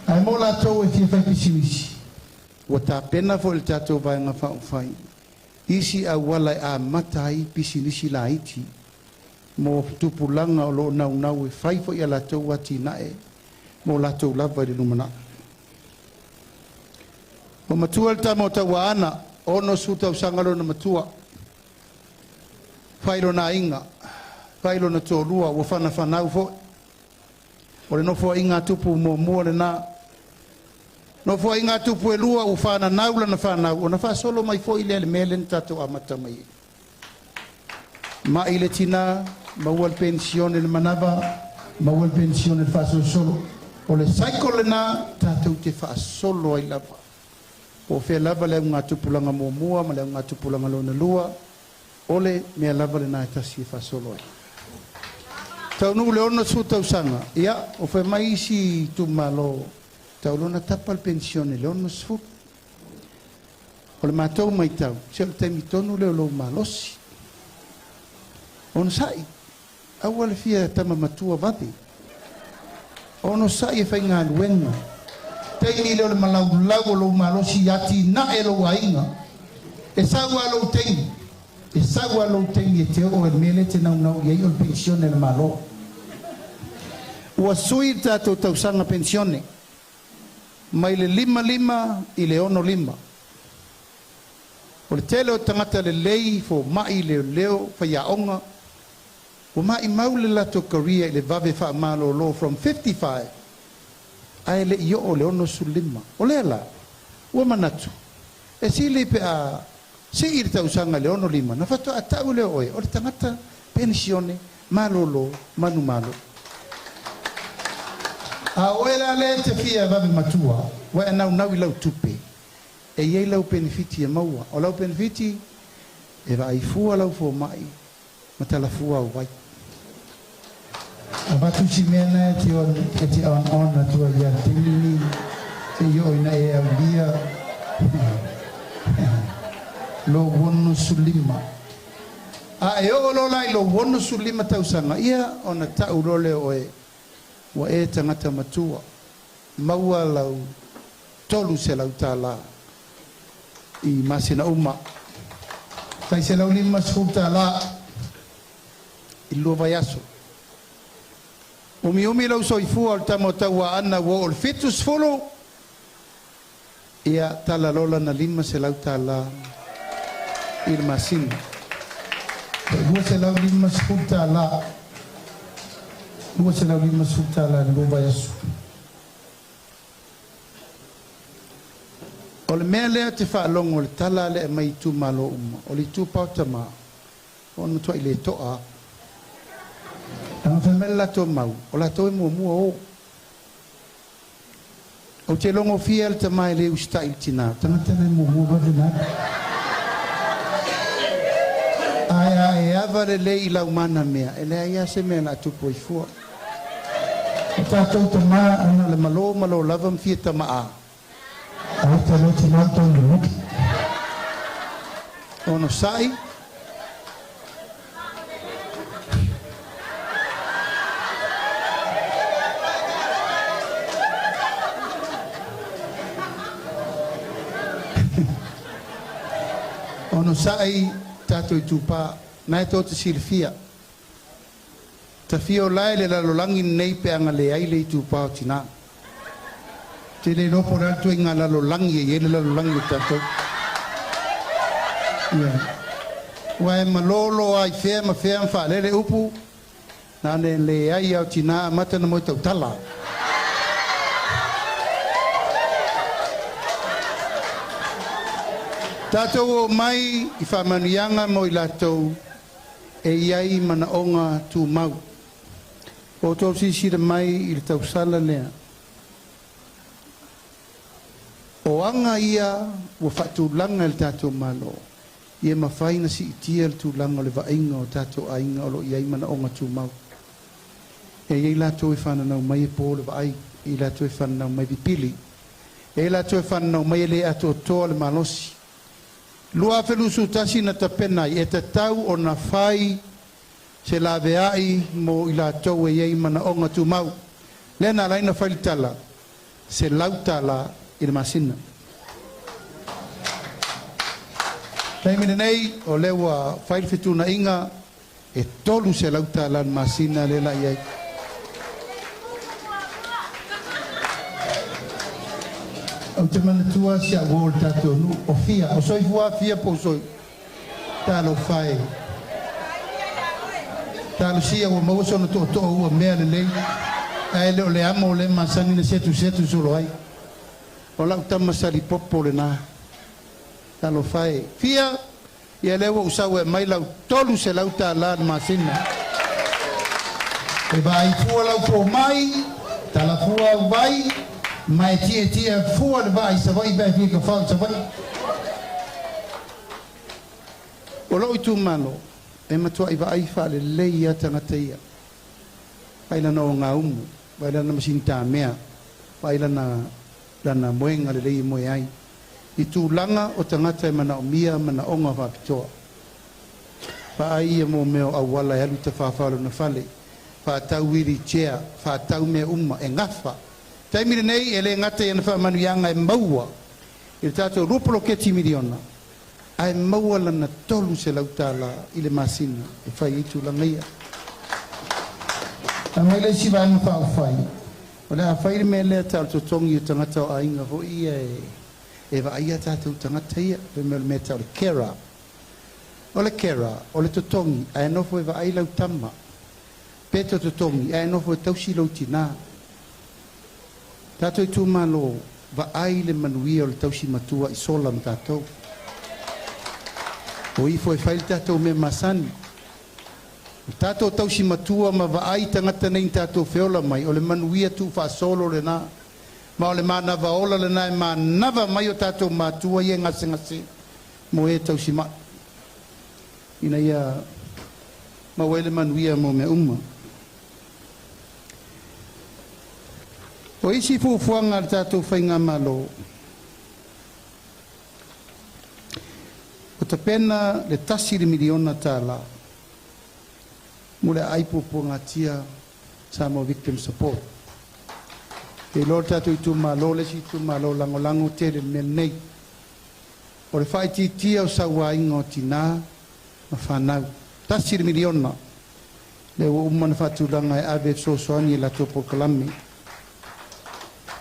E: Ai mō lātou e whiwhai pisimisi. Wa tā pena fo le tatou vanga whaafai. Isi a wala a mata ai pisinisi la iti. Mō tupulanga o lo nau e whai fo ia lātou wati nae. Mo latou lava I le lumana. O matua le tamo taua ana, ono sutau sangalo na matua. Whailo na inga, whailo na tōrua, ua whana whanau fo. O le nofo inga tupu mua le nā. Nofo inga tupu e lua, u whana naula na whanau, o na wha solo mai fo I le mele ni tatou amata mai. Ma I le tina, maua le pensione le manava, maua le pensione le whaso solo. O le saiko le nā, tātou te wha solo ai lava. O whea lava leo ngā tupulanga mua, ma leo ngā tupulanga lona lua. O le mea lava le nā e tasi e wha solo ai. Tau nu le ono su tau sanga. Ia, o whea mai isi tu malo. Tau lona tapa le pensione, le ono su. O le mātou mai tau. Se le temi tonu leo lo malosi. Ono sai. Aua le fia tama matua vati. Ono sa e whai ngā luenga. Teini leo le malau lo malosi ati na e lo ainga. E saua lo teini. E saua lo teini e te o e mele te nau i o le pensione le malo. Ua sui tātou tausanga pensione. Mai le lima I le ono lima. O le tele o tangata le lei fo mai leo whai aonga. O mai maule lato karia I le vave wha malo lo from 55. Ai le I o le ono su lima. O le ala. Ua manatu. E si le pe a. Si I le tausanga le ono lima. Na whato a tau le oe. O le tangata pensione malo lo manu malo. A oe la le te fia vave matua. Wa e nau I lau tupe. E iei lau benefiti e maua. O lau benefiti e va ai fua lau fo mai. Matala fua o vai.
F: Abatu chimena ti on na tua ya timini te yo ina e aulia lo wonu sulima a e o lo lai lo wonu sulima tausanga ia ona tau role oe wa e tangata matua maua lau tolu se lau tala I masina uma tai se lau lima shuta la I lo vayaso o mi lau soifua o tamo taua ana wo o fitus folo ia tala lola na lima se lau tala I masin Ua se lau lima shuta la Ua se lau lima shuta la Ni loba yasu O le mea lea te whaalongo le tala le mai tu malo uma O le tu pautama O na tua I le toa Tanga whamela tō mau, o la tō e mua o. O te longo fia le tamai le usta il tina, tanga tene mua vavina. Ai ava le i lau mana mea, e le aia se mea la tupo i fua. O tātou ta maa ana le malo lava mwhia ta maa. Ai te lo te mātou le muki. Ono sai. Ono sai tātou i tūpā, nai tō te silfia. Ta fio lai le lalolangi nei pe anga le ai le i tūpā o tina. Te le lopo ratu i ngā lalolangi e le lalolangi o tātou. Wai malolo ai fea ma fea ma wha lere upu, nane le ai au tina mata na moi tau tala. Tātou o mai i whamanuianga mo i lātou e iai mana onga tū mau. O tō sisira mai i le tau sala lea. O anga ia o whatūlanga le tātou malo. Ia mawhaina si itia le tūlanga o le vainga o tātou ainga o lo iai mana onga tū mau. E iai lātou i whananau mai e pō le vai, i lātou i whananau mai pipili. E lātou i whananau mai le ato toa le malosi. Lua felusu tasi na tapenai e te tau o na whai se la veai mo i la tau e iei mana onga tu mau. Lena laina whailitala se lautala i le masina. Taimine nei o lewa whailwhituna inga e tolu se lautala i masina le la iei. O te manatua si a wōl tātou nu o fia, o soi fua fia po soi. Tālo whae. Tālo sia o mausono tō tō ua mea le lei. Ai leo le amo le masani na setu solo ai. O lau tamasari popo le nā. Tālo whae. Fia, ia lewa usau e mai lau tolu se lau tā la masina. E vai fua lau po mai, tala fua vai, mai tia fua le vai sa vai ba fi ka fa sa vai o lo itu malo e matua i vai fa le leia tanga tia ai la no nga umu vai la na masinta mea vai la na moenga le lei mo ai i tu langa o tangata mana o mia mana onga fa pitoa fa ai mo meo awala ya lu te fa fa na fale fa tau wiri chea fa tau me umma e ngafa. Taimire nei e le ngata ia na whamanuianga e maua i le tātou rupolo ke timiriona a e maua lana tolu se lautala i le masina e whai itu la ngeia a mai le si vanu whao whai o le a whai me lea tātou tongi o tangata o ainga ho ia e wa aia tātou tangata ia pe me le me tātou kera o le kera o le totongi a e nofo e wa ai lautama pe to totongi a e nofo e tausi lautina Tātou i tūmalo wa ai le manuia o le tausi matua i sola ma tātou. O ifo e whaile tātou me masani. Tātou tausi matua ma wa ai tangata nei tātou whiola mai o le manuia tu wha solo le nā. Ma o le mānawa ola le nā e mānawa mai o tātou matua i e ngase mo e tausi ma. Ina ia ma wele manuia mo me uma. O isi fufuanga le tātou whainga malo. O ta pena le tasi le miliona tāla. Mule aipopo ngā tia Samoa Victim Support. E lo tātou i tu malo, le si tu malo lango te le menei. O le whaiti tia o sawa ingo tina ma whanau. Tasi le miliona. Le o umana whatulanga e ave sosoani e la topo kalami.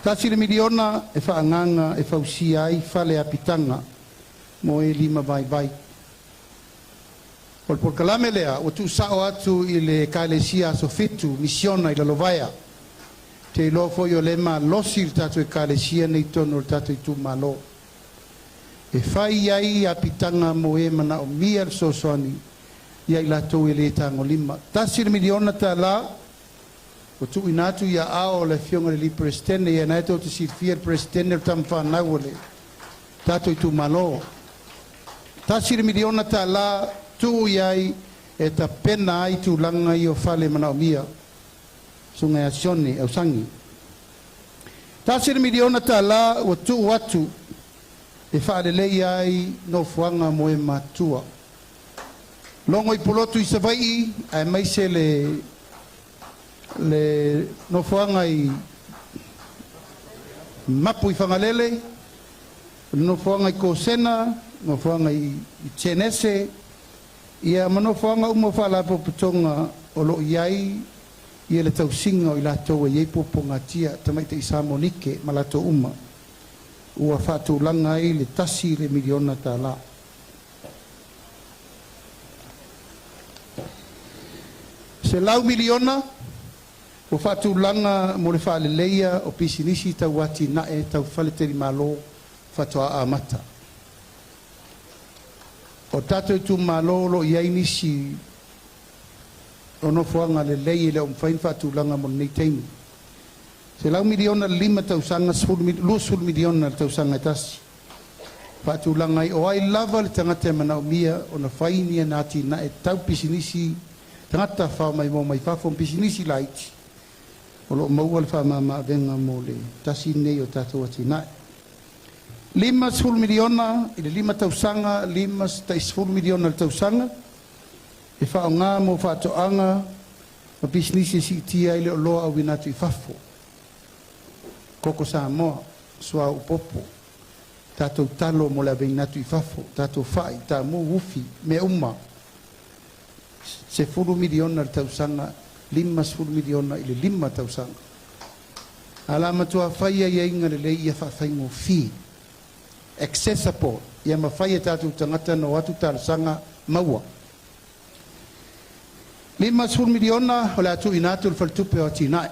F: Tasi le miliona e whaanganga e whausia ai whale apitanga mo e lima vai. O le porkalame lea, o tu sao atu i le kaelesia so fitu, misiona i la lovaia. Te ilo fo i o le ma losi il tatu e kaelesia nei tono il tatu i tu malo. E whai ai apitanga mo e mana o mia sosoani ia i lātou e le tangolima. Tasi le miliona tā la, o tu inatu ia ao le fionga le li presidente, ia nai tau te sirfia le presidente o tam whanau le tātou i tu malo. Tasi le miliona tā la, tu iai e ta pena ai tu langa i o fale manao mia, sunga e asione, au sangi. Tasi le miliona tā la, o tu watu, e whaare lei ai no fuanga mo e matua. Longo i polotu i savai, ai mai se le no fuanga i mapu i whangalele, no fuanga i kosena, no fuanga i chenese, ia mano fuanga umo whalapo putonga o lo iai, ia le tau singa o i lato e iei poponga tia, tamai te isa monike, ma lato uma. Ua whātou langa ai le tasi le miliona tā la. Se lau miliona, o whātou langa mo le whaale leia o pisinisi tau wati nae tau whaleteri malo whātua a mata. O tātou tu malo lo iai nisi o no fuanga le leia le umwhain whātou langa mo nei teimi. Se lau miliona lima tau sanga, lusul miliona tau sanga tasi. Whātou langa i o ai lava le tangata manao mia o na whainia nāti nae tau pisinisi tangata whao mai mo mai whafon pisinisi laiti. O lo maua le whamama venga mo le tasi nei o tātou ati nae. 5 miliona i le 5 tausanga, 5 miliona le tausanga. E whao ngā mo whātoanga ma pisinisi si tia i le o loa au winatu i whafo. Koko sa moa, sua upopo. Tātou talo mo le winatu i whafo. Tātou whai, tā mo ufi, me uma. Se 10 miliona le tausanga, 5 miliona i le 5 tausanga. Ala matua whaia ia inga le lei ia whawhaingo fi. Accessible, ia mawhaia tātou tangata no atu tārsanga maua. 5 miliona o le atu inatu le whaltupe o tinae.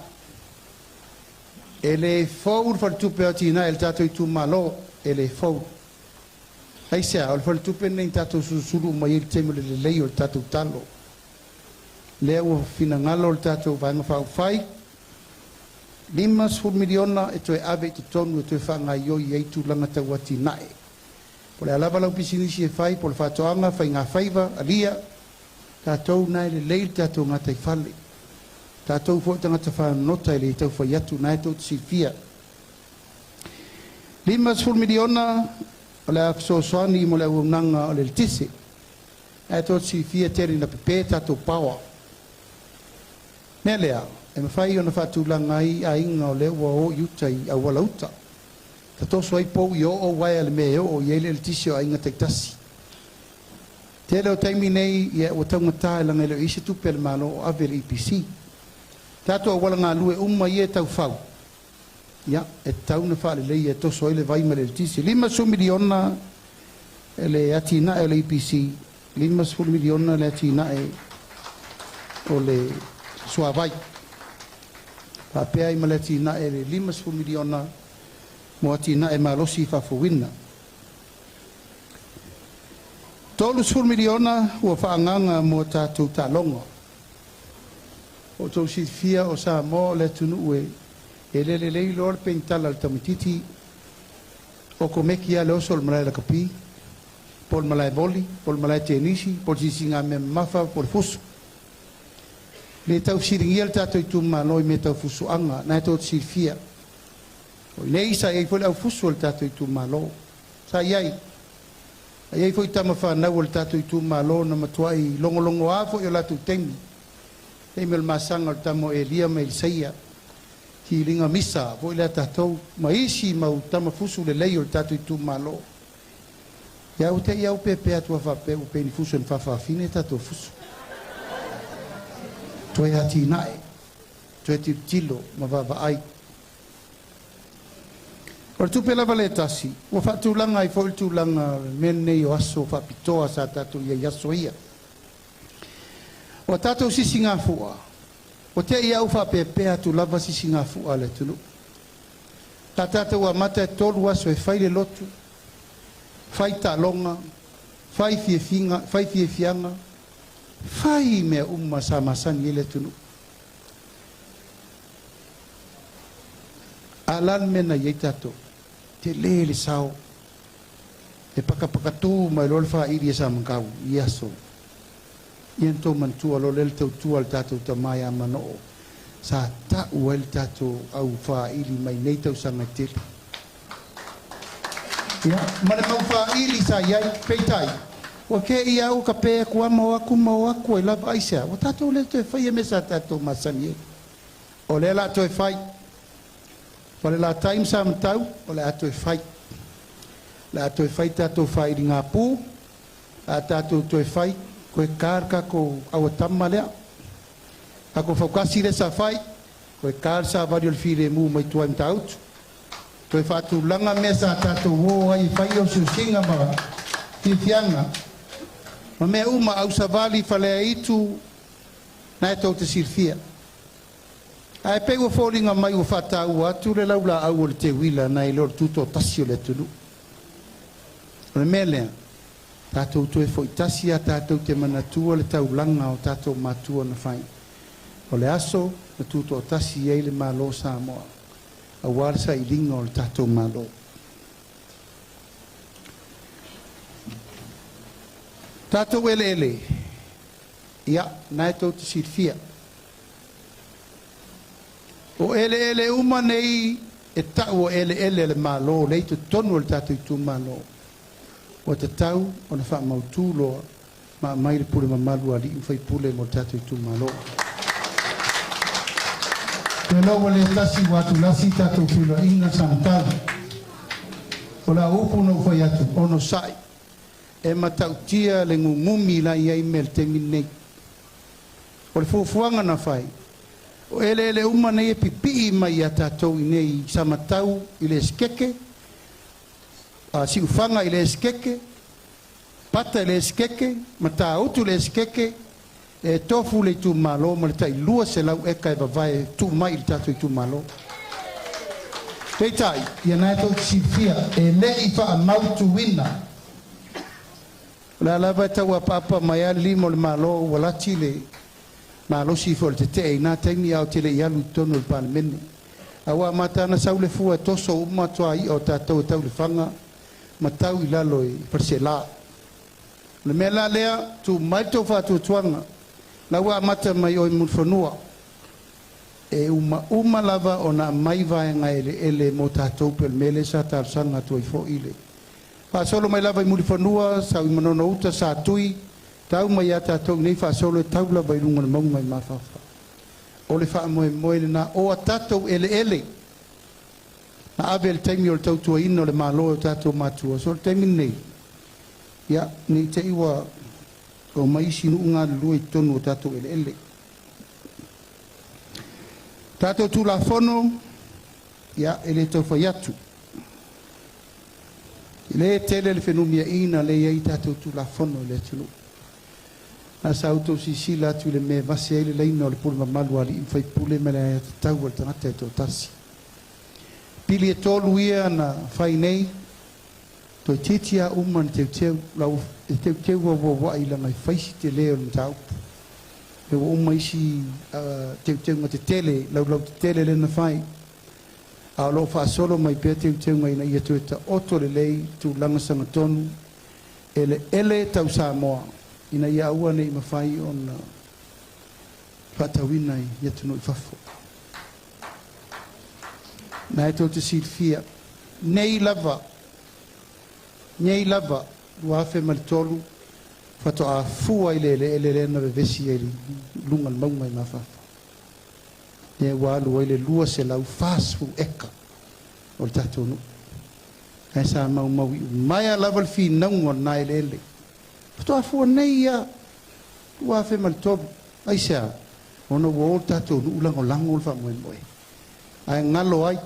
F: E le fau le whaltupe o tinae le tātou i tu malo, e le fau. Hei sea, o le whaltupe nei tātou susuru mai il temo le lei o le tātou talo. Lea ua fina ngalo le tātou vanga whau whai. 5 miliona e toe ave i tonu e toe whanga i oi eitu langa tau ati nae. Po le alava lau pisinisi e whai, po le whatoanga, whai ngā whaiva, alia, tātou nae le leil tātou ngata i whale. Tātou fo tangata whanota e le tau whai atu nae tau te silfia. 5 miliona o le afsosoani mo le unanga o le tise. E tau te silfia teri na pepe tātou pawa. Mea lea. E mawhai o na whātulanga ai a inga o leo o iuta i a walauta. Ta toso ai pou i o wai ale me o iele le tisi o a inga teitasi. Te leo taimi nei i o taungata e langa leo isi tupe le malo o ave le IPC. Tato a wala ngā lue umma i e tau whau. Ia, e tau na whaale lei e toso ai le vaima le tisi. 5 miliona e le atina e le IPC. 5 miliona le atina e o le suavai. Pea i maleti na e 5 miliona mo ati na e malosi whawhawina. 3 miliona ua whaanganga mo tātou tālonga. O tau si fia o sa mo le tunu ue e lele lei lor peintala le tamititi o komeki a le oso le malai la kapi, pol malai boli, pol malai tenisi, pol sisinga me mafa, pol fusu. Le tau siringia le tātou i tūmalo i me tau fusuanga, nai tau te sirfia. O nei sa iei fwoi au fusu le tātou i tūmalo. Sa iei. Iei fwoi tama whanau le tātou i tūmalo na matua i longolongo afo i o lātou temi. Ei me le masanga le tamo e lia me il seia. Ki ringa misa, fwoi le tātou. Ma isi mau tama fusu le leio le tātou i tūmalo. Iau te iau pepe atua whape u peni fusu en whawhawhine tātou fusu. Toe hati nae, toe tilo, ma wawa ai. Ora tupe lava le tasi, ua whaatulanga i fwoi tūlanga mene i o aso whapitoa sa tātou i aso ia. O tātou sisi ngā fua, o te i au whapepea tu lava sisi ngā fua le tunu. Tā tātou a mata e tolu aso e whai le lotu, whai tā longa, whai fie fianga, Fai mea sama sani ele tunu. Alan mena yei tato. Te lele sao. E pakapakatu mai lol fa iri sa mangkau. Iaso. Ian tō mantua lo lele tau tua al tato ta mai a manoo. Sa ta'u el tato au fa iri mai nei tau sanga tili. Ia, mana mau fa iri sa iai peitai. Wa ke ia o ka pe ku mo aku I love Aisha. Wa tato le to fai me sa tato masani. O le la to fai. Falelatai Samatau o le ato fai. La to fai tato fai ringa pu. A tato to fai ko karka ko au tamale. Ako fokasi le sa fai. Ko kar sa vario il file mu mai tu am taut. To fatu langa mesa tato wo ai fai o susinga ma. Fianga. Ma me uma au savali fale itu na to te sirfia. Ai pego folinga mai o fata u atu le laula au le te wila na ilor tuto tasio le tulu. Le mele tato to foi tasia tato te manatua le tau langa o tato matua na fai. O le aso na tuto tasi e le malo sa moa. A warsa I linga o le tato malo. Tato ele. Ia, nai tau te sirfia. O ele uma nei e tau o ele le malo, lei tu tonu le tato I tu malo. O te tau, o na wha mautuloa, ma mai le pule mamalu ali, fai pule mo tato I tu malo. Te loa le tasi watu lasi tato filo inga Samatau. O la upu no fai atu, ono sai. E matautia le ngumumi la iai mel te minei. O le fuafuanga na fai. O ele uma nei e pipi mai a tatou I nei Samatau I le skeke. Si ufanga I le skeke. Pata I le skeke. Mata utu le skeke. E tofu le tu malo ma le tai lua se lau eka e vavae tu mai I tatou I tu malo. Teitai, ia nai tau sifia e le I wha mautu wina. La lava tau a papa mai a limo le malo walati le malo si fo le te na taimi au te le ialu tonu le palemene. Awa mata na sau le fua toso uma toa I o tatou tau le fanga ma tau I lalo I persela. Le mela lea tu mai tau fatu tuanga la wa mata mai o mulfonua. E uma lava ona mai vaenga ele mo tatou pel mele sa tal sanga tu I fo ile. Fa solo mai lava I mulfonua sa I manono uta sa tui tau mai ata tau nei fa solo tau lava I lunga na mau mai mafafa. O le fa moe na o atatou ele. Na ave el taimi o le tau tua ino le malo o tatou matua. So le taimi nei. Ia, nei te iwa o mai sinu unga lua I tonu o tatou ele. Tatou tu la fono, ia, ele tau fai atu. Le tele le fenumia ina le iei tatou tu la fono le tulu. Na sa auto sisila tu le me vase ele leina o le pulu mamalu ali I fai pule me le tau o le tangata e tō tasi. Pili e tolu ia na fai nei, toi titia uman teu lau e teu wa I langa I faisi te leo le tau. E wa uma isi teu nga te tele, lau te tele le na fai. A lo fa solo mai pe teu ngai na ia tu ta oto le lei tu langa sanga tonu. Ele tau Samoa. Ina ia ua nei mawhai o na whatawina I atu no I whafo. Na e tau te sirfia. Nei lava, luafe malitolu, whato a fua I ele na vevesi e lunga l maunga I mawhafa. Ne walu ele lua se lau fasu eka o le tatou nu. Ai sa mau I maia lava l fi naungo na ele. Pato afua nei ia ua fe maltolu ai sea ono wo tatou nu lango le whamoe. Ai ngalo ai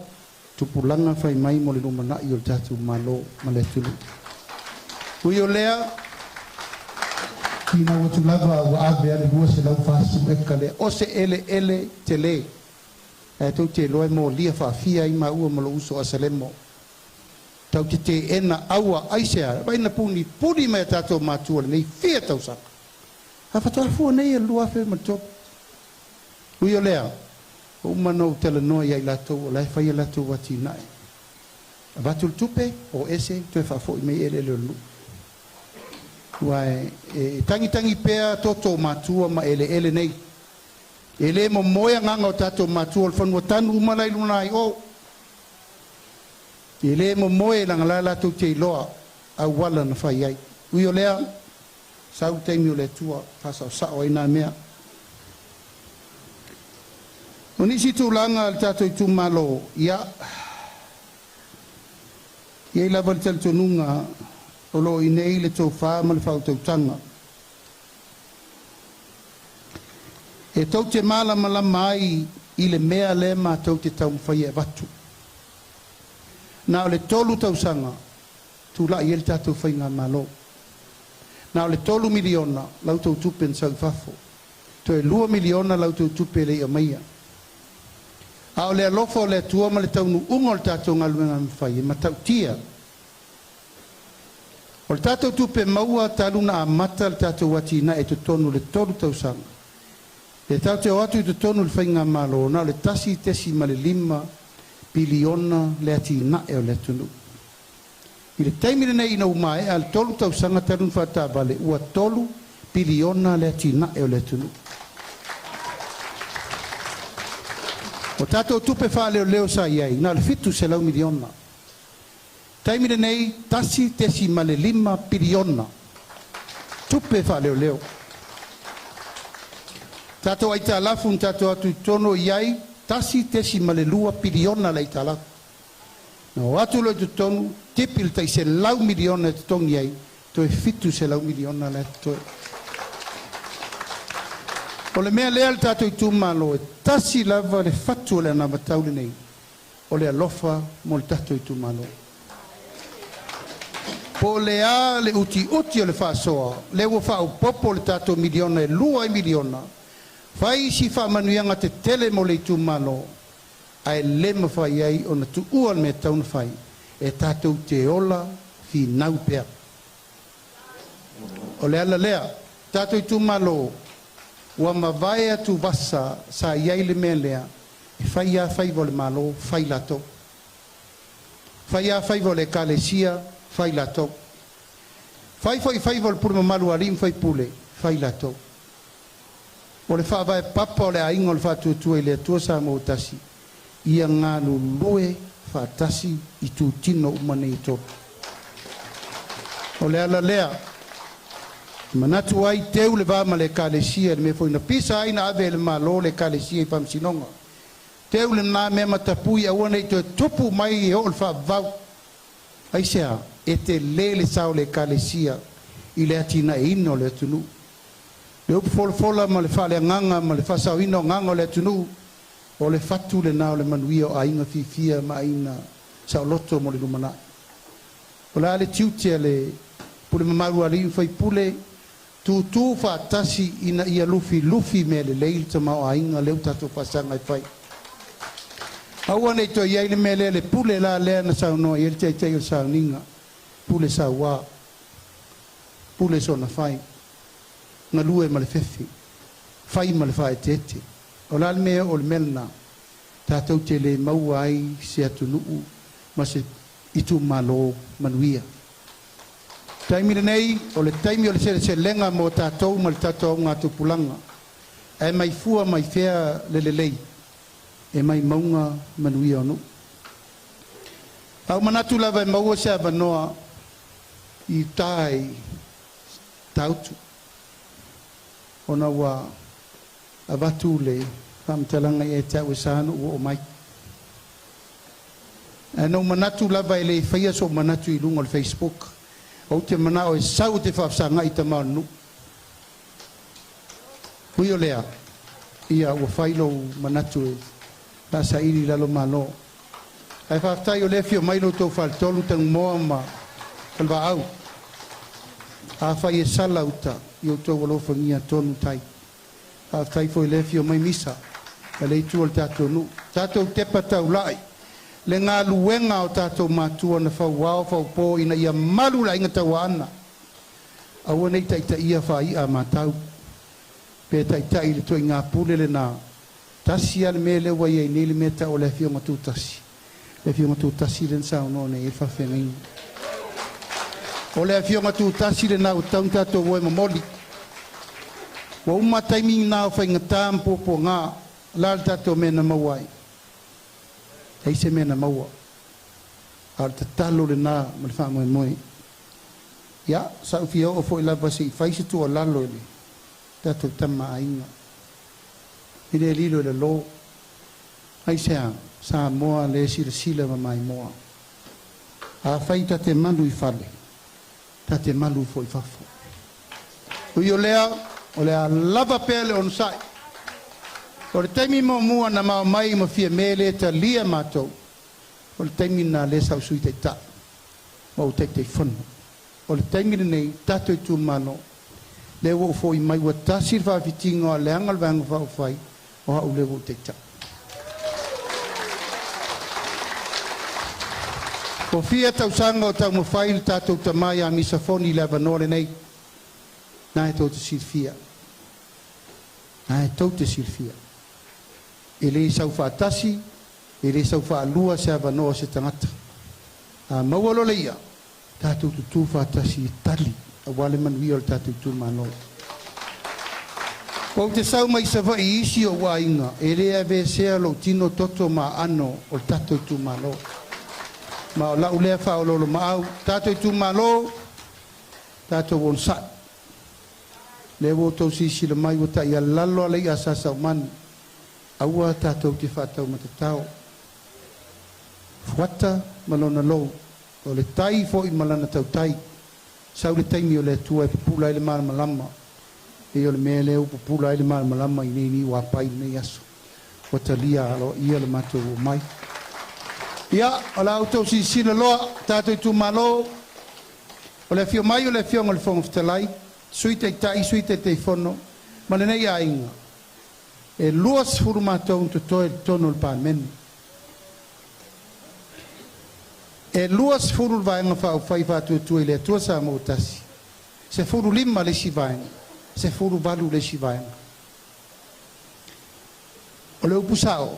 F: tupulanga fai mai mo le numana I o tatou malo ma le tulu. Ui o lea kina watu lava wa ave ale lua se lau fasu eka lea o se ele te le e tau te loe mo lia whaafia I ma ua malo uso asalemo. Tau te ena aua aisea, waina puni mai tatou matua nei fia tau saka. Ha fatal fu nei lua fe mato. Uyo lea. O mano tele no ia lato o lai fa ia lato wati nai. Abatul tupe o ese te fa fo me ele lu. Wai tangi pea toto matua ma ele nei. Ele mo moya nganga o tato matua o fanua tanu umalai lunai o. Ele mo moe langa la tu te loa a wala na fai ai. Uyo lea sau te mi le tua fa sa o ina mea. Onisi tu langa al tato tu malo ya. Ye la vol tel tununga o lo inei le to fa mal fa to tanga. E tau te mala mai i le mea le ma tau te tau fai e watu. Na o le tolu tau sanga, tu la i el tatou fai ngā malo. Na o le 3 miliona, lau tau tupe nsau fafo. To e 2 miliona lau tau tupe le ia maia. A o le alofo o le atua ma le tau nu ungo le tatou ngaluenga mwhai, ma tau tia. O le tatou tupe maua taluna a mata le tatou wati na e to tonu le tolu tau sanga. Le tau te o atu i to tonu le fai ngā malo, na o le tasi tesi ma le 5 biliona le ati na e o le tunu. I le taimire nei ina umae al tolu tau sanga tarun whata vale ua 3 biliona le ati na e o le tunu. O tatou tupe wha leo sa iai, na le fitu se lau miliona. Taimire nei tasi tesi ma le 5 biliona. Tupe wha leo. Tatou ai ta lafu tatou atu tono iai, tasi tesi ma le 2 biliona le ta lafu. No atu lo tu tonu tipil tai se lau miliona te tongi ai, to e fitu se lau miliona le to. O le mea lea le tatou tu malo e tasi lava le fatu le na mataule nei. O le alofa mo le tatou tu malo. Po le a le uti o le fasoa, le ua fau popo le tatou miliona e 2 miliona. Fai si fa manuianga te tele mo le tu malo. Ai le mawhai ai o na tu ua me tauna whai e tātou te ola fi nau pea. O le ala lea, tātou tu malo ua mawai atu vasa sa iai le mea lea e whai a whai vo le malo, whai lato. Whai a whai vo le kalesia, whai lato. Whai vo le purma malu arim, whai pule, whai lato. O le whawai papa o le aingo le whatutua i le atua sa mo tasi. Ia ngā lulue whātasi i tū tino umane i tō. O le ala lea, manatu ai teu le vāma le kālesia, le me fwoi na pisa aina ave le malo le kālesia i whamsinonga. Teu le nā mea matapui a wana i tō tupu mai i o le whāvau. Aisea, e te le sao le kālesia i le atina e ino le atunu. Le upu fola ma le whale nganga ma le whasau ino nganga le atunu. O le fatu le nao le manuia o ainga fifia ma aina sa o loto mo le lumana. O la le tiutia le pule mamaru ali fai pule tu whaatasi ina ia lufi me le leil tama o ainga leu tato whasanga i fai. Aua nei to iai le mele le pule la lea na sao noa i te o sao ninga. Pule sao wā. Pule so na fai. Nga lue ma le fefi. Fai ma le fai tete. O la mea o le melna, tātou te le maua ai se atu nuu, ma se itu malo manuia. Taimire nei, o le taimi o le se lenga mo tātou ma le tātou ngā tupulanga, e mai fua mai fea le lei, e mai maunga manuia o nuu. Au manatu lava e maua se avanoa i tai tautu. Ona wa avatu le whamtalanga e tau e sānu o mai. E no manatu lava e le whaia so manatu i lunga o le Facebook. O te mana o e sau te whafsanga i ta manu. Hui o lea, ia ua whailo manatu e tasa iri lalo malo. Ai whaftai o le fio mailo tau whaltolu tang moa ma kalwa au. A whai e sala uta i o tau walofa ngia tonu tai. A tai foi le fio mai misa. E le tu o tātou nu. Tātou tepa tau lai. Le ngā luenga o tātou mātua na whau wao whau pō ina ia malu la inga tau ana. Aua nei taita ia whai a mātau. Pe tai le toi ngā pule le nā. Tasi ale me le wai ai nele me ta o le fionga tu tasi. Le fionga tu tasi le nsau no ne e whawhengai. O le fionga tu tasi le nā o taunta to wai mamoli. Wa uma taimi nā o whai ngata mpopo ngā. Lal tato mena mawai. Hei se mena maua. Al te talo le nā ma le wha moe moe. Ia, sa ufia o fo i lava se i whaise tu o lalo le. Tato tama ainga. I le lilo le lo. Hei sea, sa moa le sila ma mai moa. A whai ta te malu i whale. Ta te malu fo i whafo. Ui o lea lava pele on sai. O le taimi mo mua na mau mai ma fia mele ta lia mātou. O le taimi na le sau sui te ta. Ma o te whanu. O le taimi nei tato i tu mano. Le wo fo i mai wa tasir fa fitinga o le angal vanga fa o fai. O hau le wo te ta. O fia tau sanga o tau mawhai le tato tamai a misa foni le avanore nei. Na e tau te sirfia. Na e tau te sirfia. E le sau whaatasi, e le sau whaalua se avanoa se tangata. A maualo le ia, tātou tutu whaatasi e tali, a wale manuia o le tātou tu mano. O te sau mai sa vai isi o wainga, e le ave sea lo tino toto ma ano o le tātou tu mano. Ma o lau lea whaololo maau, tātou tu mano, tātou wonsai. Le wo tau sisi le mai wata ia lalo a lei asasa o mani. Aua tātou te whātau ma te tau. Fuata malona lou. O le tai fo i malana tau tai. Sau le taimi o le tua e pupula i le mana malama. E o le mea leo pupula i le mana malama i nei ni wapai nei aso. O ta lia alo ia le matou o mai. Ia, o la auto si sila loa, tātou i tu malo. O le fio mai o le fio ngol fonga fitalai. Sui te tai, sui te fono. Ma le nei a inga. E luas furu mātou to toi tono le pāmeni. E luas furu vaenga whao whai whātua tui le tua sa mautasi. Se furu lima le si vaenga. Se furu valu le si vaenga. O le upusao.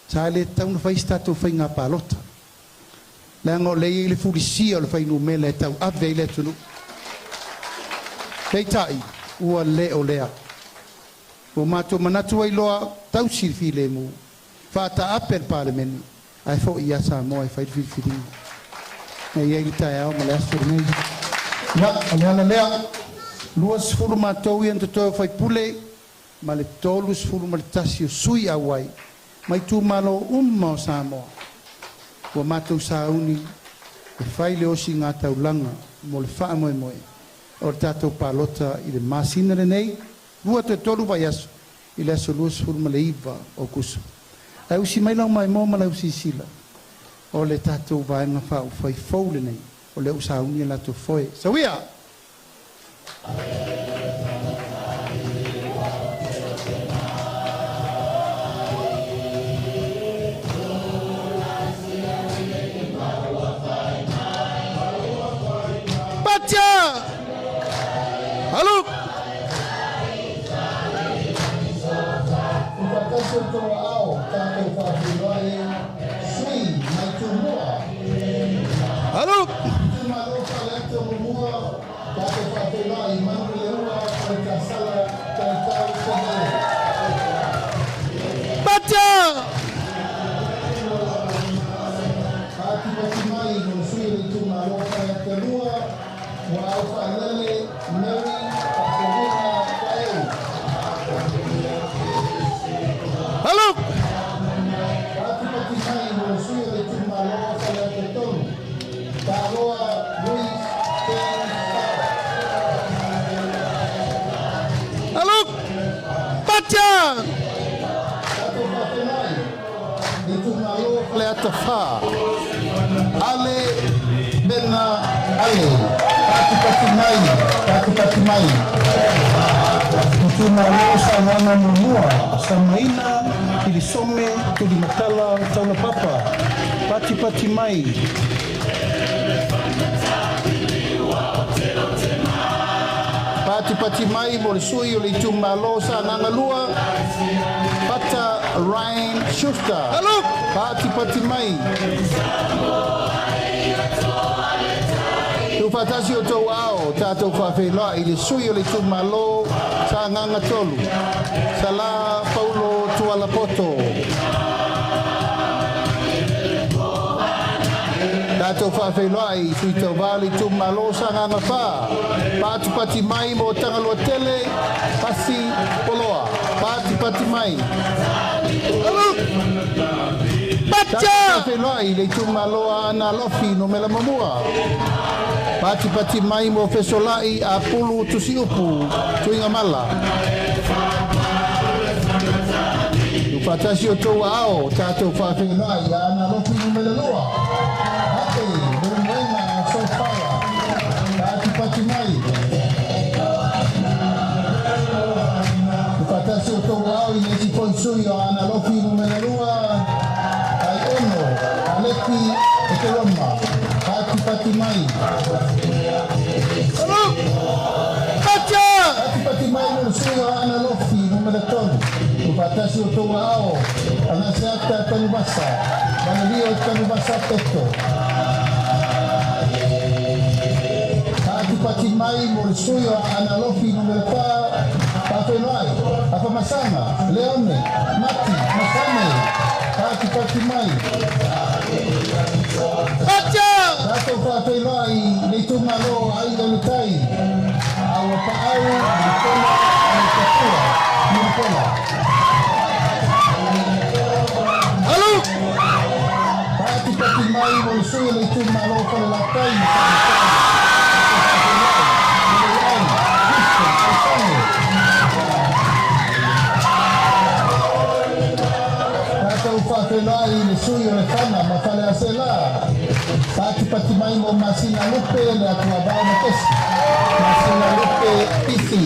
F: Sa le tauna whai stato whai ngā pālota. Le ango le i le furisia o le whai nume le tau ave le tunu. Kei tai, ua le o lea. O mātou manatu ai loa tau sirfi le mu. Whāta apel parlemeni. Ai fo ia sa moa ai whai whiwhiringa. E ia i tae au ma le asur nei. Ia, o le ana lea. Luas furu mātou i anta toa whai pule. Ma le tolus furu ma le tasi o sui awai. Mai tu malo umma o sa moa. O mātou sa uni. E whai le osi ngā taulanga. Mo le wha moe moe. O le tātou pālota i le māsina le nei. Lua te tolu vai aso. I le aso luas furu ma le iwa o kusu. Ai usi mai lau mai mō ma lau si sila. O le tātou vaenga whao whai fōle nei. O le usa ungi la tu foe. Sawia! Batia! Halo! Halo. Baca. Halo. Halo. Baca. Le atafa. Ale bena ale. Pati mai. Tuna losa wana munua. Samaina ilisome tulimatala taula papa. Pati mai. Pati mai mo le sui o le tumalo sa nangalua. Pata Ryan Schuster.
A: Hello.
F: Pati mai. Tu fatasi o tau ao, tātou whawheloa I le sui o le tumalo sa nganga tolu. Sala Paulo Tualapoto. Tātou whawheloa I sui tau vali tumalo sa nganga wha. Pati mai mo tangalua tele, pasi poloa. Pati mai. Tātou whawheloa I le tumalo ana lofi no mela mamua. Pati mai mo fesolai a pulu tusi upu tuinga mala. Tu fatasi o tau ao, tātou whawhenai a ana lofi no mele loa. Hake, burumenga so whaia. Pati mai. Tu fatasi o tau ao I nesi poisui o ana lofi no mele loa. Ai ono, aleki e te roma. Pati mai. Pati mai no sui ana lofi no maratoni. Tu patasi o tau ao. Ana seata tanu basa. Mana rio tanu basa peto. Pati mai mo sui ana lofi no maratoni. Pafenoi. Apa masama. Leone. Mati. Masame. Pati mai. Tātou whawhenua I le tumalo ai alutai. Awa paau, Nicola, Nicola, Nicola.
A: Hello.
F: Pati mai mo sui le tumalo Falelatai. Tātou whawhenua I le sui o le whana ma whale asela. Pati mai mo masina lupe le atua bao na kesi. Masina lupe isi.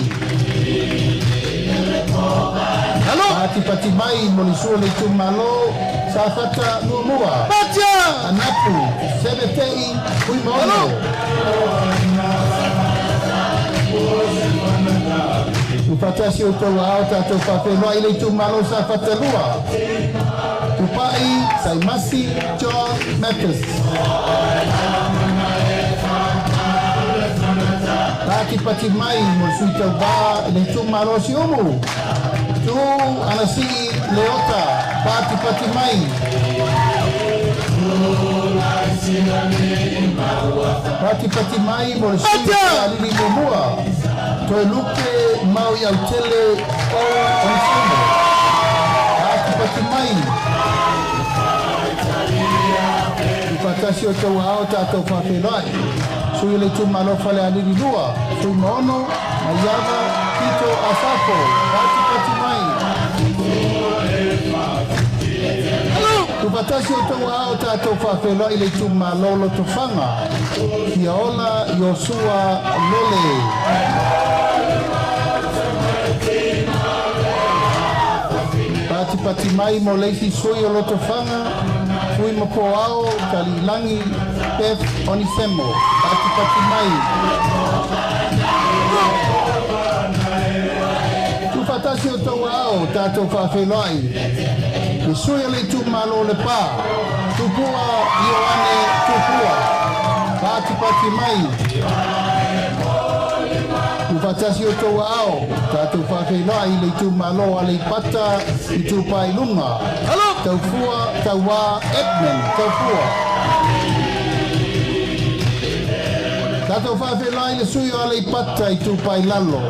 A: Hello.
F: Pati mai mo li sua le tumalo sa fata nuamua.
A: Patia.
F: Anapu, sebetei, hui maono. Upatasi o tau ao tātou whawhenua I le tumalo sa fata lua. Tupai, Saimasi, John Mathis. Pati mai mo sui tau wā le tumalo si umu. Tu anasi leota, pati mai. Pati mai mo le sui tau alili momua. Toi luke mau I au tele o onsumo. Pati mai. Patasi o tau ao tātou whawhenai. Sui le tumalo whale aliri lua. Sui maono, maiava, pito asafo. Pati mai. Tu patasi o tau ao tātou whawhenai le tumalo lo tofanga. Kia ola Yosua Lole. Pati mai mo leisi sui o lo tofanga. Fui mapo ao, Kalilangi, Pef, Onisemo, Pati mai. Tu patasi o tau ao, tātou whawhenai. Le sui le tu malo le pā. Tupua, Ioane, tupua. Pati mai. Tu patasi o tau ao, tātou whawhenai le tu malo a le pata I tu pai lunga. Tau fua, tau wā, Edmund, tau fua. Tātou whawhenai le sui o le pata I tu pai lalo.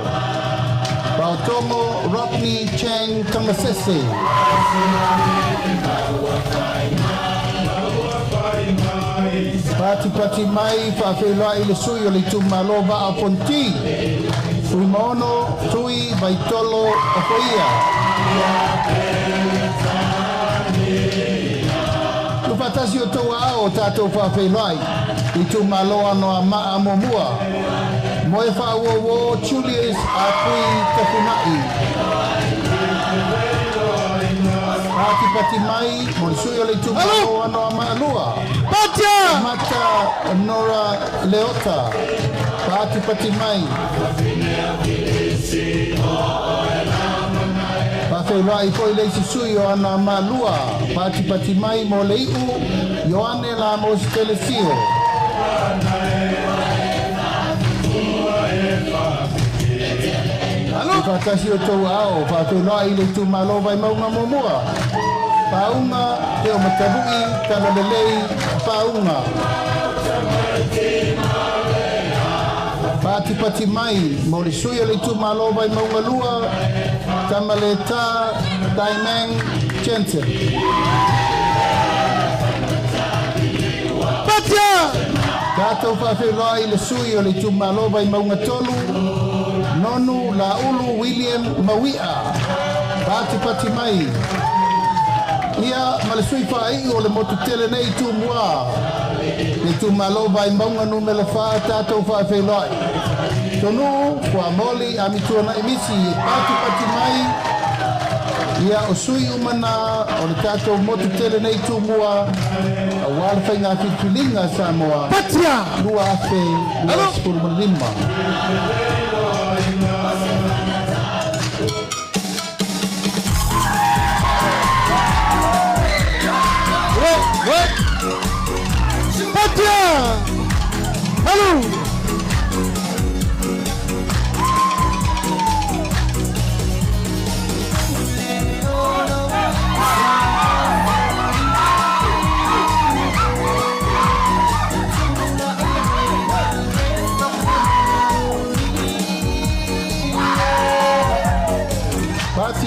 F: Pautongo, Rodney, Chang, Tamasese. Pati mai, whawhenai le sui o le tu malo wa a ponti. Tui maono, tui, vaitolo, o koia. Tu patasi o tau ao tātou whawhenai I tu maloa noa maa momua. Moe whaowo Julius a kui tapunai. Pati mai, mo sui o le tu maloa noa maa lua. Mata Nora Leota. Pati pati mai. Pawhai i poi leisi sui o ana malua. Pati pati mai mo leiu. Ioane la mo si telesio. Whakasi o tau ao, whāwhenua i le tu malo vai maunga momua. Paunga, te o matabui, tana lelei, paunga. Pati pati mai, mo le sui o le tu malo vai maunga lua, tamale ta, taimeng, Jensen. Patia! Tātou whawhenua i le sui o le tu malo vai maunga tolu, Nonu la ulu William Mawia. Pati pati mai. Ia malesui whai o le motu tele nei tu mua. Ne tu malo vai maunga numele wha tātou wha whelai. Tonu kua moli amituana emisi. Pati pati mai. Ia o sui umana o le tātou motu tele nei tu mua. A wala whai ngā whitulinga Samoa. Patia! Lua afe, lua spurmalima.
H: What? Patia! Hello!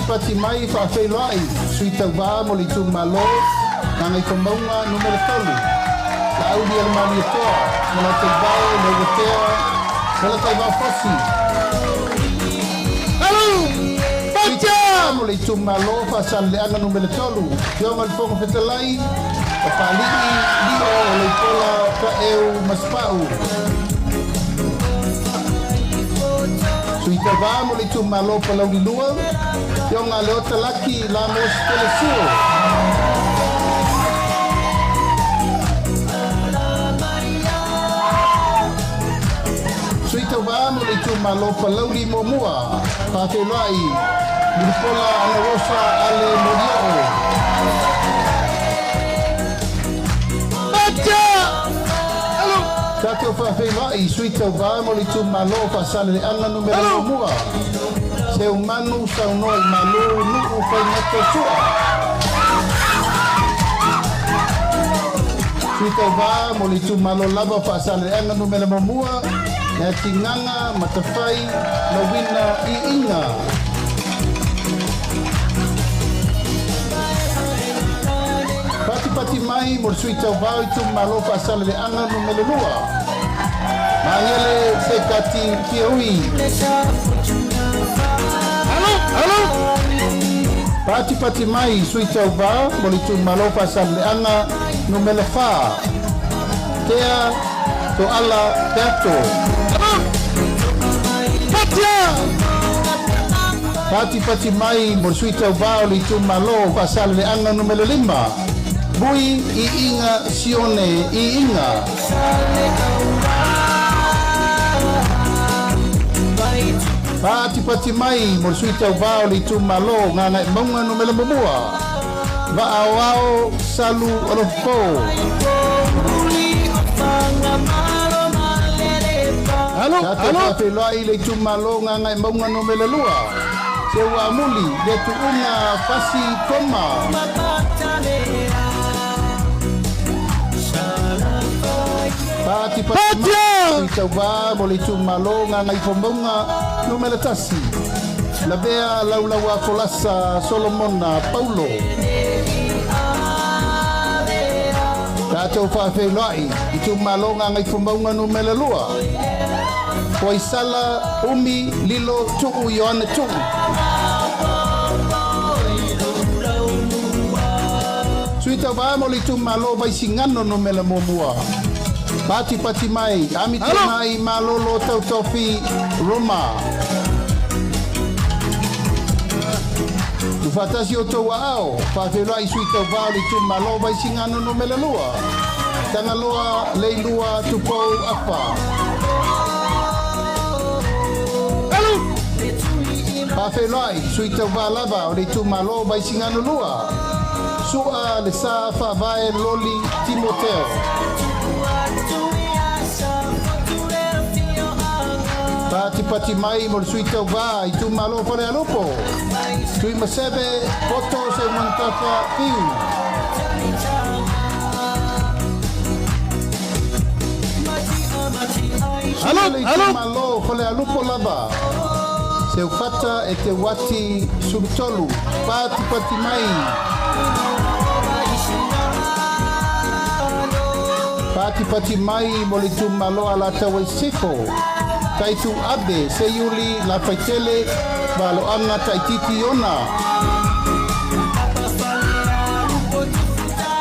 F: Pati mai whawhelai, sui tau wā mo li tu malo, nanga i whamaunga numero tolu. Ka audi al mani toa, mona te wau, le watea, mona te wau fosi.
H: Hello! Patia!
F: Mo li tu malo, whasal le anga numero tolu. Kionga li whonga whetalai, o whaliki, lio o le pola, ka eu maspau. Sui tau wā mo li tu malo palau li lua, Kionga leo talaki la mos telesio. Sui tau wā mo le tu malo palauri mo mua. Pawhelai, muripola ana rosa ale moriao.
H: Patia! Hello!
F: Tātou whawhelai, sui tau wā mo le tu malo pasale ana numero mo mua. Se un manu sa un noi malu nuku fai neto sua. Suita wā mo li tu malo lava whaasale anga numele mamua, e tinganga, matawhai, lawina I inga. Pati pati mai mo suita wā I tu malo whaasale anga numele lua. Mangele se kati kiaui.
H: Hello!
F: Pati pati mai sui tau wā, mo li tu malo pasal le anga numele wha. Tea to ala teato.
H: Patia!
F: Pati pati mai mo sui tau wā, li tu malo pasal le anga numele 5. Bui I inga sione I inga. Pati pati mai mo sui tau wā li tu malo ngana I maunga numele mamua. Va ao salu orofo.
H: Hello!
F: Tātou whawhelai li tu malo ngana I maunga numele lua. Se ua muli le tu unga pasi koma. Pati pati mai tau wā mo li tu malo ngana I whamaunga numele tasi. La vea laulaua kolasa Solomona Paulo. Tātou whawhelai I tu malo ngana I whamaunga numele lua. Koi sala umi lilo tuku Ioane tuku. Suita wā mo li tu malo vai singano numele momua. Pati pati mai, ami te mai malolo tau tofi Roma. Tu fatasi o tau ao, whawhelai sui tau wā li tu malo vai singano numele lua. Tanga loa, leilua, tupou, apa. Falelatai, sui tau lava o le tu malo mai singano lua. Sua le sa fa vai loli Timoteo. Pati mai mo sui tau va i tu malo fare alupo. Tui masebe poto se mantafa fiu.
H: Halo.
F: Malo fale alupo lava. Se ufata e te wati subtolu. Pati mai. Pati mai mo le tu malo ala tawa sifo. Taitu abe se yuli la faitele valo anga taititi ona.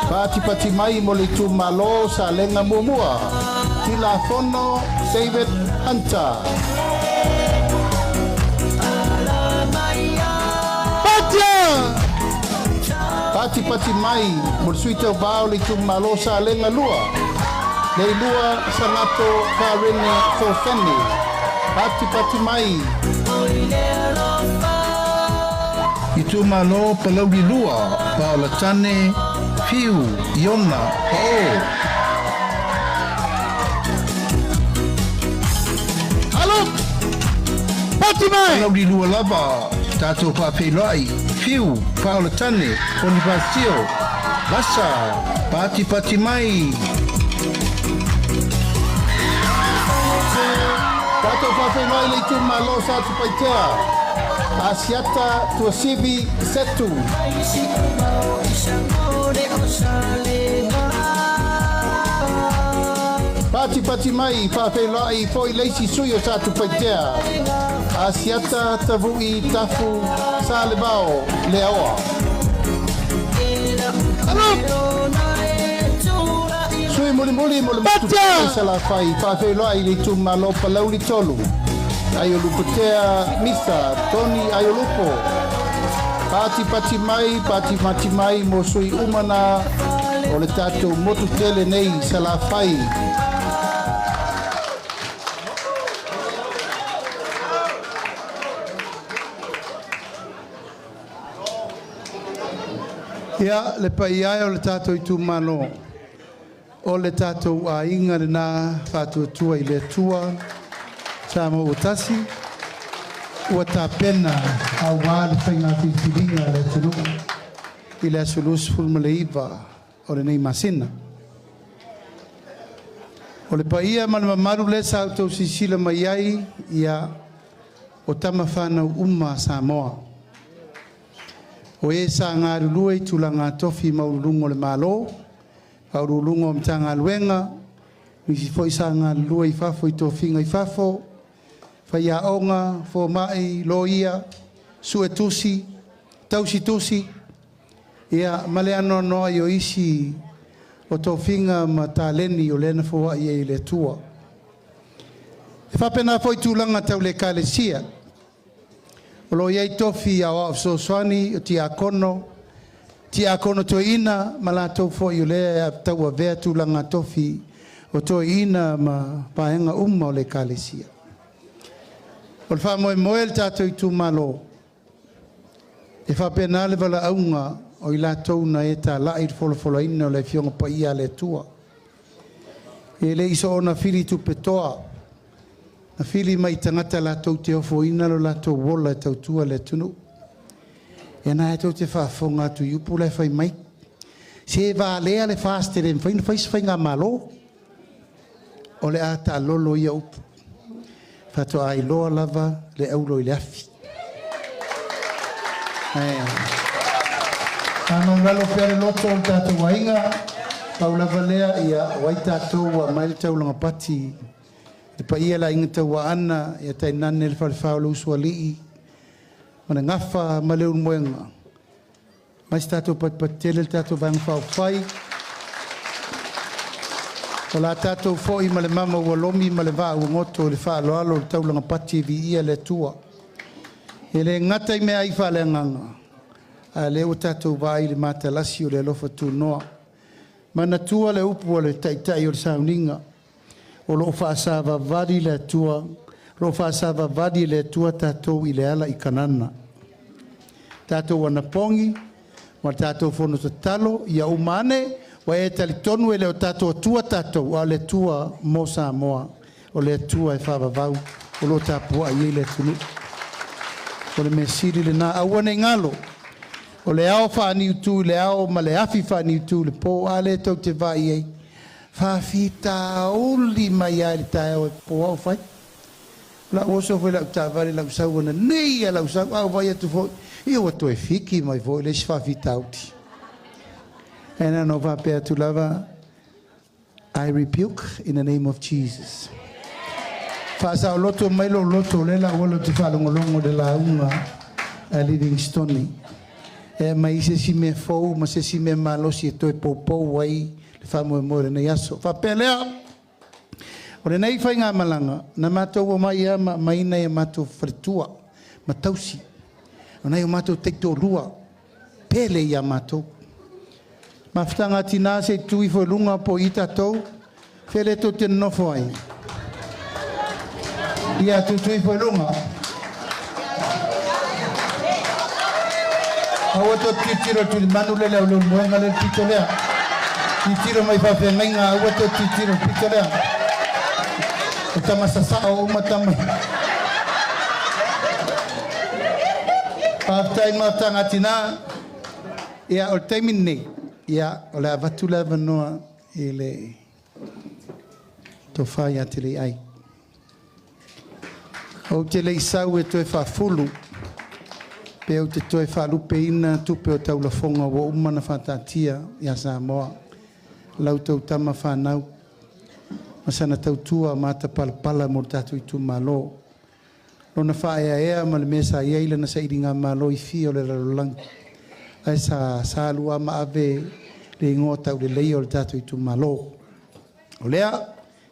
F: Pati mai mo le tu malo sa lenga mumua. Tila fono David Hunter. Pati mai mo suita bao le tu malo sa lenga lua. Le lua Samatau Karene Fofene. Pati mai. Itu malo palau di lua. Falelatai fiu iona pao.
H: Halo. Pati mai.
F: Palau di lua lava. Tato Falelatai fiu Falelatai Onipasio. Basa. Pati mai. Tato Falelatai le tu malo sa tu paitea. Asiata tua sivi setu. Pati mai Falelatai foi leisi suyo sa tu paitea. Asiata tavui tafu sa lebao leaoa. Sui muli
H: Batia!
F: Sala fai Falelatai le tu malo palau li tolu. Ayo luputea misa Tony ayo lupo. Pati mai mo sui umana o le tatou motu tele nei sala fai. Ia le pai ai o le tatou itu malo. O le tatou a inga le na fatu tua i le tua. Sama utasi. Ua ta pena a wale whainga whiwhiringa le tunu. I le asulus fulma le iwa o le nei masina. O le paia manama maru le sa autou sisila mai ai ia o tama whanau Samoa. O e sa ngā rulua I tula ngā tofi maurulungo le malo, maurulungo o mtanga luenga, misi foi sa ngā rulua I fafo I tofinga I fafo, whaia onga, fo mai, loia, sue tusi, tausi tusi, ia male ano noa I o isi o tofinga ma taleni o lena foa I le tua. E whapena foi tūlanga tau le kalesia, o lo iei tofi a o afsoswani o ti akono to ina malatou fo I o le tau a vea tūlanga tofi o to ina ma paenga o le kalesia. O le wha moe le tātou I tū malo. E whapena le wala aunga o I lātou na e tā lai wholofolo ina o le fionga pa ia le tua. E le iso o na whiri tu petoa. Na whiri mai tangata lātou te ofo ina lo lātou wola e tau tua le tunu. E na e tau te whaafonga tu iupu le whai mai. Se e wā lea le whaastere mwhaina whaiswhainga malo. O le ata lolo ia upu. Whato ai loa lava le aulo I le afi. Ano lalo pere loto o tātou wainga. Pau lava lea ia wai tātou wa maile tau langa pati. Te pa ia la inga tau wa ana ia tai nane le whalewhao le usua lii. Mana ngafa ma leo mwenga. Mais tātou patele tātou vang whao whai. O la tātou fōi ma le mama ua lomi ma le vā ua ngoto le wha aloalo le taulanga pati vi ia le tua. E le ngatai mea I wha le nganga. A le o tātou vai le mata lasi o le alofa tū noa. Mana tua le upu o le taitai o le sauninga. O lo wha asava vari le tua. ro whaasava vadi le tua tātou i le ala i kanana. Tātou wana pongi, wa tātou whono ta talo, ia umane, wa e tali tonu e leo tātou tua tātou, a le tua mo Samoa, o le tua e whavavau, o lo tāpua i le tunu. O le me siri le nā awane ngalo, o le ao whaani utu, le ao ma le afi whaani utu, le po a le tau te vai ei, whawhita uli mai a le tae o e po au whai. La oso foi la tavale la usau na nei la usau au vai atu foi io to e fiki mai voi le sfa vitauti and no va pe tu lava I rebuke in the name of Jesus fa sa loto mai lo loto le la wolo ti fa longo de la una a Livingstone e mai se si me fo ma se si me malo si to e popo wai le fa mo nei aso fa pelea. Ore nei whai ngā malanga, na mātou o mai a mai nei a mātou wharitua, ma tausi. O nei o mātou teito rua, pele i a mātou. Mawhitanga tina se tui fo lunga po i tātou, where to te nofo ai. Ia tu tui fo lunga. Awa to titiro tuli manu lele au lulu moenga le pito lea. Titiro mai whawhenga, awa to titiro pito lea. O tamasasao o matamai. Pātai mātanga tina, ia o teimin nei, ia o le avatu lava noa i le to whai a te rei ai. O te lei sau e toe whafulu, pe o te toe whalupe ina tupe o taulafonga wa umana whatatia ia Samoa, lau tau tama whanau, masana tautua mata palapala mo tatu i tu malo. Lona whaea ea ma le mesa i eila na sa iringa malo i fio le rarolangi. Ai sa alua ma ave le ingota u le leo le tatu i tu malo. O lea,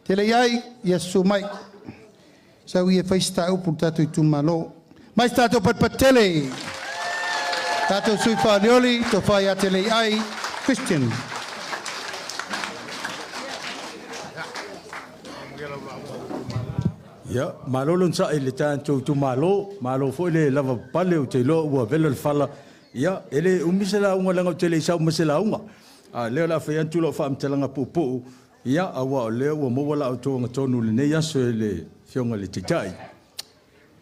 F: te le iai, ia su mai. Sau ia whaista upu tatu i tu malo. Mai stato patpatele. Tato sui whaaleoli, to whai a te le iai, Christian.
I: Ya, malo lon sa ele tan tu malo foi le lava pale o te lo ua vela le fala. Ya, ele umisela unga langa te le sa umisela unga. A le la fa yantu lo fa mtelanga pupu. Ya, awa le ua mo wala o tonga tonu le ne yaso le fionga le titai.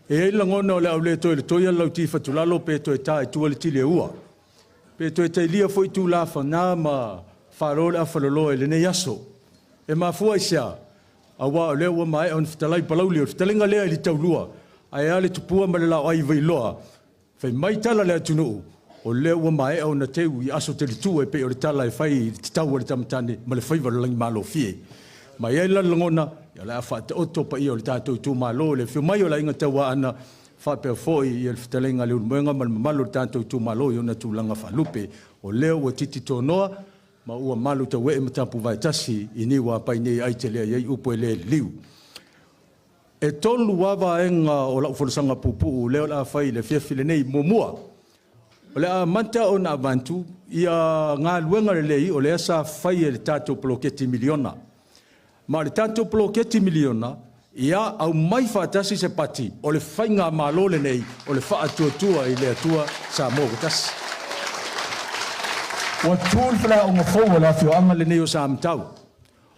I: E la ngona le au le to ya lauti fa tu lalo pe to tai tu le tile ua. Pe to te lia foi tu la fa na ma farol a falolo le ne yaso. E ma fu sia. Awa le ua mai on fitalai palauli o fitalinga lea ili taulua. Ai ale tupua ma le lau ai veiloa. Fai mai tala lea tunu. O le ua mai au na teu i aso te litua e pe o le tala e fai te tau le tamatane ma le faiva langi malo fie. Mai ai la langona, ia le afa te oto pa i o le tātou tu malo le fio mai o la inga taua ana fa pe foi i le fitalinga le urmuenga ma le malo le tātou tu malo i ona tu langa falupe. O le ua titi tonoa, ma ua malu te we matapu vai tasi i ni wa pai nei ai te lea iei upo e le liu. E tolu wawa enga o lau wholesanga pupu leo la fai le fiafile nei momua. O le a manta o na avantu ia ngā luenga le lei o le asa fai e le tātou ploketi miliona. Ma le tātou ploketi miliona ia au mai whaatasi se pati o le fai ngā malo le nei o le wha atua i le atua sa mō tasi. Wa tūl whala o ngā whaua la fio anga le nei o Samatau.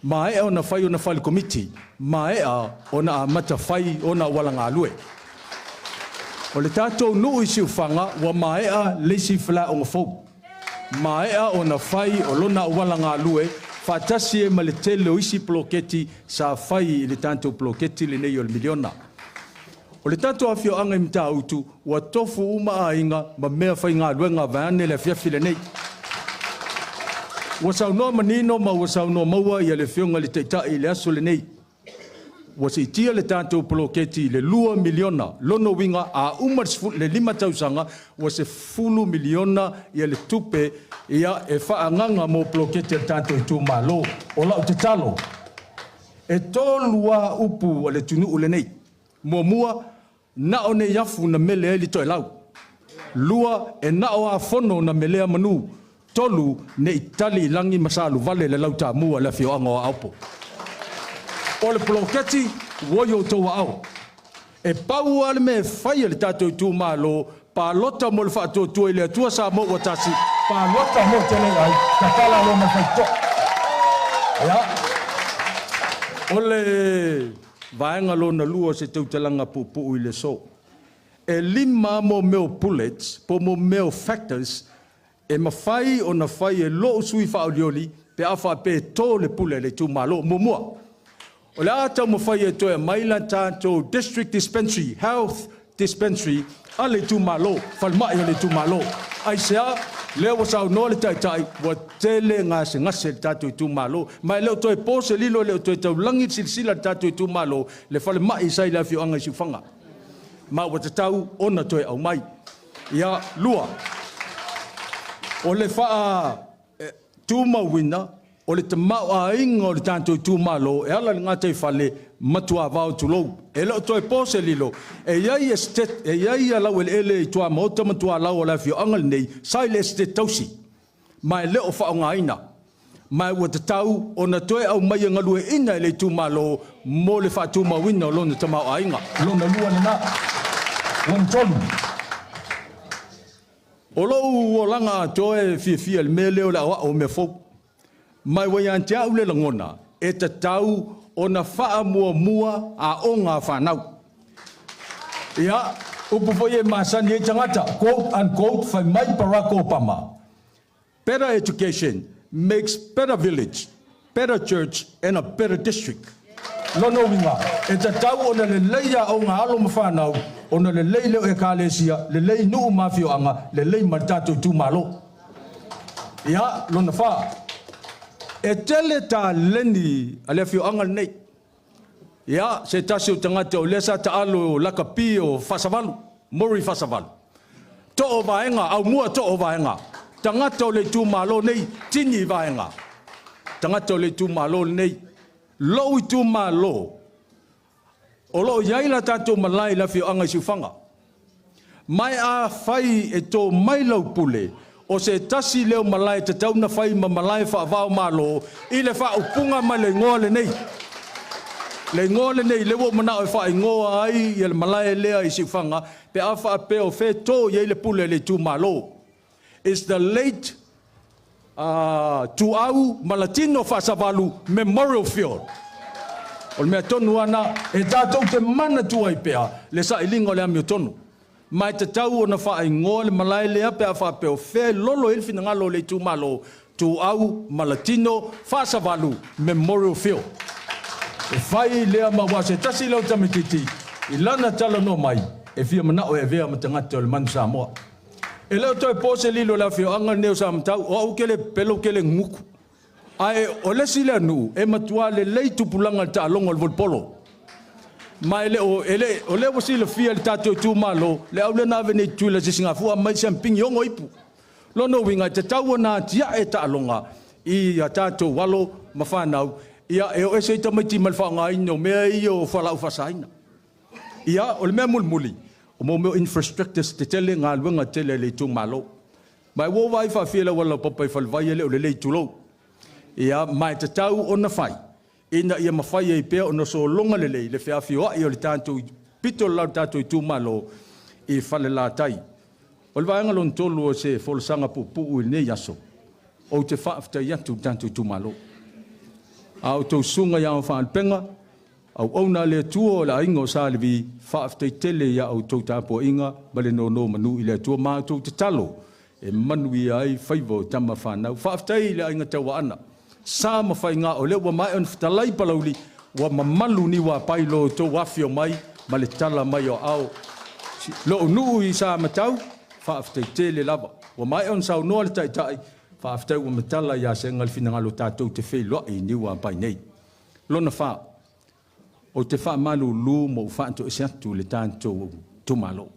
I: Ma ea o na whai o na whale komiti. Ma ea o na amata whai o na wala ngā lue. O le tātou nuu i siu whanga wa ma ea leisi whala o ngā whau. Ma ea o na whai o lona wala ngā lue whaatasi e ma le tele o isi ploketi sa whai i le tātou ploketi le nei o le miliona. O le tātou a fio anga i mta autu wa tofu uma a inga ma mea whai ngā luenga vane le fiafile nei. Wasau no manino ma wasau no maua ia le fionga le teitai le aso le nei. Wasa itia le tātou ploketi le 2 miliona lono winga a le 5 tausanga wasa 10 miliona ia le tupe ia e whaanganga mo ploketi le tātou tu malo o lau te talo. E tolua upu le tunu ule nei. Mua na o ne yafu na mele li toi lau. Lua e na o a fono na melea manu. Tolu ne itali langi masalu vale le lauta mua le fio anga o aupo. O le ploketi woyo toa au. E pau ale me fai le tātou tū mālo, pa lota mo le whaatua tua i le atua sa mo o tasi, pa lota mo tele ai, ka kala lo ma whai to. Ia, ole vaenga lo na lua se tautalanga pupu i le so. E lima mo meo bullets, po mo meo factors, e mawhai o na whai e loo sui whaolioli, pe awha pe tō le pule le tū mālo, mumua. O le ātau mawhai e toi a maila tātou district dispensary, health dispensary, a le tū mālo, whalmai o le tū mālo. Ai sea, leo wa sao no le taitai, wa tele ngase ngase le tātou tū mālo, mai leo toi pōse lilo leo toi tau langi silsila le tātou tū mālo, le whalmai sai la fio anga siwhanga. Ma wa tatau, ona toi au mai. Ia lua. O le wha tū mawina, o le tamau a inga o le tātou tū mālo, e ala le ngatai whale matua vau tulou. E leo toi pōse lilo, e iai a lau ele i tua mauta matua lau o la fio angal nei, sai le estet tausi. Mai leo wha ngā ina. Mai ua tatau, o na toi au mai ngalue ina le tū mālo, mo le wha tū mawina o lona tamau a inga. Lona lua le na. Lona tolu. O lou o langa toe fia le me leo la o me fo. Mai wai ante au le langona e tatau o na faa mua a o ngā whanau. Ia, upu foi e masani e tangata, quote unquote, whai mai Barack Obama. Better education makes better village, better church and a better district. Lono winga, e tatau o na le leia o ngā alo mawhanau, o na le lei leo e kālesia, le lei nuu mawhio anga, le lei maritato tū malo. Ia, lona wha. E tele tā leni a le fio angal nei. Ia, se tasi o tangata o lesa ta alo laka pi o whasavalu, mori whasavalu. To o vaenga, au mua to o vaenga. Tangata o le tū malo nei, tini vaenga. Tangata o le tū malo nei, lo i tū malo. O lo iai la tātou malai la fio angai siwhanga. Mai a whai e tō mailau pule, o se tasi leo malai te tau na whai ma malai whaavao malo, i le wha upunga mai le ngoa le nei. Le ngoa le nei, le wo mana o wha i ngoa ai, i le malai lea i siwhanga, pe a wha pe o whe tō i le pule le tū malo. It's the late Tuau Malatino Whasavalu Memorial Field. O le mea tonu ana, e tātou te mana tua i pea, le sa i linga o le amio tonu. Mai te tau o na wha i ngoa le malai lea pe a wha pe o whe lolo ilfina ngalo le tū malo, Tuau Malatino Whasavalu Memorial Field. E whai lea mawa se tasi lau tamititi, i lana tala no mai, e fia mana o e vea matangata o le manu Samoa. E leo toi pose lilo la fio anga neo Samatau, o au kele pelo kele nguku. Ai o le sile anu, e matua le lei tupulanga ta alonga le volpolo. Ma o le wasi le fia le tato tu malo, le au le nave nei tuila si Singapura, mai siam pingi ongo ipu. Lono winga, te tau na tia e ta alonga, i a tato walo mawhanau, ia e o ese tamaiti malwhanga ino, mea i o whalau whasaina. Ia, o le mea mulmuli, o mo meo infrastructures te tele ngā luenga tele le tū malo. Mai wo vai whawhila wala papai whalwai ele o le lei tūlou. Ia, mai te tau o na whai. Ina ia mawhai e pēr o na so longa le lei, le whiawhioa i o le tātou, pito lau tātou i tū malo i Falelatai. O le vaenga lon tolu o se wholesanga pupu i nei aso. O te whaaftai atu tātou i tū malo. A o tau sunga ia o whaanpenga, au auna le tua o la inga o salivi, whaaftai tele ia au tau tāpua inga, bale no manu i le tua maa tau te talo, e manu i ai whaivo tama whanau. Whaaftai le inga taua ana. Sā mawhai ngā o leo wa mai on whatalai palauli, wa mamalu ni wa pailo tau wafio mai, ma le tala mai o au. Lo nuu i Samatau, whaaftai tele lava. Wa mai on sau noa le taitai, whaaftai wa matala ia se ngal fina ngalo tātou te whei loa i ni wa pai nei. Lona wha, o te wha malu lu mo whaanto ese atu le tātou tumalo.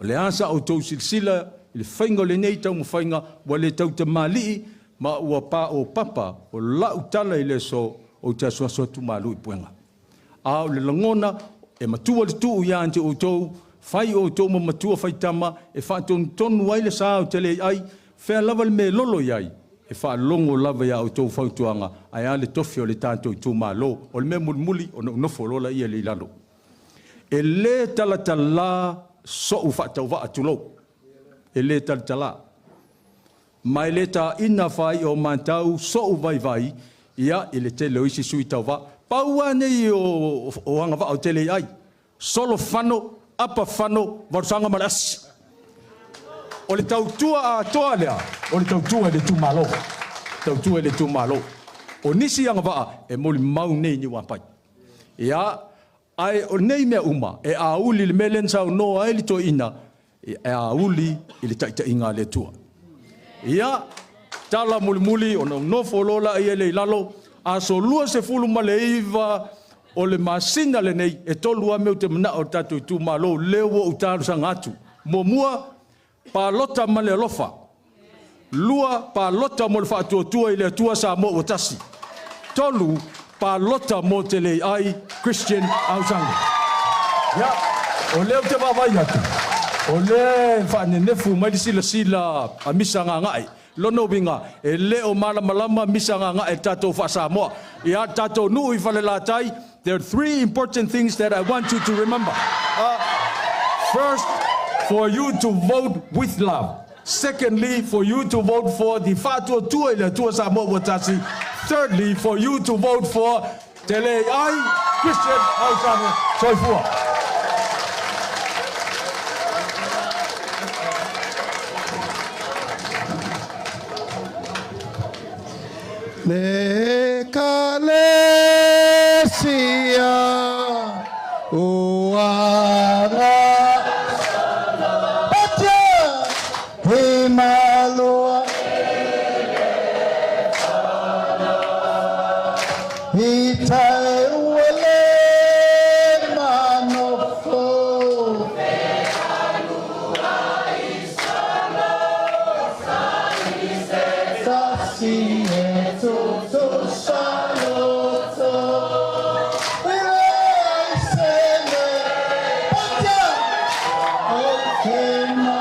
I: O le asa o tau silsila, le whainga le nei tau mo whainga, wa le tau te malii, ma ua pa o papa, o lau tala i le so, o te asua tumalo i puenga. A o le langona, e matua le tuu ia ante o tau, whai o tau ma matua whai tama, e whaatonu tonu ai le saa o tele ai, whea lava le me lolo iai, e wha longo lava ia o tau whautuanga, ai ale tofi o le tātou i tūmalo, o le me mulmuli, o nofo lola ia le ilalo. e le talatala so u whaatau wa atulo. E le talatala. Mai le ta ina whai o mantau so u vai, ia i le te loisi sui tau wa. Paua nei o anga wa o tele ai. Solo whano, apa whano, warusanga malasi. O le tautua a toa lea, o le tautua le tumalo. Tautua le tumalo. O nisi anga waa, e moli mau nei ni wapai. Ia, ai o nei mea uma, e a uli le melen sau no ai li to ina, e a uli i le taita inga le tua. Ia, tala muli o no folola i ele lalo, a so lua se fulu ma le iwa, o le masina le nei, e tolua meu te mana o tatu tumalo, lewo utaru sa ngatu. Mua, pa lota ma le lofa. Lua pa lota mo le whaatua i le tua sa mo o tasi. Tolu pa lota mo te le ai Christian ausanga. Ya, o leo te wawai atu. O le whaane nefu mai sila a misa ngā ngai. Lono winga, e leo malama misa ngā ngai tatou wha Samoa. Ia tatou nui Falelatai. There are 3 important things that I want you to remember. First, for you to vote with love. Secondly, for you to vote for the Fatua Tua Ila Tua Samoa Watasi. Thirdly, for you to vote for Tele Ai Christian Ausanga Soifua.
F: Le Kalesia Uara Himaloa Hitai Wale Manofo Sasi Eto Saloto Sene Patia Okema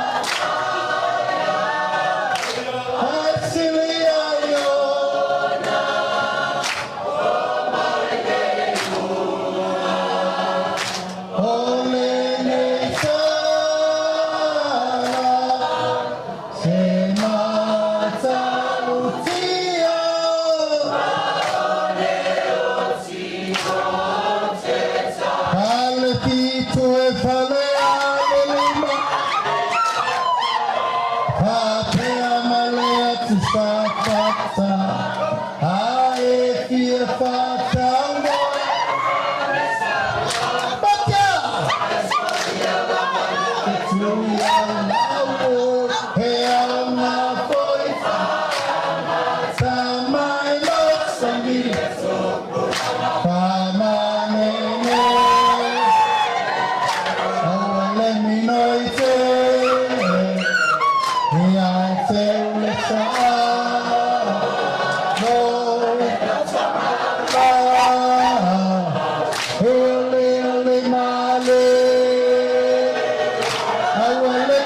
F: I will let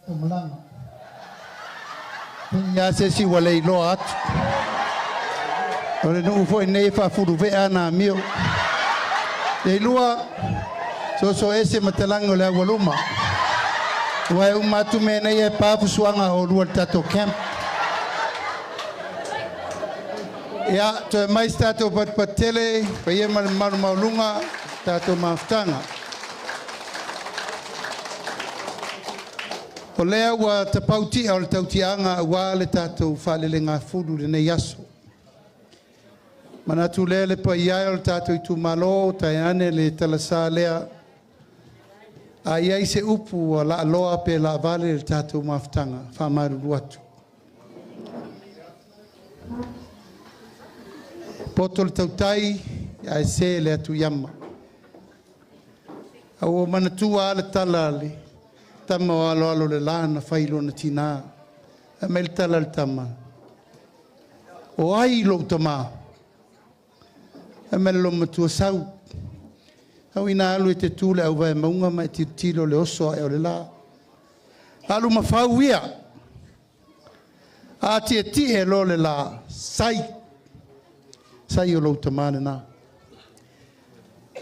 F: Malanga. Ya se si wale lo at. Ole no foi nei fa furu ve ana mio. E lua so ese matalango le waluma. Wai umatu me nei e pa fusuanga o lua tato camp. Ya to mai stato pat patele, pa ye mal malunga tato maftanga. O lea ua tapauti o le tautianga ua le tātou whalelenga furu le nei aso. Manatu lea le pa iai o le tātou i tu malo, tai ane le talasa lea. A iai se upu a la aloa pe la vale le tātou maftanga, whamaru ruatu. Poto le tautai, a se le atu yama. A o manatua le talale. Tama alo alo le lana failo na tina a mel tala le tama o ai lo tama a mel lo matua sau au ina alu e te tule au vai maunga mai te tilo le oso e o le la alu mafau ia a te e lo le la sai o lo tama na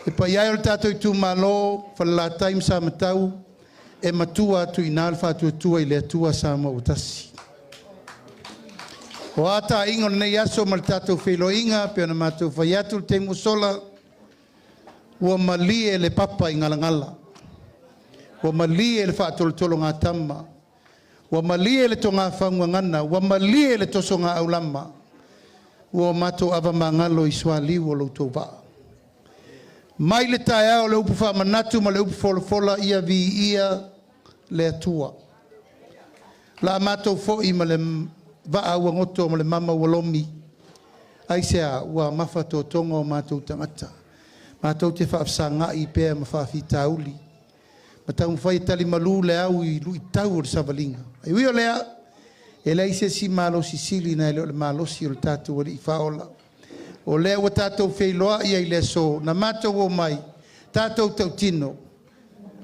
F: e pa iai o le tato i tu malo Falelatai Samatau e matua tu inal fa tu i le tua sa mo utasi o ata ingo nei aso mal tato feloinga pe na matu faiatu te musola o malie le papa ingalangala o malie le fa tolo nga tama o malie le tonga fangwa ngana o malie le tosonga aulama o mato ava mangalo iswali o lo tova mai le tae o le upu fa manatu ma le upu fola ia vi ia le atua. La mato fo i ma le va ua ngoto ma le mama walomi. Ai sea ua mafa to tonga o mato tangata. Mato te whaafsanga i pēr ma whaafita uli. Ma tau mwhai tali malu le au i lui tau o le savalinga. Ai ui o lea, e lei se si malo sisili na ele o le malo si o le tatu o le i whaola. O lea ua tātou wheiloa i ai le so, na mātou o mai, tātou tau tino,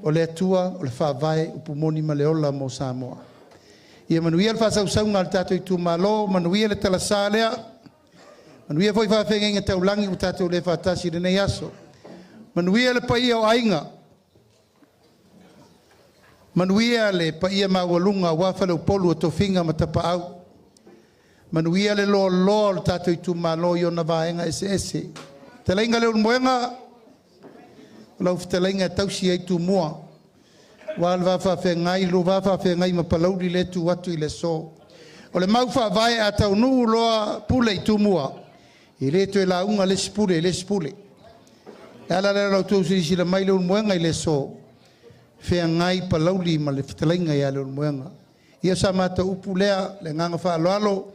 F: o le atua, o le whaavae, upu moni ma le ola mo Samoa. Ia manuia le whasausaunga le tātou i tu malo, manuia le talasa lea, manuia foi whawhenga tau langi o tātou le whatasi le nei aso. Manuia le paia o ainga, manuia le paia mawalunga, wafale o polu o tofinga ma tapa au. Manuia le lo le tātou i tu malo i o na vaenga ese. Te lainga leo moenga, lau te lainga tausi ai tu mua. Wal wafa whengai, lo wafa whengai ma palauri le tu watu i le so. O le maufa vai a tau nuu loa pule i tu mua. I le tu e la unga le spule. E ala le lau tau siri sila mai leo moenga i le so. Whengai palauri ma le whetalainga i a leo moenga. Ia sa mata upu lea le nganga wha alo.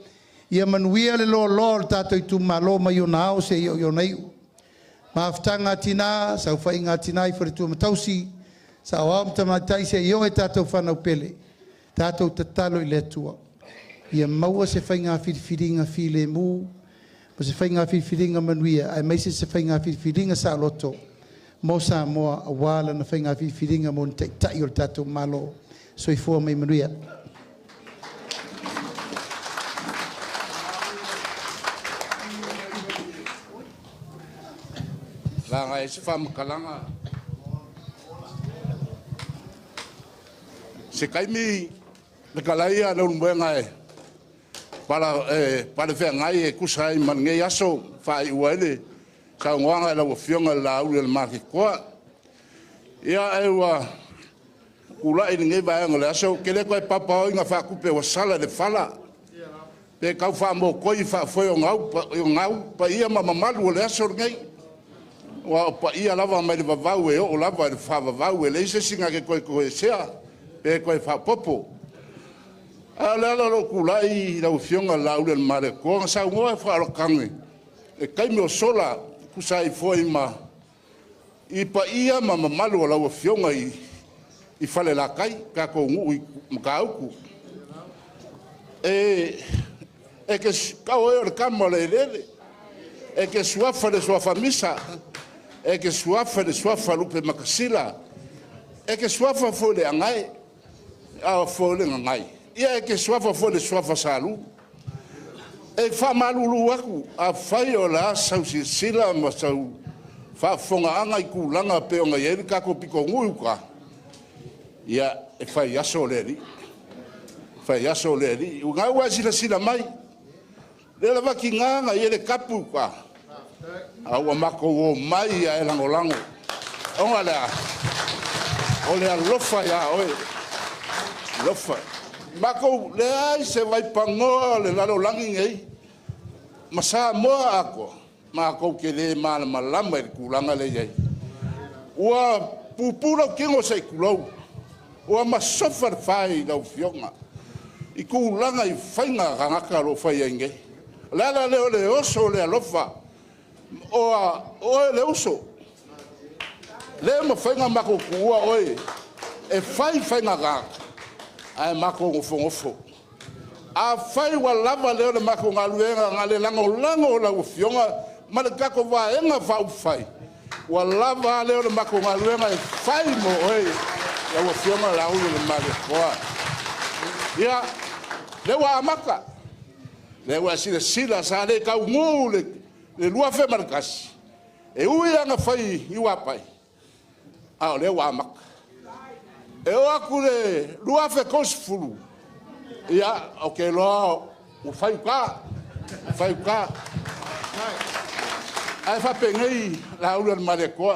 F: Ia manuia le lo le tātou i tu malo ma i o nao se i o naiu. Ma aftanga tina, sa ufa inga tina i wharetua matausi, sa o au mtamatai se i o e tātou whanau pele, tātou tatalo i le tua. Ia maua se whainga whiriwhiringa while mu, ma se whainga whiriwhiringa manuia, ai meise se whainga whiriwhiringa sa loto, mo sa moa a wala na whainga whiriwhiringa mo ni tai o le tātou malo, so i fua mai manuia.
A: Langa e se whamakalanga. Se kaimi le kalaia le unwenga e para whengai e kusai man ngai aso whai uaile sa nguanga e lau fionga la ule le maki koa. Ia e ua ula i ngai vaenga le aso kele koe papa o inga whakupe wa sala le whala. Pe kau whamo koi whafoe o ngau pa ia mamamalu o le aso ngai. Wa pa ia lava mai le vavau e o lava le whavavau e leise singa ke koe sea pe koe whapopo. A lala lo kulai lau fionga laule le mare koa sa ngoa e whaalokangi. E kaimi o sola kusai foi ma i pa ia mamamalu o lau fionga i Falelatai ka ko ngu i mkauku. E ke kau e o le kama le lele. E ke suafa le suafa misa. E ke suafa le suafa lupe makasila. E ke suafa foi le angai.
C: a fole ngai ia ke swafa fole swafa salu e fa malulu aku a fai o la sau sila ma sau fa fonga anga I kulanga pe o ngai ka ko piko ngui ka ia e fai aso leri unga wa sila mai le la vakinga ia le kapu ka a wa mako o mai a lango onga ole a lofa ya oe lofa mako le ai se vai pango le lalo langi ngai masa mo ako mako ke le mal malama kulanga le yai wa pupura kingo sai kulo wa masofa fai la fionga I kulanga I fainga ngaka lo fai ngai la le oso le lofa o le oso le mo fainga mako kuwa oi e fainga ga ai mako ngofo a fai wa lava le mako ngaluenga ngale lango la ufionga malaka ko va enga fa fai wa lava le mako ngaluenga e fai mo oi ya ufionga la ulu le male kwa ya le wa maka le wa sila sa le ka ngule le lua fe markas e uia nga fai I wa pai a le wa mak e o akule lua fe kosfulu ia okay lo o fai ka ai fa pengai la ulu male ko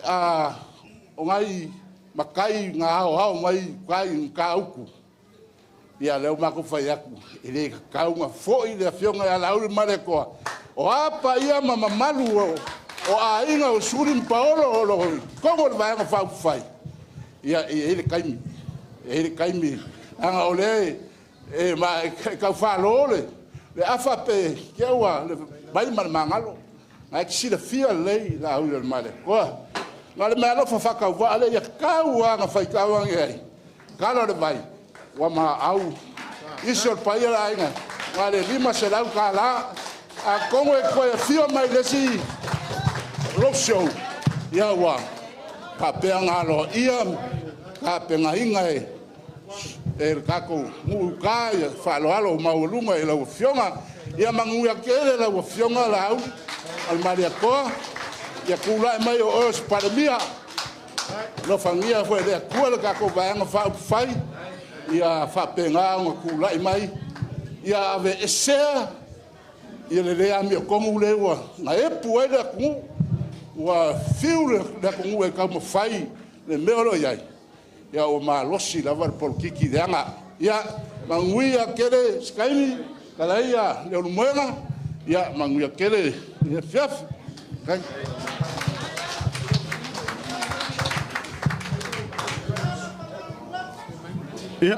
C: a o ngai makai nga o mai kai ka uku ia leo mako fai aku ele kaunga foi le fionga ya la ulu male ko o apa ia mama malu o a inga o suri paolo o como vai nga fai ia ele kaimi anga ole e ma ka falo le afa pe kewa le bai mangalo ai si le fia le la ulu male ko ngale malo fa ka va le ya kawa nga fai kawa ngai kala le bai wa ma au isol pai la inga ngale lima se la kala a como e ko fio mai le si Roadshow ia wa pa pe ngalo ia ka pe ngainga e kako mu ka fa lo alo maulunga e la fionga ia mangu ya kele la fionga la au al maria ko ya kula mai o pandemia lo fangia foi de kula kako va nga fai ia fa penga nga kula mai ia ave esea ia le ami como le wa na e pueda ku wa fiu le ku e ka mo fai le meolo ia ia o ma losi lava por kiki de anga ia manguia kele skaini kala ia le muena ia manguia kele ia fiaf kan
B: ia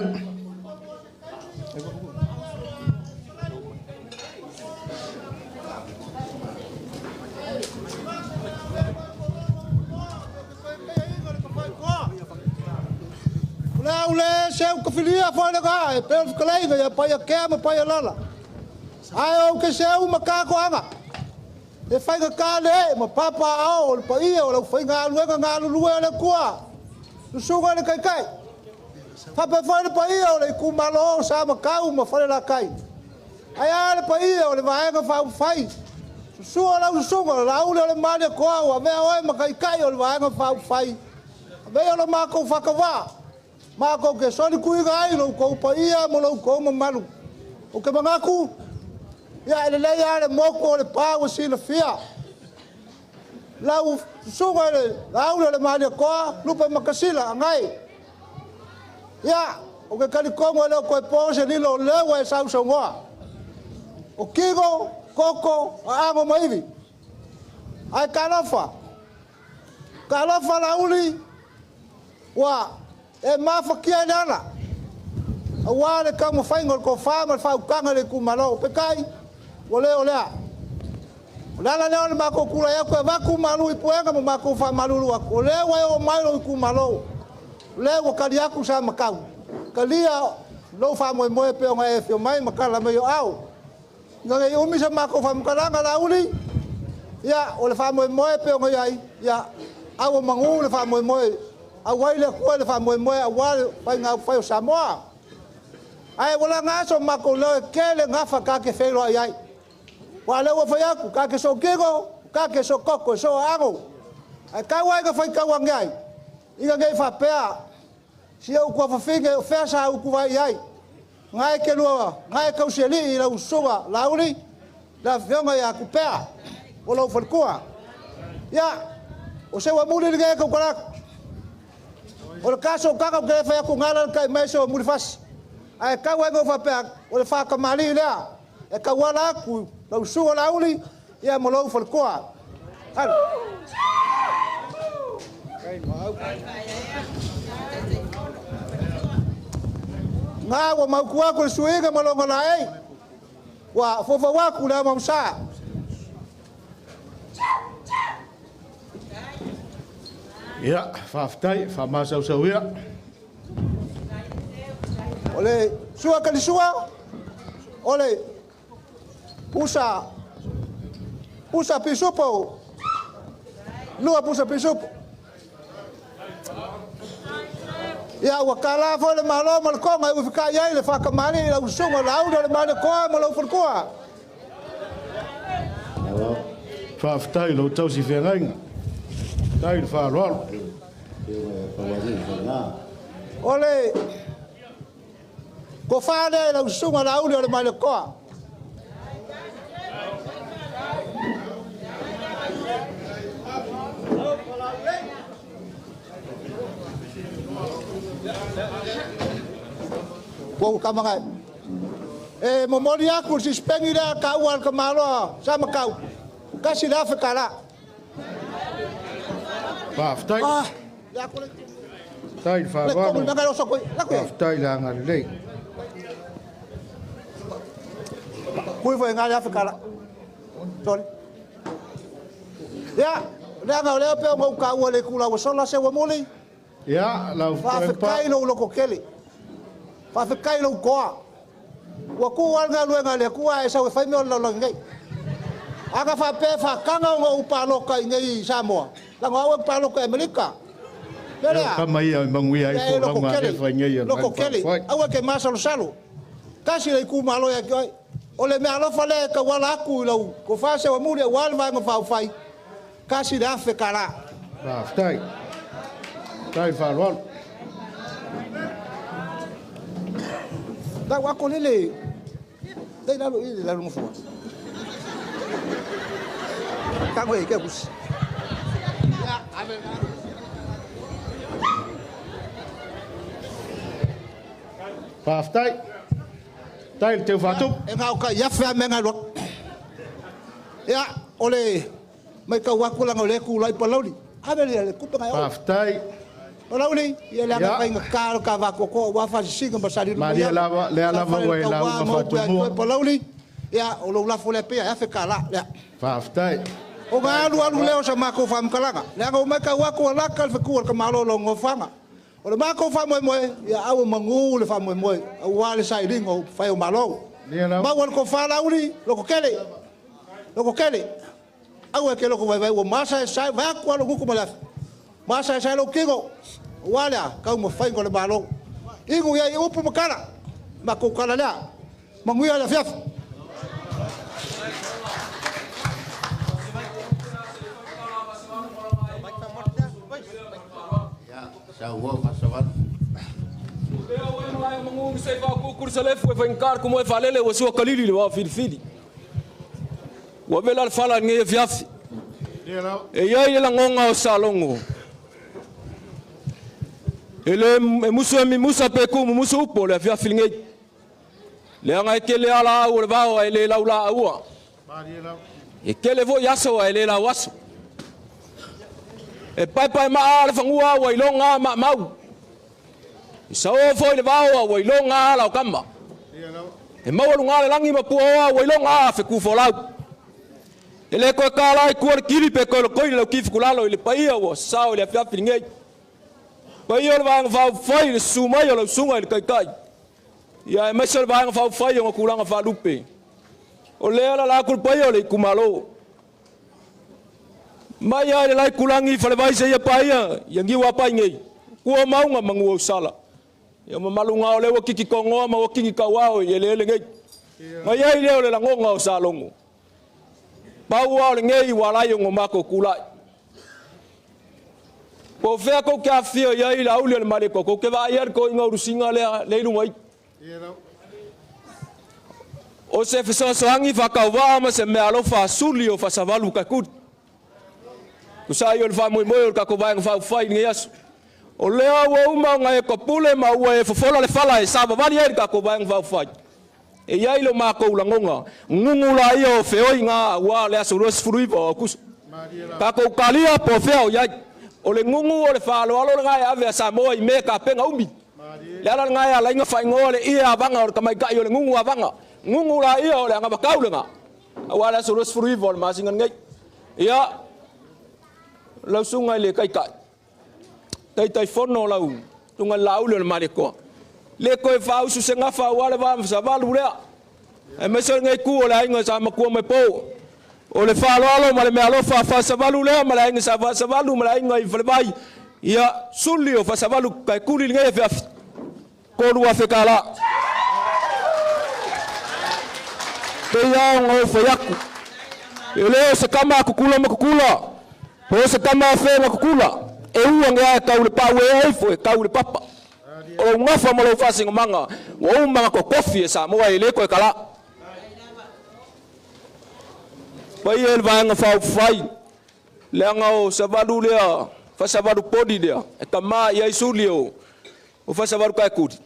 H: ule seu kafilia fora ga e pe kalaiga ya pa ya kema pa ya lala ai o ke seu makako anga e fai ga kale ma papa ao pa ia o fai ga lu le kwa lu suga le kai papa fai pa ia o le ku malo sa makau ma Falelatai ai ale pa ia o le vai ga fai suga la le mali kwa wa me o ma kai o le vai ga fai be o le mako fakava mako ke soni kui gai lo ko pa ia mo lo ko malu o ke mangaku ya ele le ya le moko le pa o si le fia la u suga le mali ko lupa makasila ngai ya o ke kali kongo le ko po se ni lo le wa sa ngoa o kigo koko ango maivi ai kalofa la uli wa e mafakia nana awale kama faingo ko fama fa kanga le kumalo pekai ole lala le mako kula yako va kumalu ipoenga mako fa malulu ako le wa o mailo kumalo le wa kali yako sa makau kalia lo fa mo pe nga e fio mai makala me yo au ngai o mi sa mako fa mkalanga la uli ya ole fa mo pe nga ya au mangu le fa mo Awai le kua le fa moe awal pai ngā whai o Samoa. Ai wala ngā so mako leo ke le ngafa ka ke whelo ai ai. Wa leo whai aku ka ke so kigo, ka ke so koko, so ango. Ai ka wai ka whai kawa ngai. Inga ngai wha pea. Sia ukua whawhinge o whesa ukua ai. Ngai ke lua, ngai kau se li i lau sunga lauri. La whionga i aku pea. O lau whalkua. Ia, o se wa muli ngai kau karak. O le kaso kaka ke whai aku ngala kai mai so muli fas. Ai ka wai ngau whapea, o le whakamali lea. E ka wala aku, lau sunga lauri. Ia mo lau whalkua. Halo. Ngā wa mauku aku le suinga malonga lai. Wa fofa waku le mamsa.
B: Ia, whaftai, whamasau sau ia.
H: Ole sua kali sua. Ole pusa pisupo. Lua pusa pisupo. Ia wakala fo le malo mal ko ngai ufika ia le fa kamani la usunga la u le malo ko mo lo furkua.
B: Whaftai lo tau si whengainga. Tai le wharoalo.
H: Ole ko fa le usunga la u le malo ko. Ko kamangai. E momori aku si spengi da ka ual ka malo sama kau. Kasi da fekala.
B: Whaftai.
H: Ya ko le.
B: Tai le wharoalo.
H: Ko ngalo so ko.
B: Whaftai la ngari lei.
H: Kui foi ngala ya fekala. Sorry. Ya, le ngalo le pe mo ka ual le kula wa sola se wa moli.
B: Ia, lau
H: whawhekai lo loko kele. Whawhekai lo koa. Wa kua ngā luenga le kua e sau e whaimeo lau ngai. Aka whape whakanga o ngā upaloka i ngai Samoa. La ngā upaloka Amerika. Perea.
B: Kama ia mangui ai fo ranga le whai ngai.
H: Loko kele. Aua ke masalo salo. Kasi le ku malo ya kioi. O le mea alofa le ka wala aku i lau. Ko whase wa muri a wale vanga whawhai. Kasi le afe kara.
B: Whaftai. Tai wharoalo.
H: Da wako lele. Dai lalo i lalo mo fua. Kango e ke kus. Ya, ave.
B: Whaftai. Tai te whatu.
H: E ngau ka ia whea menga rot. Ya, ole mai ka wako langa le ku lai palauri. Ave le kupa ngai.
B: Whaftai.
H: Palauri, ia le anga kai ngakaro ka wako ko wa fa singa basari.
B: Maria lava, le lava wai lau ka whatu.
H: Palauri, ia o lo lafo le pea, ia whekala.
B: Whaftai.
H: O ngā alu leo sa mako whamkalanga. Le anga o mai ka wako alaka le whekua ka malo lo ngofanga. O le mako whamoe moe, ia au mangu le whamoe moe. Au wale sai ringo, whai o malo. Mawal ko whalauri, loko kele. Loko kele. Au e ke loko vai vai, o masa e sai, vai akua lo nguku malafi. Masa e sai lo kingo. Wale a, kau mo whai ko le malo. Ingu ia i upu makana. Mako kala lea. Manguia le fiafu.
J: Como é falele o sua calili o filfili. O vela fala nge fiafi. E aí ela ngonga o salongo. Ele muso mi musa pe ku muso upo le fiafi nge. Le anga ke le ala o le va ele la ula ua. E ke le vo yaso ele la waso. E pai pai ma ala fangua wa ilonga ma mau. Sa o foi le va wa ilonga la kamba. E mau lunga le langi ma pu wa ilonga fe ku folau. Ele ko kala ku kili pe ko ko le ki fulalo ile pai o sa o le fa finge. Pai o va va foi le suma yo le sunga le kai kai. Ya me se va va foi o ku langa fa lupe. O le ala la ku pai o le kumalo. Mai ai lai kulangi fa le vai se ya pai ya ngi wa pai ngai. kua maunga mangu o sala. Ia mamalunga o le wa kiki kongoa ma wa kiki kawao ye le ngai. Mai ai le o le langonga o salongo. Pau o le ngai walai o mako kulai. Po fea ko kia fio ia i la uli le mare ko ke va ia ko inga urusinga le lungai. O se feso soangi fa ka wa ma se me alo fa suli o fa savalu ka kut. Ku sa yo le fa mo ka ko va fa fai ngi as. O le o uma nga e ko pule ma o e fofola le fala e sa va ia ka ko va fa fai. E ia ilo ma ko langonga. Ngungu la io feo inga wa le asurus fruivo kus. Ka ko kalia po feo ia o le ngungu o le falo alo ngai ave sa mo i me ka penga umi le ala ngai ala inga fa ngole ia banga o ka mai ka yo le ngungu abanga ngungu la ia o le nga bakaulenga awala so ros free vol ma singan ngai ia lau sunga le kai kai tai fono lau tunga lau le mari ko le ko e fa usu senga fa wala va sa valu le e me so ngai ku o le inga sa ma ku me po o le whaaloalo ma le mea lo whasavalu lea ma le inga sa whasavalu ma le inga i whalewai ia suli o whasavalu kai kuri linga e whiafi korua whekala te iao ngau whaiaku e leo se kama kukula ma kukula po se kama whe ma kukula e ua ngea e kau le pau e eifo e kau le papa o ngafa ma lo whasinga manga o umanga ko kofi e sa moa e leko e kala pai el vanga fa fai le anga o savalu le fa savalu podi le e kama ia isulio o fa savalu kai kut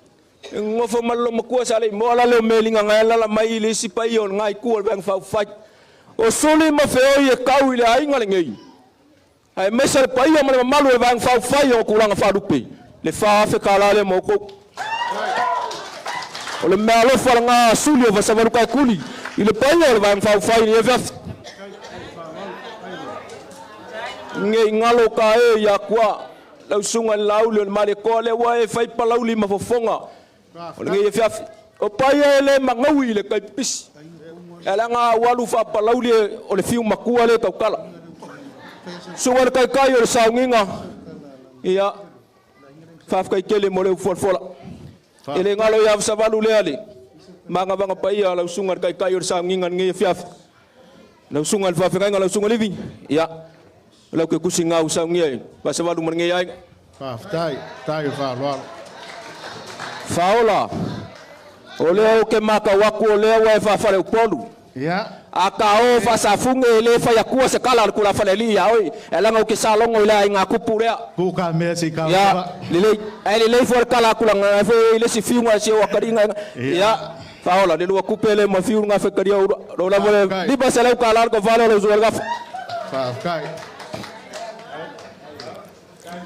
J: ngofo malo makua sale mo la le melinga ngala la mai le si pai on ngai ku el vanga fa fai o suli ma feo e kau ile ai ngale ngai ai mesal pai o ma malu e vanga fa fai o kulanga fa lupe le fa fe kala le mo ko o le malo fa nga sulio fa savalu kai kuli ile pai o vanga fa fai ni e ngai ngalo ka e ya kwa lau sunga lau le mare ko le wa e fai pa lau lima fofonga o ngai e fiafi o pai ele mangaui le kai pis ela nga walu fa pa lau le o le fiu makua le kaukala sunga le kai kai o le saunginga ia fa kai kele mo le fola ele ngalo ya savalu le ale manga banga pai lau sunga le kai kai o le saunginga ngai e fiafi lau sunga le fa fa lau sunga le vi ia lau ke kusinga usau ngai ba se walu mangi ai
C: fa tai fa lo
J: faola ole o ke maka waku ole wa fa fa le polu
C: ya
J: aka o fa sa funge le fa ya ku se kala ku la fa le ya oi ela ngo ke salongo ile nga ku pure
C: ku ka me si ka
J: ya le for kala ku la nga fa le si fiunga se wa karinga ya faola le wa ku pele ma fiunga fa karia ro la mo di ba se le kala ko fa le zo ga
C: fa kai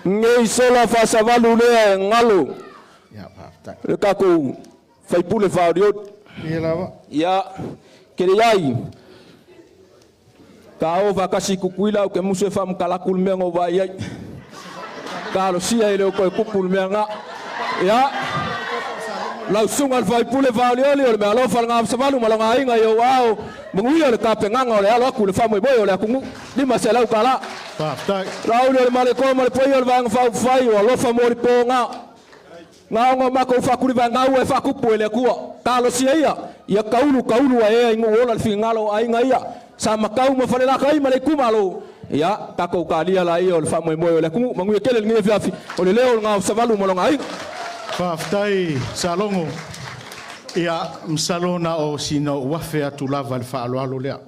J: ngai sola fa savalu le ngalo
C: ya pa
J: le kako fai pule fa dio ya kere yai ka o va kasi kukuila ke muse fam kala kul mengo va yai kalo sia ile ko kupul menga ya la sungal fai pule va dio le me alo fa ngam savalu malanga inga yo wao mungui le ka penganga le alo kul fa mo boyo le kungu di masela kala Raul le male ko male poyo le vang fa fai o lo fa mori ponga nga nga ma ko fa kuri vanga u fa ku puele ku talo sia ia kaulu e ingo ola fingalo ai nga ia sa makau mo falelatai male ku malo ia ta ko kalia la ia le fa mo moyo le ku mangu kele ngi fiafi o le leo nga savalu mo nga ai
C: fa ftai salongo ia msalona o sino wafe atu lava le fa alo lea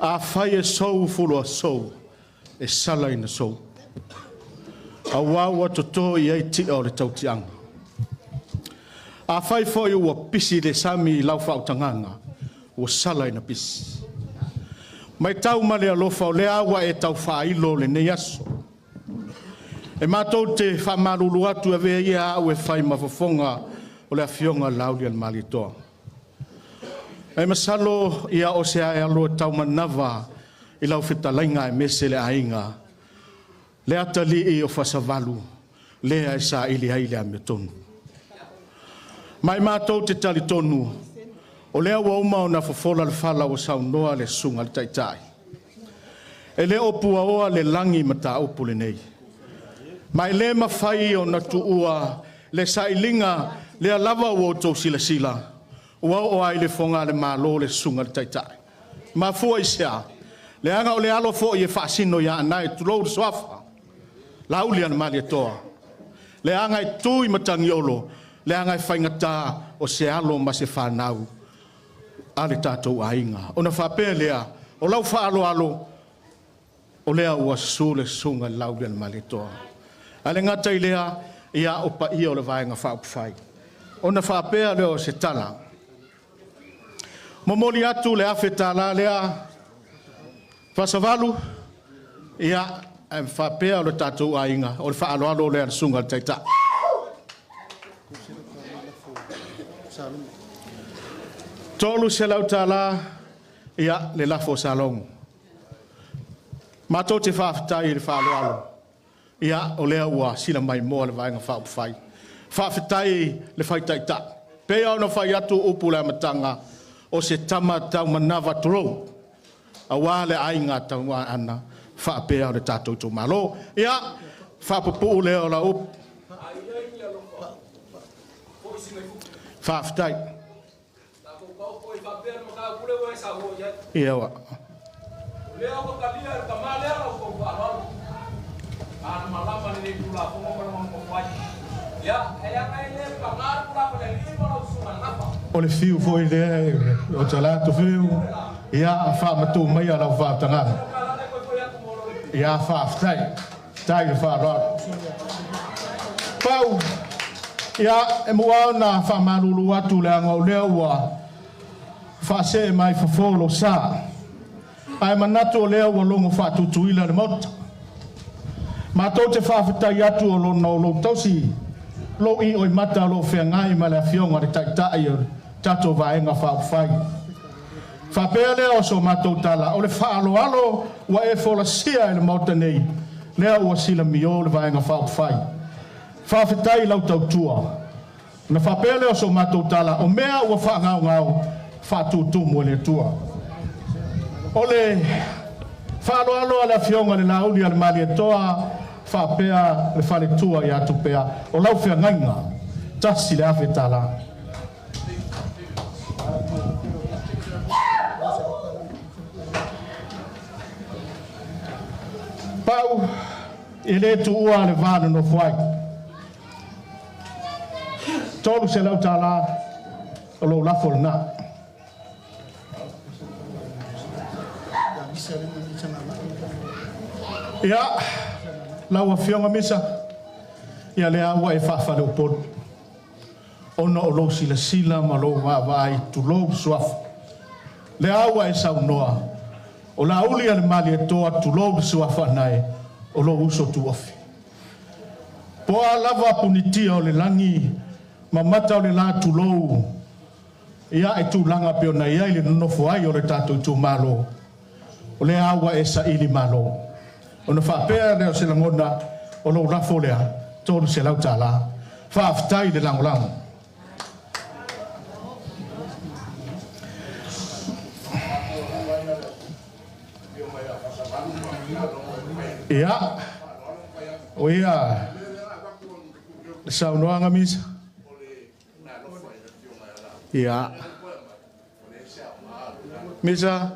C: a fai e sou fulo sou e sala ina sou a wawa toto i ai ti o le tautianga a fai foi ua pisi le sami lau fautanganga ua sala ina pisi mai tau male alofa o le awa e tau failo le nei aso e matou te whamaruru atu e vea ia au e fai mafofonga o le afionga lauli al malitoa e masalo ia o se ai alo tau manava i lau fitalainga e mese le ainga le atali i o fasavalu le ai sa ili ai le ame tonu mai mātou te tali tonu o lea ua uma o na fofola le fala o saunoa le sunga le taitai e le opua oa le langi mata opu le nei
B: Mai le mawhai o na tuua le sailinga le lava o tō sila sila. Ua o ai le fonga le malo le sunga le taitai. Ma fua i sea. Le anga o le alo fo i e whaasino ia anai tulou swafa. La uli ana mali toa. Le anga i tui matangi olo. Le anga i whaingata o se alo ma se whanau. Ale tātou ainga. O na whapea lea. O lau whaalo alo. O lea ua sule sunga la uli ana mali toa. Ale ngata i lea ia o pa ia o le vaenga whaupwhai. O na whapea leo se tala. Momoli atu le afe tala lea. Fasavalu ia whapea o le tātou ainga. O le whaalo alo lea sunga le taita. Tolu se lau tala ia le lafo salongo. Mato te whaafitai i le whaalo alo. Ia o lea ua sila mai moa le vaenga whaupwhai. Whaafitai le whaitaita. Pea o na whai atu upu le amatanga o se tama tau manawa turo. A wale ainga tau ana whaapea o le tātou tō malo. Ia whaapapu lea o la upu. Whaafitai. Ia wa. Lea o kalia ka malea o ko whaalo. Ana malama ni pula ko mo fai. Ya, ela vai ler para lá para ele ir para o sul. O le fiu foi le o talato fiu. Ya, fa matu mai ala va tanga. Ya fa ftai. Tai fa ro. Pau. Ya, e mo na fa malulu atu le ngo le wa. Fa se mai fa folo sa. Ai manato le wa longo fa tutuila le mot. Ma tau te whawhitai atu o lo tausi lo i oi mata lo whengai ma le awhionga re taitai o tato vaenga whauwhai. Whapea lea o so matou tala o le whaalo alo wa e whola sia e le mauta nei lea ua sila mio le vaenga whauwhai. Whawhitai lau tau tua. Na whapea lea o so matou tala o mea ua whangau ngau whatutumu le tua. O le whaalo alo a le awhionga le lauli al mali e toa whapea le whale tua i atu pea o lau whea ngainga tasi le awhe tala. Pau i le tu ua le vāna no whai. Tolu se lau tala o lau lafo le nā. Ia, lau a whionga misa. Ia le awa e whawhare o poru. Ona o lo sila sila ma lo wawai tu lo suafa. Le awa e sau noa. O la uli ale mali e toa tu lo suafa nai. O lo uso tu ofi. Poa lava punitia o le langi. Ma mata o le la tu lo. Ia e tu langa peo na ia ili nonofo ai o le tato tu malo. O le awa e sa ili malo. O na whapea leo se langona o lo rafo lea, tōru se lau tāla, whaafitai le langolango. Ia, o ia, le saunoanga misa. Ia, misa,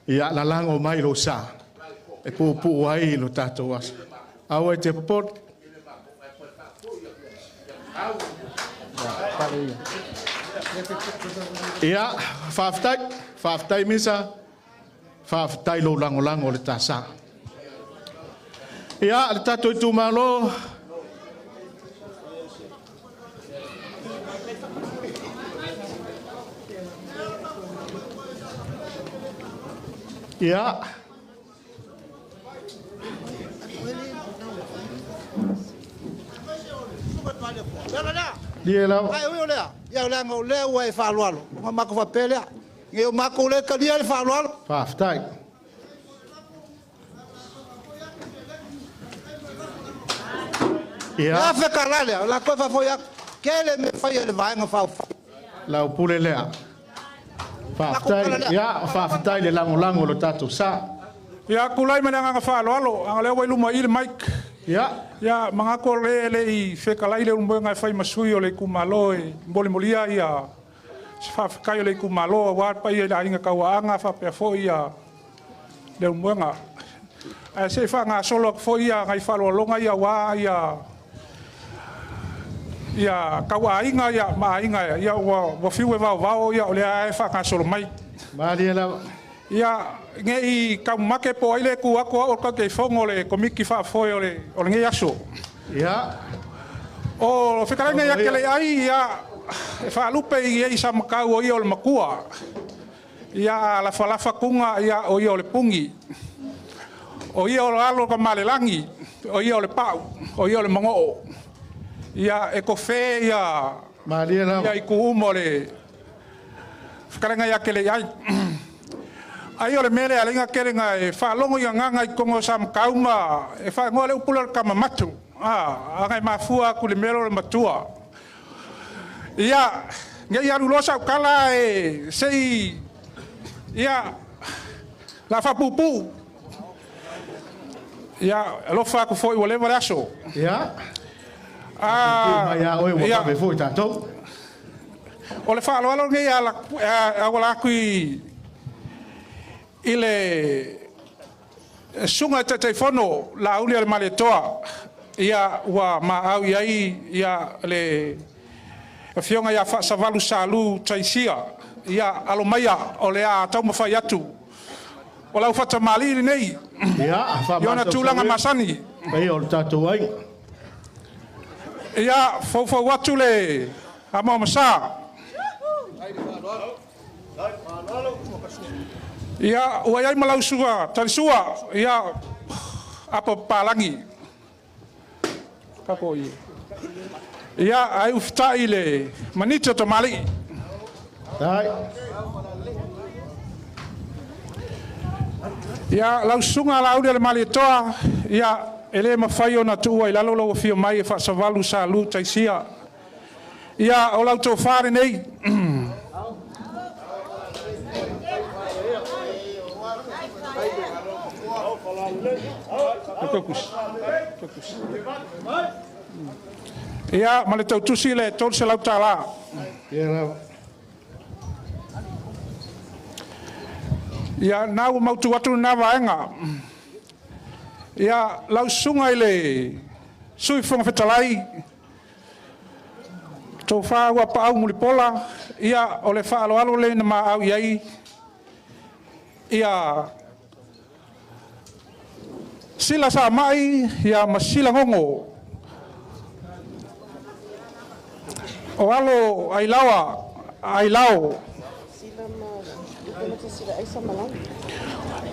B: ia la lango mai lo sa. E pupu ai lo tatou asa. Awa te popot. Ia, whaftai misa, whaftai lo lango le tasa. Ia, le tatou i tūmalo. Ia. Dia lau.
H: Ai o lea. Ia lea ngau lea ua e whaaloalo. Ma mako whapelea. Nge o mako le kalia le whaaloalo.
B: Whaftai. Ia.
H: Ia whekaralea. La koe whawhoi ak. Kele me whai e le vaenga whauwhai.
B: Lau pule lea. Whaftai. Ia, whaftai le lango lo tatou sa.
K: Ia kulai mana nganga whaaloalo. Anga lea wailuma i le Mike. Ya mga ko le I whekalai le umbunga whai masui o le kumalo e mole molia ia whawhakai o le kumalo wa pa ia la inga kawaanga whapea fo ia le umbunga. Se wha ngā solo fo ia ngai whalolonga ia wā ia kawa inga ia mainga ia wa fiu e vau ia o le ai wha ngā solo mai.
E: Maria la.
K: Ia ngai ka make po ile ku ako o ka ke fongo le komiki fa foi o le ngai aso.
E: Ia.
K: O fikaranga ia kele ai ia fa lupe ia Samatau o ia o le makua. Ia la falafa kunga ia o ia o le pungi. O ia o alo ka malelangi, o ia o le pau, o ia o le mango. Ia e ko fe ia
E: Maria la.
K: Ia ku umo le fikaranga ia kele ai. Ai ole mele alinga kerenga e fa longo ia nganga I kongo Samatau ma e fa ngole upula ka mamatu ngai mafua ku le melo le matua ia ngai ia rulosa kala e sei ia la fa pupu ia lo fa ku foi wole varaso
E: ia ia oi wa be foi tanto
K: ole fa lo ngai ala wala ku ile sunga te fono la uli al maletoa ia wa ma au ia le fionga ia fa savalu salu taisia ia alomaya ole a tau mafai atu ola ufata mali nei
E: ia fa
K: yona tulanga masani
E: ai o tatu ai
K: ia fo watu le amo masa ia o ai malau sua tarisua ia apa palangi kako ia ai ufta ile manito tamali
E: dai
K: ia lau sunga lau le mali toa ia ele mafai ona tu ai lalo lo fio mai fa savalu salu taisia ia o lau to fare nei ia male tau tusi le tol se lau tala ia nau mautu atu na vaenga ia lau sunga ile sui fonga fetalai tau wha ua pa au mulipola ia o le wha alo le na ma au iai ia sila sa mai ia masila ngongo o alo ai lao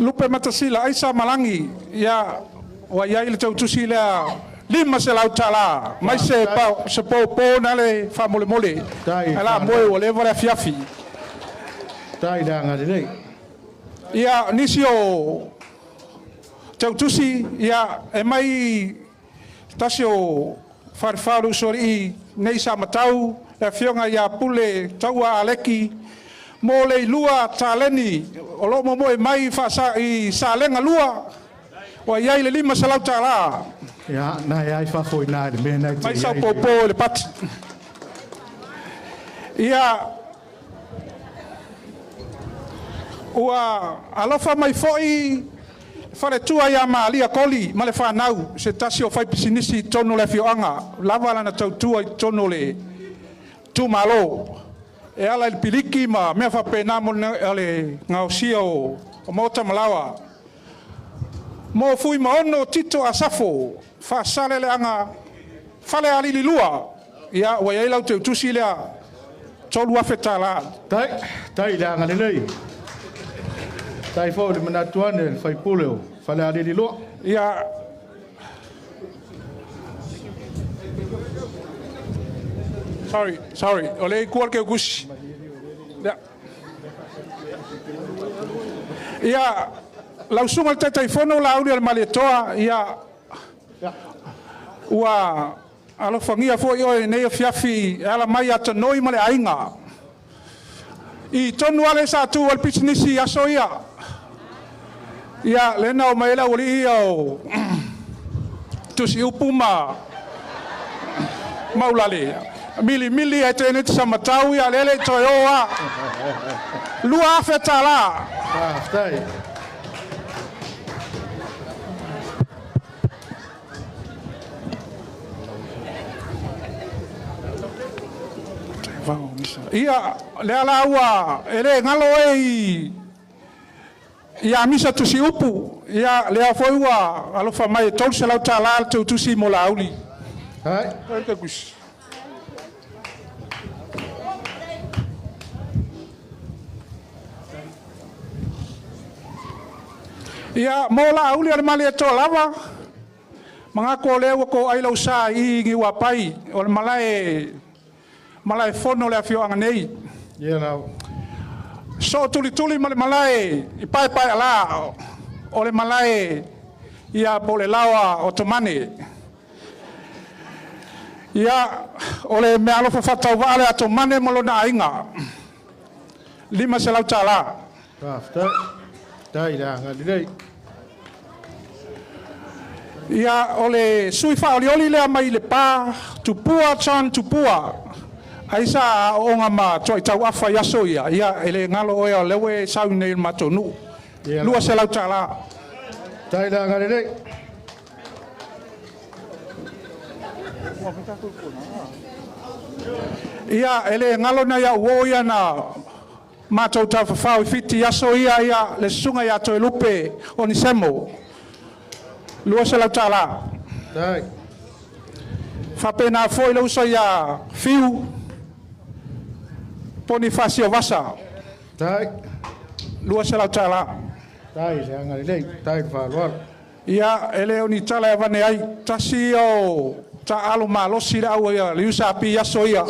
K: lupe matasila aisa malangi ia wa ia ile tau tusi le lima se lau tala mai se po na le fa mole mole ala moe o le vale fiafi
E: tai danga nei
K: ia nisio tau tusi ia e mai tasio farfaru sori nei Samatau e fionga ia pule taua aleki mo le lua taleni o lo mo e mai fa sa I salenga lua o ia le lima salau tala
E: ia na ia fa foi na de me na
K: mai sa popo le pat ia ua alofa mai foi fale tua ia malia koli male fa nau se tasio fai pisinisi tono le fioanga lava lana tautua I tono le tu malo e ala il piliki ma me fa pena mo le ngausia o mota malawa mo fui ma ono tito asafo fa sale le anga fale ali lilua ia wa ia lau te tusi le tolu afetala
E: tai danga nei tai fo le manatuane fai puleo fale ali lilua
K: ia sorry ole kualke gush ia lausunga te telefono la audio al maletoa ia ua alofangia fo io nei fiafi ala mai ata noi male ainga I tonu ale sa tu al pisnisi aso ia lena o mai la uri o tusi upu maulale. Mili ai tēne te Samatau ia lele toi oa. Lua awheta la.
E: Whaftai.
K: Ia lea la ua ele ngalo ia misa tusi upu ia lea foi ua alofa mai tolu se lau tala tu tusi mo lauli.
E: Hai.
K: Ia mo lauli ale mali to lava. Mangako le ko ai lau sa I ngi wa pai o malai fono le afio anga nei.
E: Ia lau.
K: So tuli malai I pai ala o le malai ia pole lawa o tomane. Ia o le me alofa fatau vale a tomane malona ainga. Lima se lau tala.
E: Whaftai. Tai la ngalirei.
K: Ia o le sui whaolioli lea mai le pā tupua chan tupua. Aisa onga ma toi tau awha yaso ia. Ia ele ngalo oe o lewe sau nei matonu. Lua se lau tala.
E: Tai la ngalirei.
K: Ia ele ngalo na ia uo ia na matou tau whawhau I fiti yaso ia le sunga ia toi lupe o ni semo. Lua se lau tala.
E: Tai.
K: Whapena foi lau sa ia fiu. Poni fasio vasa.
E: Tai.
K: Lua se lau tala.
E: Tai la ngalirei. Tai whaluar.
K: Ia ele o ni tala e vane ai. Tasi o ta alo malosi la au ia. Liusa api yaso ia.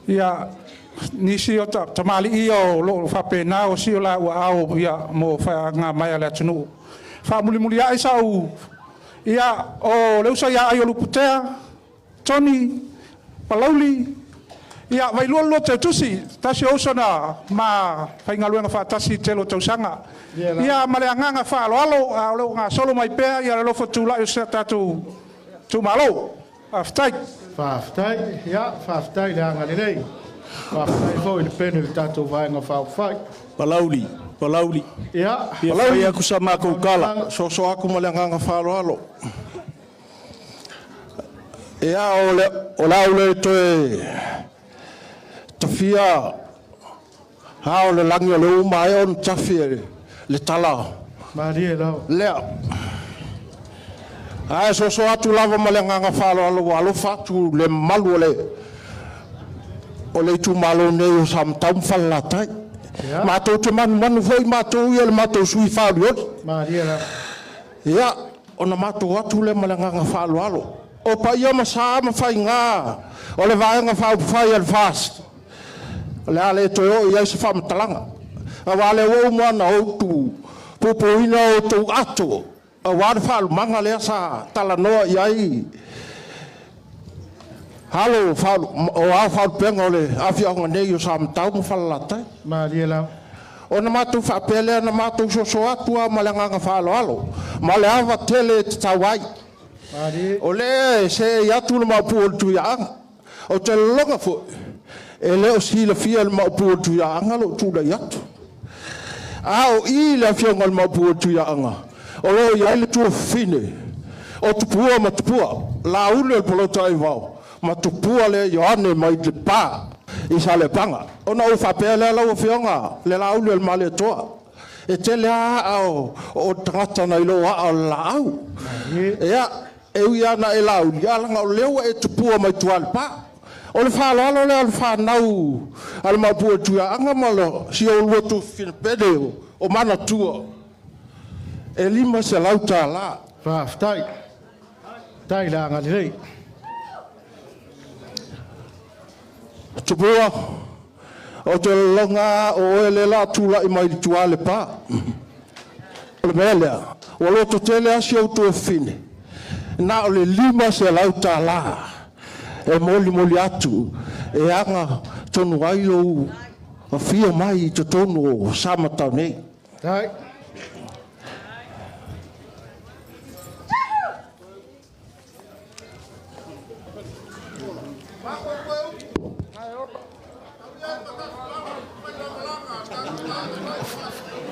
K: Ia nisi o tamali I o lo whapena o si o la ua au ia mo wha ngā mai ale atunu. Wha muli ai sau ia o leusa ia ai o luputea Tony Palauli ia vai lua te tusi tasi osona ma whaingaluenga wha tasi telo tausanga ia maleanganga wha alo a leo ngā solo mai pēr ia lofo tūla o se tatu tu malo Whaftai
E: ia whaftai la ngalirei. Whaftai foi le pene le tatou vaenga whawhai.
D: Palauli.
E: Ia.
D: Palauli aku sa mako kala. So aku malanganga whaloalo. Ia o laule toe tafia hao le langi o le umai on tafia le tala.
E: Maria lau.
D: Lea. Ai so atu lava malanganga whaloalo walo fatu le malu o le tu malo nei o Samatau Falelatai. Matou te manu foi matou ia le matou sui whauriori.
E: Maria lau.
D: Ia, ona matou atu le malanganga whaloalo. O pa ia masa ma whai ngā. O le vaenga whai al fast. Le ale toi o ia se whamatalanga. A wale o mana o tu. Pupuina o tu ato. A wale whalumanga lea sa talanoa iai. Halo, o au whalpenga o le awhiaonga nei o Samatau Falelatai.
E: Maria lau.
D: O na mātou whapelea na mātou soso atua ma le nganga whaloalo. Ma le awa tele te tawai. O le se iatu na maupu o tu ianga. O te longa fo. E leo sila fia le maupu o tu ianga lo tu da iatu. Ao I le awhiaonga le maupu o tu ianga. O leo iai le tua fine. O tupua ma tupua. La ule le polotai vau. Ma tupua le Ioane mai te pā I sa le panga. Ona o whapea le lau whionga le laulu le male toa. E te lea au o tangata na ilo a o lau. Ea, e ui ana e lau. Ia langa o lewa e tupua mai tua le pā. O le whalalo le al whanau al mapua tua anga malo si o lua tu Filipene o mana tua. E lima se lau tā la.
E: Whaftai. Tai la ngalirei.
D: Tupua, o te longa o ele la tula I mai tua le pā. O le melea, o loto tele asi au tua fine. Na o le lima se lau tā la. E moli atu, e anga tonu ai o a fia mai I te tonu o Samatau nei.
E: Tai.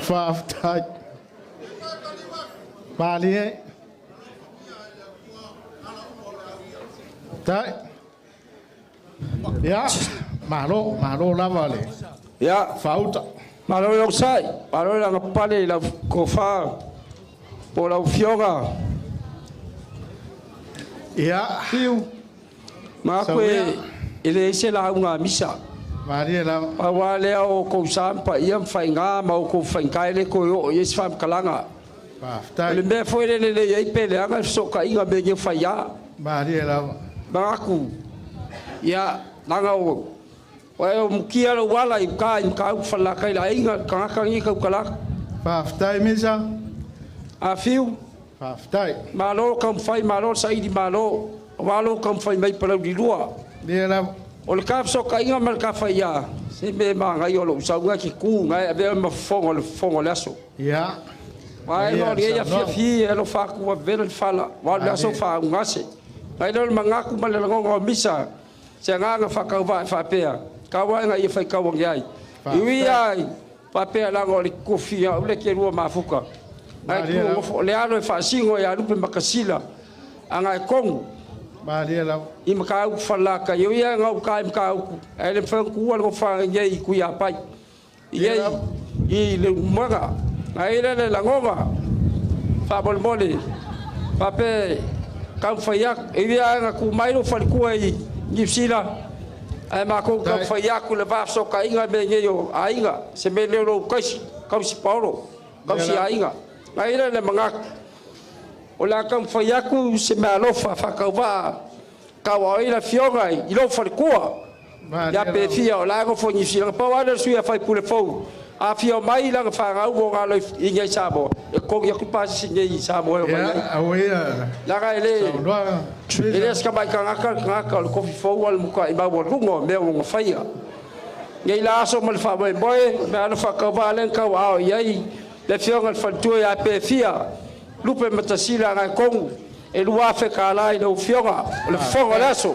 H: Whaatai. Pāli e. Tai. Ia, malo lava le.
L: Ia.
H: Whauta.
L: Malo yung sai. Malo lang pale la kofa. Po la fionga.
H: Ia.
L: Fiu. Ma koe ile se la unga misa.
H: Maria la.
L: Awale o ko sampa iam fainga ma ko fainga le ko yo yes fam kalanga. Le me foi le ye pele anga so ka inga be ye faia.
H: Maria la.
L: Baku. Ya nanga o. Wa mukia lo wala i ka fala kai la inga ka ngi ka kala.
H: Whaatai misa.
L: A fiu.
H: Whaatai.
L: Malo kam fai malo sai di malo. Malo kam fai mai pala di lua.
H: Dia la.
L: O le kapso ka inga mal ka fai ya. Se me ma ngai o lo sa nga ki ku ngai ave ma fongo le aso.
H: Ya.
L: Vai lo ri ya fi lo fa ku wa vel fala. Wa le aso fa ngase. Ngai lo manga ku mal ngo misa. Se nga fa ka va fa pea. Ka wa ngai fa ka wa ngai. Iwi ai. Pa pea la ngo le kofia o le ke ru ma fuka. Ngai ku le alo fa singo ya lupe makasila. Anga kongu.
H: Maria la.
L: I makau fala ka yo ia ngau ka makau ele fa ku al fa ye ku ya pai ye I le maga ai le la ngoma fa bol mole fa pe ka fa ya ia nga ku mai lo fa ku ai ni sila ai ma ko ka fa ya ku le va so ka inga be ye yo ainga se me le lo ka si paulo ka si ainga ai le manga o la kam fa ya ku se me lo fa ka va ka wa ila fionga I lo fa kua ya pe fia o la go fo ni fia pa wa le suia fa pu le fo a fia mai la fa ga u ga lo inga sabo e ko ya ku pa si ngi sabo e
H: ya o ya
L: la ga ele ska mai ka ko fi fo wal mu ka I ba wo rungo me wo fa ia ngai la so mal fa boy me ala fa ka va len ka wa ye le fionga fa tu ya pe fia lupe matasila ga kongu e lua fe kala I lo fionga le fonga laso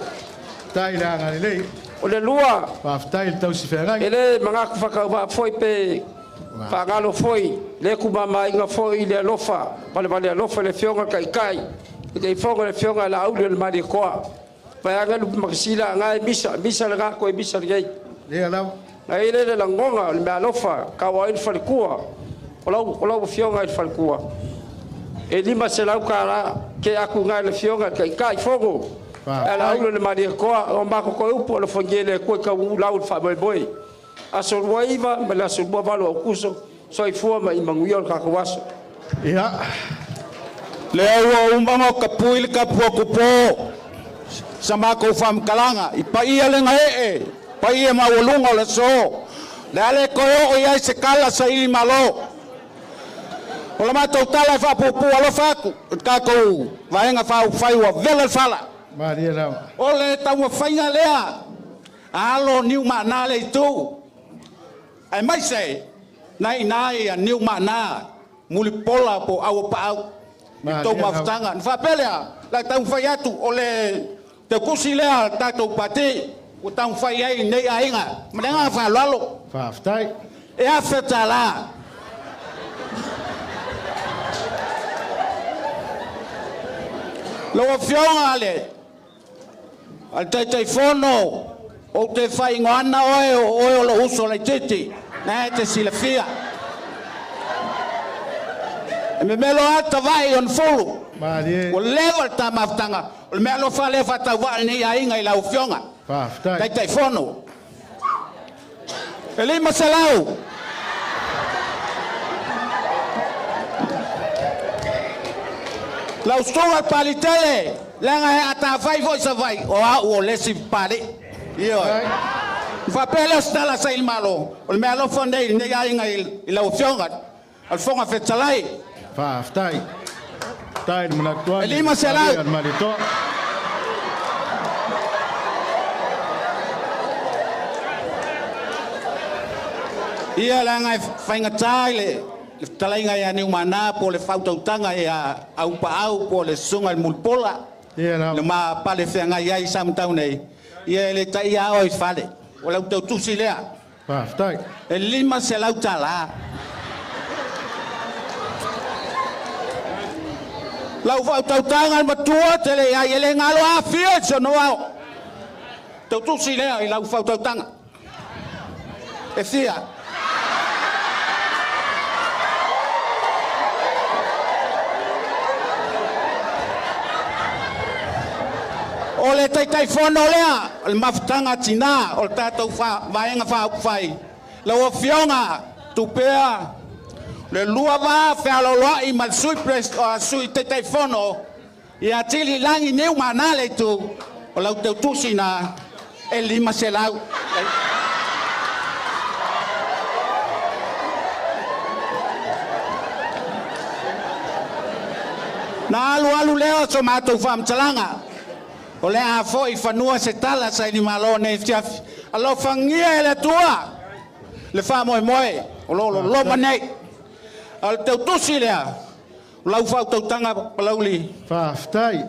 H: tai la nga le
L: o le lua
H: pa tai tau si fera
L: ele manga ku fa va foi pe fa galo foi le ku ba mai nga foi le lofa vale lofa le fionga kai le fonga le fionga la au le mari ko pa ga lu maksila nga misa la ko misa le
H: la
L: ai le la ngonga le lofa ka wa il falkua o fionga il falkua e lima se lau kara ke aku ngai le fionga kai fogo ala ulo le mari ko o ma ko upo le fongele ko ka u lau fa boy aso waiva me la so balo kuso so I fu ma I manguio ka waso
H: ya
A: le o umbango kapuil ka po sama ko fam kalanga I pa ia le ngai pa ia ma wolunga le so le ale ko o ia se kala sa I malo o la matou tala fa pupu alo faku ka ko vaenga fa fai wa vela fala
H: Maria la
A: o le tau fainga lea alo niu mana le tu ai mai se nai a niu mana muli pola po au pa au to maftanga fa pelea la tau fai atu o le te kusi lea tatou pati o tau fai ai nei ainga menga fa lalo
H: fa tai
A: e a fetala lo fionga ale al tai fono o te fai ngana o lo uso le titi na te silafia me melo ata vai on fulu o level ta maftanga o melo fa le fa ta wa ni ainga ila fionga
H: fa
A: tai fono ele masalau la ustonga palitele langa ata vai voi sa vai o lesi pare io fa pele stala sa il malo o malo fonde ne ga inga il la fionga al fonga fetalai
H: fa tai mona tua
A: ele masala
H: al marito
A: ia langa fainga tale talai ngai ani mana po le fautautanga ia au pa au po le sunga mulpola le ma pale fe ngai ai Samatau nei Ia le tai ia o fale. O lau tau tusi lea.
B: Whaftai.
A: E lima se lau tala. Lau whau tau tanga matua te le ai ele ngalo a fia so no au. Tau tusi lea i lau whau tau tanga. E fia. O le tai fono lea, le mafutanga tina, o le tātou vaenga whai. Lau o fionga, tupea, le lua wā whialoloa i mal sui sui tai fono, i atili langi neu manale tu, o lau teu tusina, e lima se lau. Na alu leo so mātou whamtalanga. O le a fo i whanua se tala sa ni malo ne fiafi. Alo whangia ele tua. Le wha moe. O lo manei. Al teu tusi lea. O lau whau tau tanga palauli.
B: Whaftai.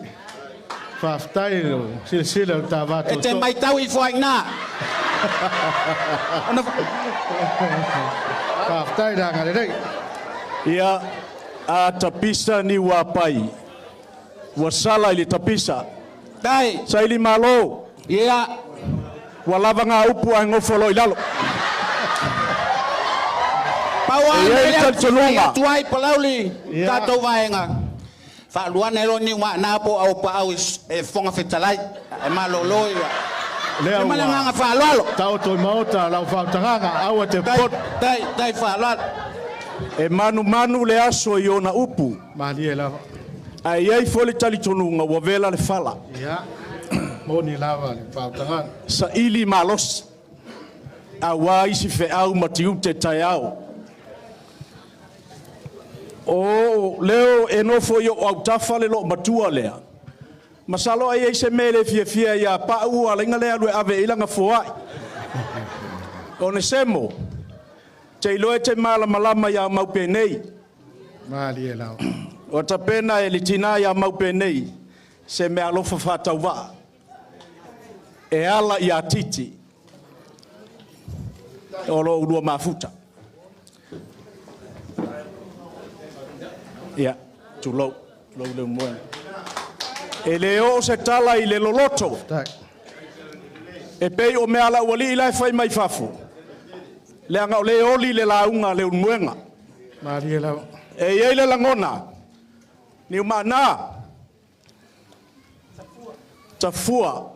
B: Whaftai lo. Sila o tā wātou.
A: E te mai tau i whaing nā.
B: Whaftai ranga re rei.
I: Ia a tapisa ni wapai. Wasala ili tapisa.
A: Dai.
I: Saili malo.
A: Ia.
I: Walava ngā upu a ngofolo ilalo.
A: Paua
I: ia
A: ia tuai palauli. Tātou vaenga. Whaaluana ero ni wā nāpo au pa au e whonga whetalai. E malolo ia.
B: Lea
A: ua. E malanganga whaalualo.
B: Tau toi maota lau whautanganga au te pot.
A: Dai whaalualo.
I: E manu le aso i ona upu.
B: Mahali e lava.
I: Ai ai fole tali tonunga wa vela le fala.
B: Ia. Moni lava le whautanganga.
I: Sa ili malos. A wā isi fe au matiu te tai au. O leo e nofo i o au tafale lo matua lea. Masalo ai se mele fia ia pa u alenga lea lue ave ilanga foai. O ne semo. Te iloe te malama ia maupe nei.
B: Mahali e lava.
I: O ta pena e litina ia maupe nei. Se me alofa whatau waa. E ala ia titi. O lo urua mafuta. Ia, tu lau le moe. E leo se tala i le loloto. E pei o me ala wali ilai fai mai fafu. Le anga o le oli le launga le unmuenga.
B: Mahali e lava.
I: E iei le langona. Ni umana. Tafua.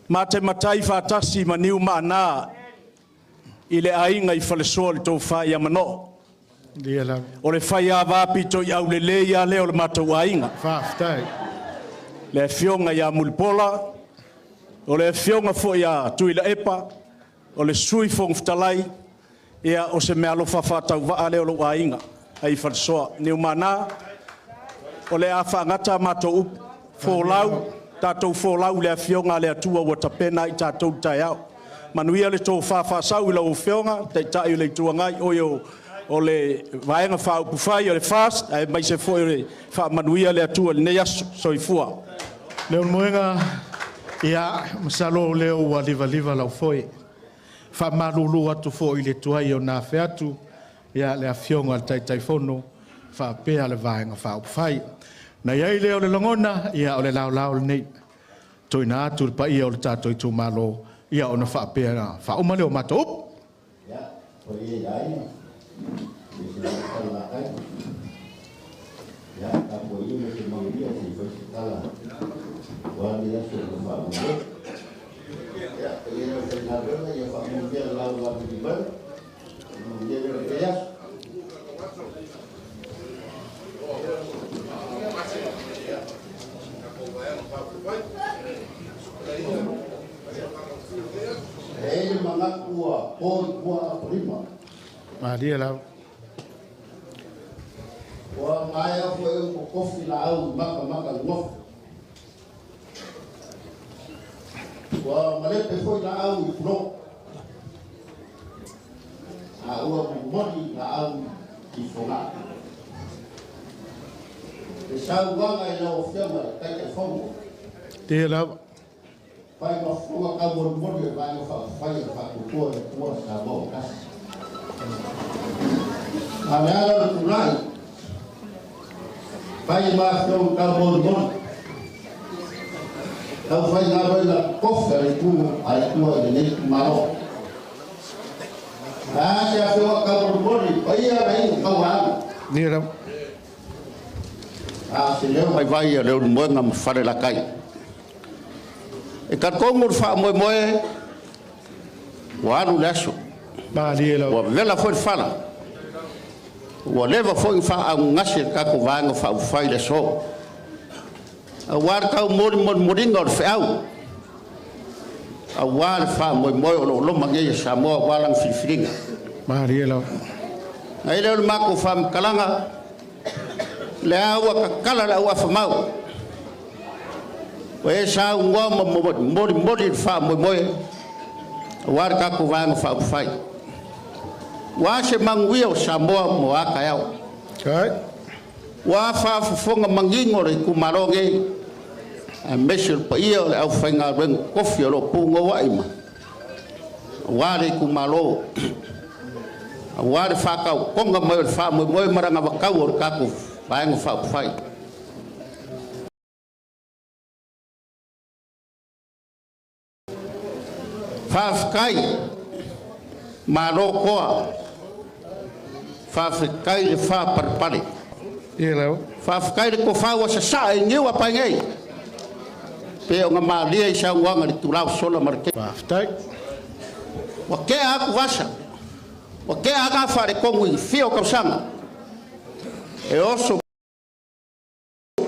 I: Mate matai fatasi ma ni umana. Ile ainga i falesoa le tau fai amano. O le whai a wāpito i au le leia leo le matau ainga.
B: Whaftai.
I: Le fionga i a mulipola. O le fionga fo i a tuila epa. O le sui fong ftalai. Ia o se mea lo whawhatau waa leo lo ainga. Ai whalisoa. Ni umana. O le a whaangata matau up. Fōlau. Tātou fōlau le a fionga le atua wa tapena i tātou tai au. Manuia le tō whawhasau i lau fionga. Te tai le tuangai oio. O le vaenga whau pufai o le fast, ai mai se foi o le wha manuia le atua le neasu soifua.
B: Leo moenga ia masalo leo wa liva lau foi. Wha marulu atu foi le tuai o nā whiatu, ia le afionga le tai fono, wha pēa le vaenga whau pufai. Na iai leo le langona, ia o le lau le nei. Toi nā atu le pa ia o le tātou i tū malo, ia o na wha pēa na wha uma leo mato up.
M: Ia, o ia iai. Falelatai. Ya, apa ini mesti mengia si festival. Wali ya sudah mahu. Ya, ini sebenarnya ya Pak Menteri lalu di mana? Menjadi berjaya. Ini mengaku pon prima.
B: Mahali e lava.
M: Wa ngaya foi un kofi la au maka ngof. Wa malepe foi la au i pro. A ua mori la au i fona. E sau wanga i lau fiama tai te fongo.
B: Te lava.
A: fai ma fuga ka mo mo de vai no fai fa ku to sa mo ka ala tu lai fai ma fuga ka mo ka fai na ba na kofa ri ku ai ku ne ma no ya fuga ka mo pai ai ka wa
C: ni ra
A: se leo vai leo mo ngam Falelatai e ka kongo fa mo wa lu leso
C: ba di la
A: wa vela foi fala wa leva foi fa a ngasi ka ko vanga fa fai le so a war ka mo ringa fe au a war fa mo lo mangi sa mo walang filfilinga
C: ba di la
A: ai le ma ko fam kalanga le awa ka kala la wa fa mau we sa ngwa mo fa mo war ka ko vanga fa fai wa se mangui o Samoa mo aka yao
C: kai
A: wa fa fonga mangingo re ku maronge a mesel pa ia le au fainga ben kofi lo pungo wa ima wa re ku malo wa re fa ka konga mo fa mo maranga ba ka or ka ku vaenga fa fai fa kai malo koa fa kai le fa parpare
C: ia
A: fa kai le ko fa wa sa e ngiu apa ngai pe o ngama lia i sa wanga le tulau sola marke
C: fa tai
A: wa ke aku vasa wa ke aga fa le kongu i fio ka sanga e oso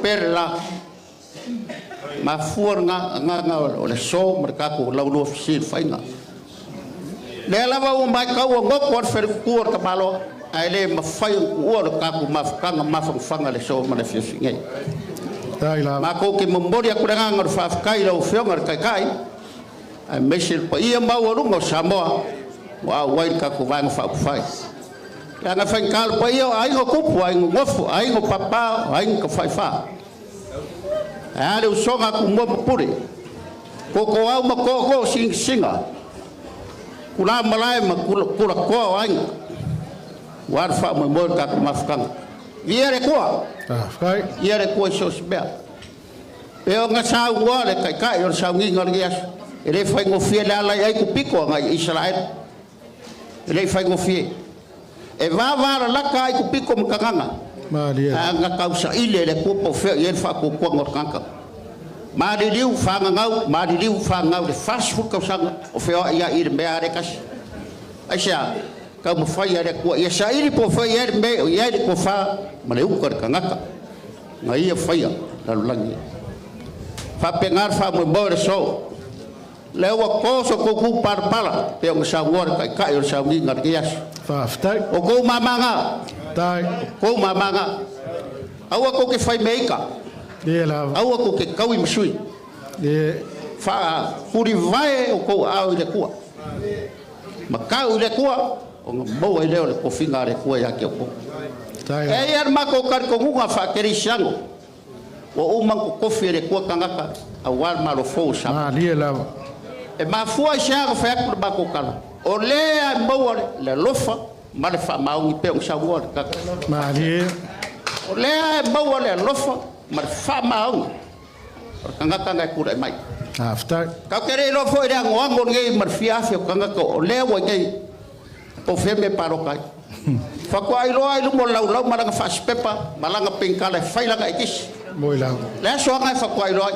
A: perla ma fuornga nga o le so marka ko lau lo fisi fainga le lava o mai ka o ngoko fer kuor ka malo ai le ma fai o ka ku ma fanga ma fanga le so ma le fisi ngai
C: tai la
A: ma ko ke memori ku nga ngar fa kai lo fionga kai ai meshel pa ia ma o rungo Samoa wa wai ka ku vang fa fai ya nga fa kal pa ia ai go kupu ai ngofu ai go papa ai ko fai fa ale o songa ku mo pure ko au ma ko singa kula malai ma kula ko ai war fa mo ka ma fkan viere ko
C: kai
A: viere ko so sbea pe o nga sa wa le kai o sa ngi ngar gias ele fa ngo fie la ai ku piko nga Israel ele fa ngo fie e va la kai ku piko mkanga
C: ma dia
A: nga kausa ile le ko po fe yen fa ko ngor kanka ma di liu fa ngau de fast food kausa o fe ya ir me are kas asia ka mo fa ya ko ya sa ili po fe ya me ya ko fa ma le ukor kangaka nga ia fa ya la langi fa pengar fa mo bore so le wa ko so ko ku par pala pe o sa ngor kai o sa ngi ngar kias
C: fa tai
A: o ko mamanga
C: tai
A: ko mamanga awa ko ke fai meika
C: dia la
A: awa ko ke kawi msui
C: de
A: fa puri vai o ko au de kua makau de kua o mo ai le ko finga de kua ya ke ko
C: tai
A: e yar ma ko kar ko nga fa kerishango o umang ko kofi de kua kangaka awal ma lo fo sa
C: ma dia la
A: e ma fua sha ko fa ko ba ko kala o le a mo le lofa ma le fa ma un pe o sa wo ka
C: ma dia
A: o le a mo le lofa ma fa ma un kanga kanga ku dai mai
C: after
A: ka kere lo fo ida ngo ngai ma fia fio kanga ko le wo ngai o fe me paro kai fa ko ai lo mo lau ma nga fa spepa malanga pinkala faila ka ikis
C: moi la
A: le so nga fa ko ai lo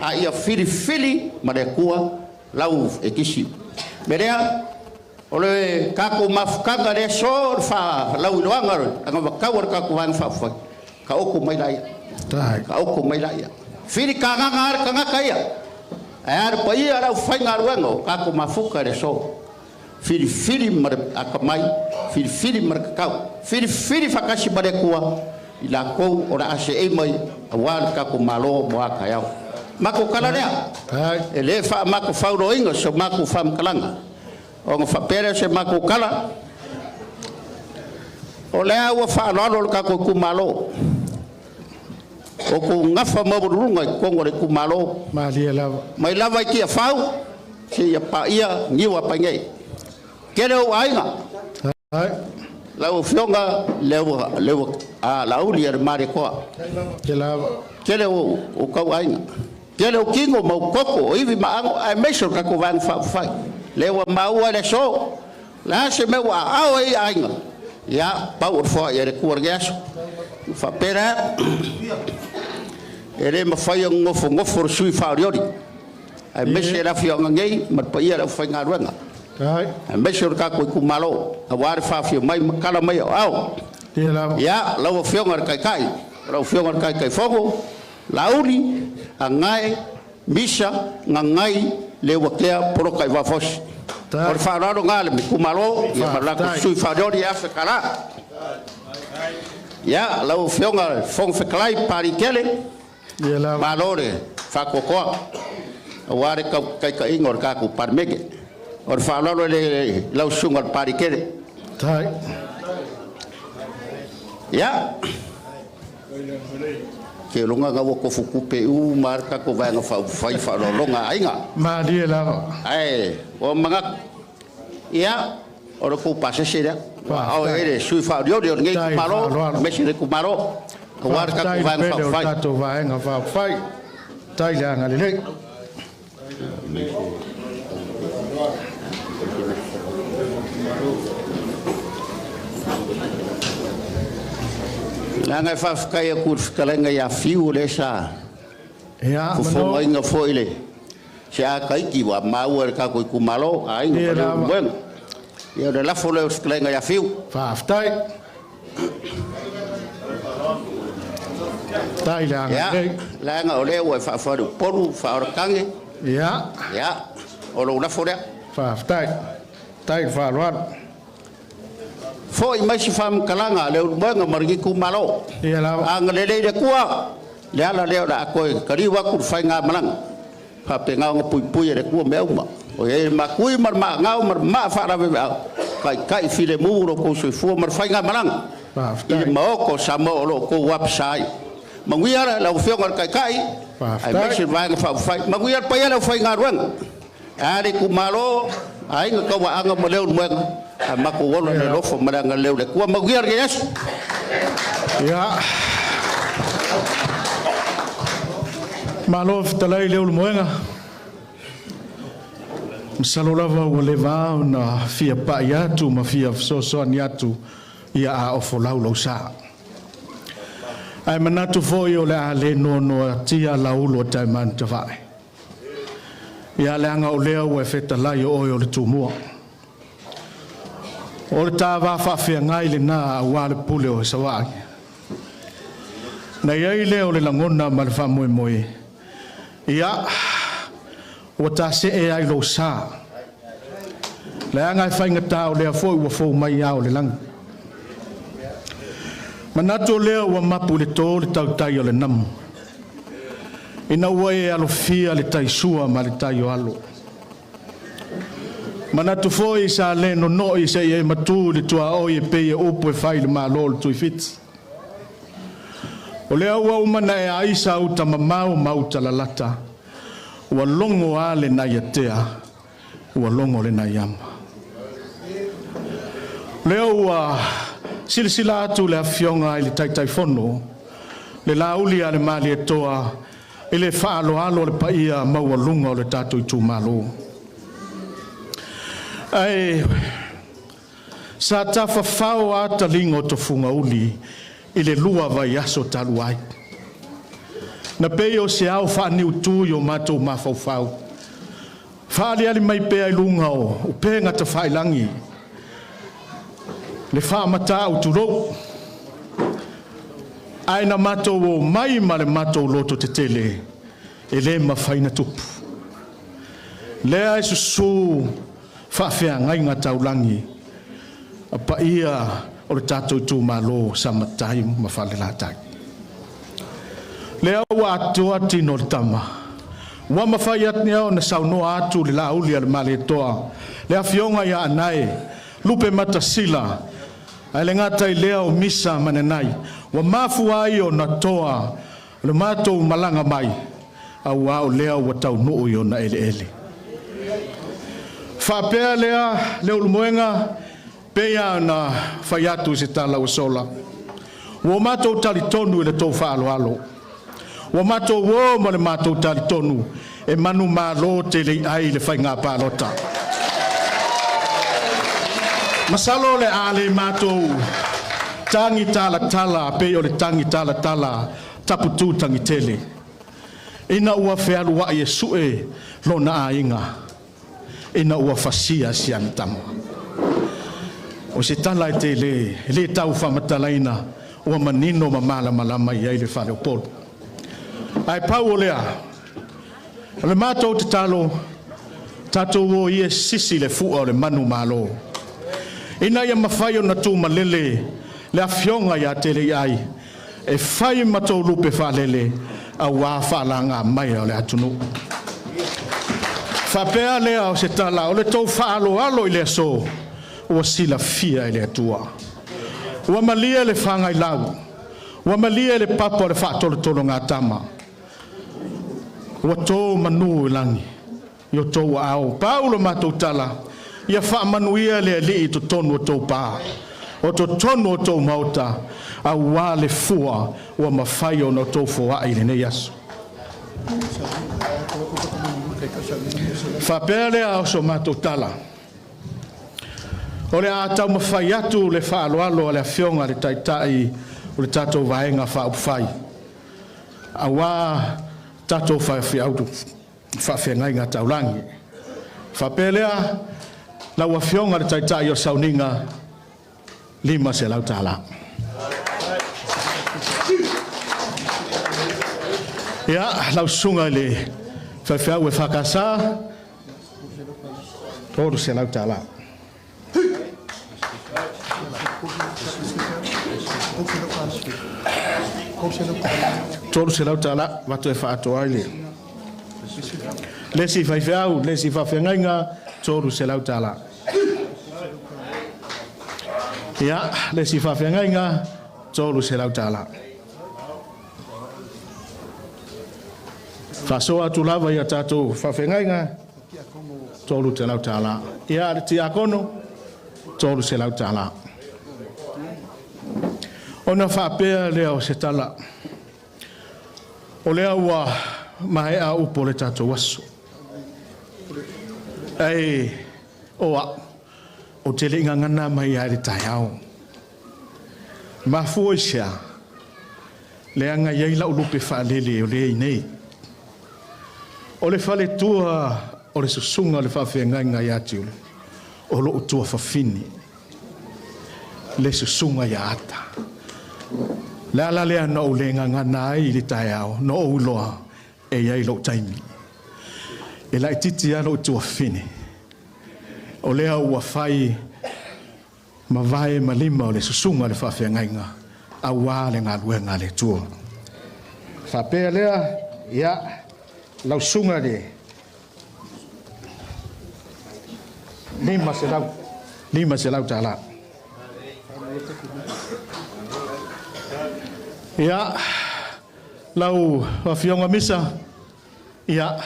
A: a ia fili ma le kua lau ikisi berea ole ka ko mafkanga le so fa lau lo anga nga ka wor ka ko van fa fa ka o ko mai lai
C: tai
A: ka o ko mai lai fili ka nga ka nga kaya ar pa ia ra fa nga ruango ka ko mafuka le so fili mar akamai fili mar ka fili fa kasi bare kua ila ko ora ase e mai awal ka ko malo mo ka yao mako kala lea ele fa mako fa roinga so mako fam kalanga o nga fa pere se mako kala o lea wa fa lo ka ko kumalo o ku ngafa maburunga kongo le kumalo
K: Malia lava.
A: mai lava ki a fau si ya pa ia ngiwa pa ngai kele o ainga
K: Ai.
A: lau fionga lewa a lauli ar mare ko
K: Ke lava.
A: kele o kau ainga kele o kingo mau koko o ivi ma ai mesho ka ko vang fa fa lewa mau ale so la se me wa au ai ainga ya pau fo ya ku orgas fa pera ere ma fa yo ngofo sui fa riori ai meshe la fionga ngai ma pa ia la fa ngaruanga
K: Ai.
A: mesho ka ko ku malo a war fa fio mai kala mai au
K: Ke lava.
A: ya lau fionga kai lau fionga kai fogo lauli angai misa ngangai lewa kea pro kai va fos por fararo ngale mi kumalo ya malako sui fadori afa kala ya lau fionga fong feklai pari kele malore fa koko ware kai ingor ka ku parmege or fararo le lau sungar pari kele
K: Tai.
A: ya ke longa ga ko fuku pe u marka ko va fa fa longa ainga
K: Malia lava.
A: ai o manga ya ora ko pase sera o ere sui fa dio ngai malo me sire ku malo ko warka ko va fa
K: Tato va nga fa fai. Tai la nga le.
A: Langa fa kai ku kalenga ya fiu le sa
K: ya
A: ko fo inga foile sia kai ki wa mau ka ko ku malo ai no buen ya de la fole kalenga ya fiu
K: fa tai tai la
A: ya langa ole wa fa fa poru fa kange
K: ya
A: o lo na fole
K: fa tai fa loan
A: foi mai si fam kalanga le banga margi ku malo ang le de kuwa le ala le da ko kari wa ku fai nga malang pa pe nga pui pui de ku me uma o e ma kui mar ma nga mar ma fa ra be kai file mu ro ko so fu mar fai nga malang i ma ko samo lo ko website manguia la fio ngar kai ai mai si va nga fa fai manguia pa ya la fai nga ruang ari ku malo ai nga ko wa anga mo le mo mako wolo le lofo maranga leu le kua maguiar ke yes
K: ya malof talai leu moenga msalolava woleva na fia pa yatu ma fia so aniatu ia a ofolau lo sa ai manatu foi o le ale no tia laulo tai man tavai ia le anga o leo e feta lai o le tumua o le tāwā whawhia ngai le nā wā le pule o sawāki. Nei ei leo le langona ma le whamoe moe. Ia, o tā se e ai lo sā. Le angai whainga tā o lea fōi wa fōu mai au le lang. Manato leo wa mapu le tō le tau tai o le namu. Ina ua e alo fia le tai sua ma le tai o alo. Manatu foi sa le no i se e matu le tua o e pe e opo e fai le malol tu fit. O le au mana e aisa uta mamau mauta la lata. Ua longo ale na iatea. Ua longo le na yama. Le au silsila atu le afionga i le taitai fono. Le lauli ale mali e toa. Ele faalo alo le paia maua lunga o le tatu i tu malo. Ai sa tafa fao ata lingo to funga uli ile lua vai aso taluai na peio se au fa ni utu yo mato ma fau fa ali mai pe ai lunga o penga te fai langi le fa mata uturo ai na mato o mai ma le mato loto te tele ele ma faina tupu le ai su whawhia ngai ngā taulangi a pa ia o le tātou tū malo Samatau ma Falelatai. Lea ua atua tino le tama. Wa mawhai atni au na saunoa atu le lauli ale male toa. Lea fionga ia anai, lupe mata sila. Ai le ngata i lea o misa manenai. Wa mafu ai o na toa
B: Le mātou malanga mai, au au lea ua tau nuu i ona ele ele. Whapea lea, leo lumoenga, pea na whaiatu se tala o sola. Wa mātou tali tonu i le tau whaalo alo. Wa mātou wo ma le mātou tali tonu, e manu mālo te le ai le whai ngā pālota. Masalo le ale mātou, tangi tala tala, pe o le tangi tala tala, taputu tangi tele. Ina ua whealu wa e sue lo na ainga. Ina ua fasia sian tamo. O se tala te le tau whamatalaina, ua manino ma mala malama i ai le whale o polo. Ai pau o lea, le mātou te talo, tatou o ie sisi le fua o le manu malo. Ina ia mawhai o na tū malele, le awhionga ia te le ai, e whai matou lupe whalele, a wā whalanga mai o le atunu. Whapea lea o se tala, o le tau whaalo alo i le so, ua sila fia i le atua. Ua malia le whangai lau, ua malia le papa o le whaatolo tolo ngā tama. Ua tō manu i langi, i o tō au. Paulo mātou tala, ia whaamanuia le ali i to tonu o tō pā. O to tonu o tō mauta, a wā le fua, ua mawhai o no tō fua i le nei aso. Whapea lea o so mātou tala. O le a tau mawhai atu le whaaloalo a le awhionga le taitai o le tātou vaenga whaupwhai. A wā tātou whawhiangai ngā taulangi. Whapea lea lau awhionga le taitai o sauninga 5 se lau tāla. Ia, lau sunga le whawhiau e whakasā 3 se lau tāla. Tolu se lau tala, watu e whaato aile. Lesi whaiwhiau, lesi whawhiangainga, tolu se lau tala. Ia, lesi whawhiangainga, tolu se lau tala. Whasoa tu lava ia tātou whawhiangainga, tolu te lau tala. Ia, le ti akono, tolu se lau tala. Ona whapea lea o se tala. O lea ua mahe a upo le tātou aso. Ei, oa, o te le inga ngana mai a le tai au. Mafua i sea, le anga iei lau lupe whaalele o le nei. O le whale tua, o le susunga le whawhiangai ngai atu. O lo utua whawhini. Le susunga ia ata. Le ala lea no le ngana ai le tai au, no uloa e iai lo taimi. E lai titi alo tua fine. O lea ua whai ma vai ma lima o le susunga le whawhiangainga a wā le ngā luenga le tua. Whapea lea, ia, lau sunga le. 5 se lau tāla. Ia, lau whawhionga misa, ia,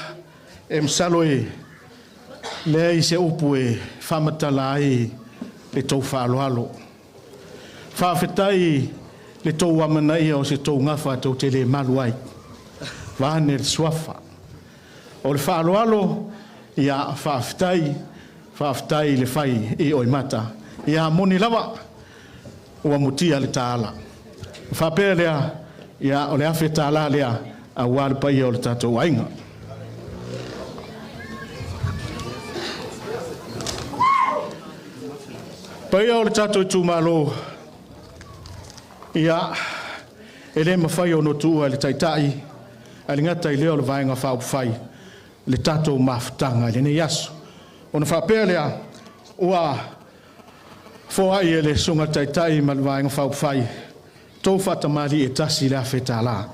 B: e msalo e lea i se upu e whamatala ai le tau whaaloalo. Whawhetai le tau wamana ia o se tau ngafa tau te le malu ai. Wahane le swafa. O le whaaloalo, ia whawhetai le whai i oi mata. Ia moni lava, ua mutia le taala. Whapea lea, ia o le awhi tāla lea, a wāle pai o le tātou ainga. Pai o le tātou tūmalo, ia, e le mawhai o no tua le taitai, a le ngata i leo le vaenga whauwhai, le tātou mawhtanga, le ne yaso. O na whapea lea, ua whoai e le sunga taitai ma le vaenga whauwhai, tō whatamari e tasi le awhetala.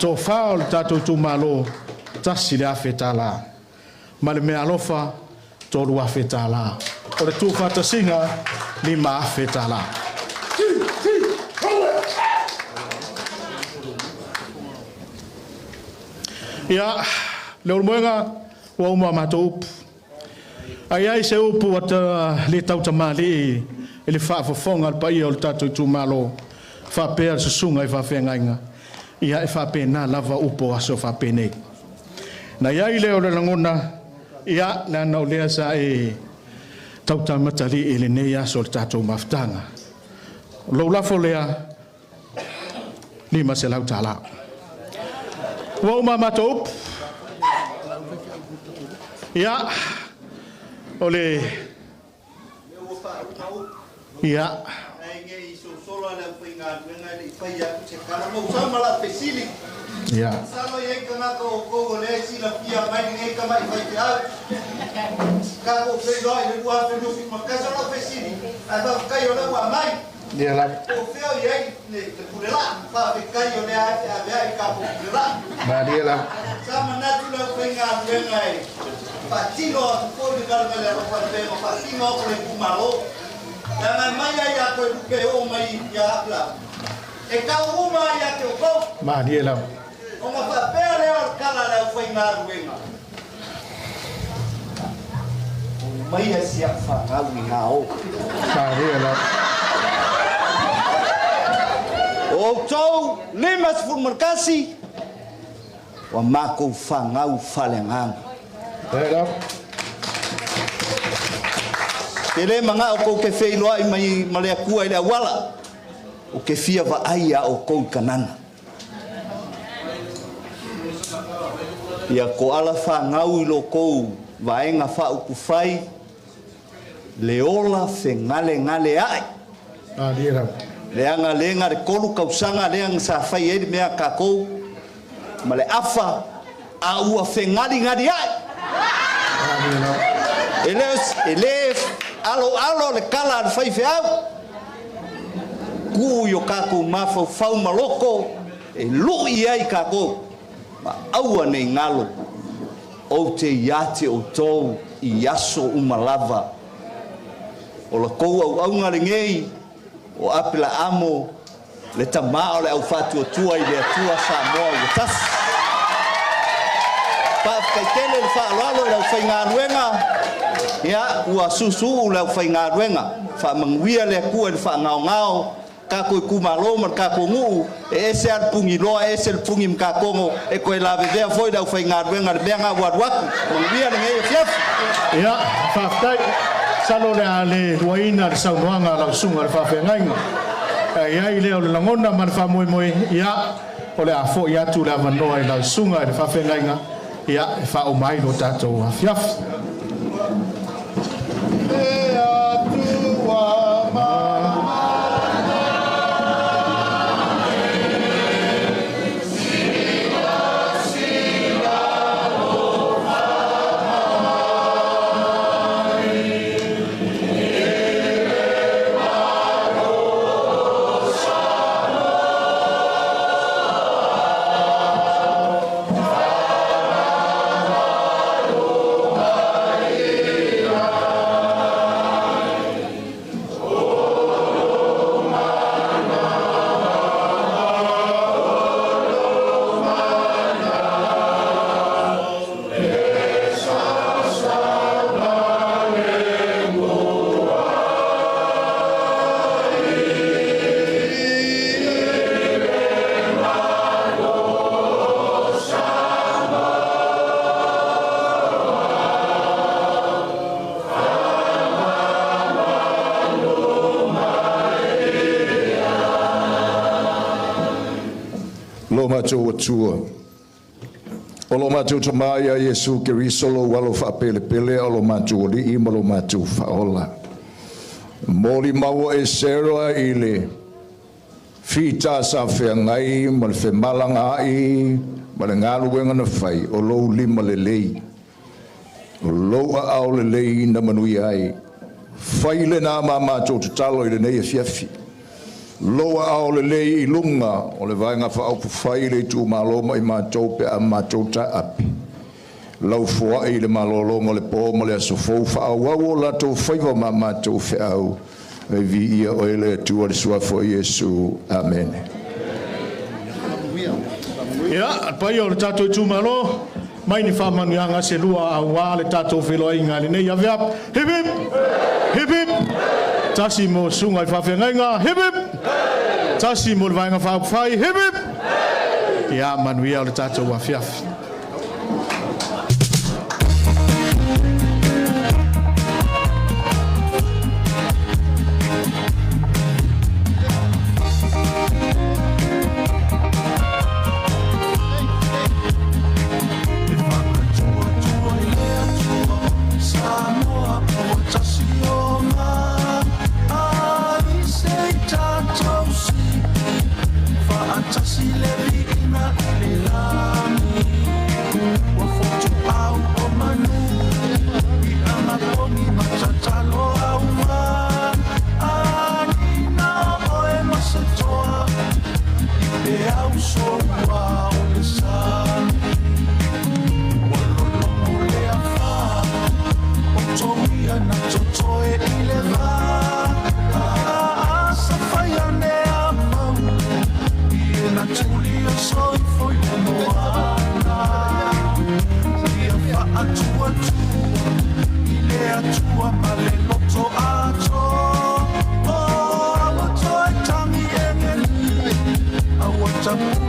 B: Tō whao le tātou tūmalo, tasi le awhetala. Ma le mea alofa, tō lu awhetala. O le tū whatasinga, ni ma awhetala. Ia, leo moenga wa uma mato upu. Ai se upu wata le tau tamali ele whaafafonga al paia o le tatou tu malo whapea susunga i whawhengainga. Ia e whapena lava upo aso whapenei. Na iai leo le langona ia le anau lea sa e tau tamatali e le nei aso le tatou maftanga. Lou lafo lea lima se lau tala. Wa uma mato upu. Ia, ole, ia. Ia.
E: Salo ye kana ko le sila pia mai ngai kama i fai au. Ka ko fe do i lu a fe lu fi makasa la fe sili. Aba kai ona wa mai.
B: Ia la.
E: O fe o ye le kurela fa fe kai ona a ve ai ka ko kurela.
B: Ba dia la.
E: Sama na tu la fe ngai. Patino ko de galgale ro fa fe mo patino ko le kumalo. Na mai ya ko ke o mai ya la. E ka uma ya ke ko.
B: Ba dia la.
E: O ma fa pele o kala la foi na ruenga. O mai a sia fa na ngao.
B: Ba dia la.
E: O tau limas fu markasi. Wa mako fa ngau falengang.
B: Era.
E: Ele manga o ko ke feiloa i mai male kua ile wala. O ke fia va aia o ko kanana. Ia ko ala fa ngau i lo kou vaenga fa uku fai leola fe ngale ai.
B: Ah, dia.
E: Leanga lenga re kolu kausanga leang sa fai e mea ka kou ma le afa a ua fe ngali ai.
B: Ah, dia.
E: Ele alo le kala al fai fe au. Ku yo ka kou mafau fau maloko e lu i ai ka kou. Aua nei ngalo o te iate o tau i aso umalava o la kou au ngale ngei o apela amo le tamao le au fatu o tua i le atua Samoa o tas pa kaikele le whaalalo le au whaingaruenga ia ua susu le au whaingaruenga whamanguia le kua le whaangao ka ko kumalo man ka ko ngu e se al pungi loa e se al pungi mka kongo e ko la ve foi da foi nga wenga benga wadwak on bia nge fiaf
B: ya fa tai salo le ale waina le sauanga la sunga le fa fengainga ya ile o le ngona man fa moi ya o le afo ya tu la vanoa la sunga le fa fengainga ya fa o mai lo tato fiaf
C: e atu wa ma
N: Mātou atua. O lo mātou tamai a Yesu ke risolo walo whapele pele o lo mātou li i ma lo mātou whaola. Mōli maua e sera i le whita sa whengai ma le whemalanga ai ma le ngālu wenga na whai o lo lima le lei. O lo a au le lei na manui ai. Whai le nā mā mātou tatalo i le nei a fiafi. Loa ao le lei i lunga o le vaenga whaaupu whai le tu maloma i mātou pe a mātou ta api. Lau fua i le malolonga le pō ma le asofou whaau au o lato whaiva ma mātou whaau. E vi ia o ele tua le suafo Iesu. Amen.
B: Ia, pai o le tātou tūmalo, mai ni whamanuanga se lua a wā le tātou whiloa i ngā nei ave ap. Hip hip, hip hip, tasi mo sunga i whawhengainga, hip hip, tasi mo le vainga whauwhai, hip hip. Ia, manuia o le tātou wa whiafi.
O: Some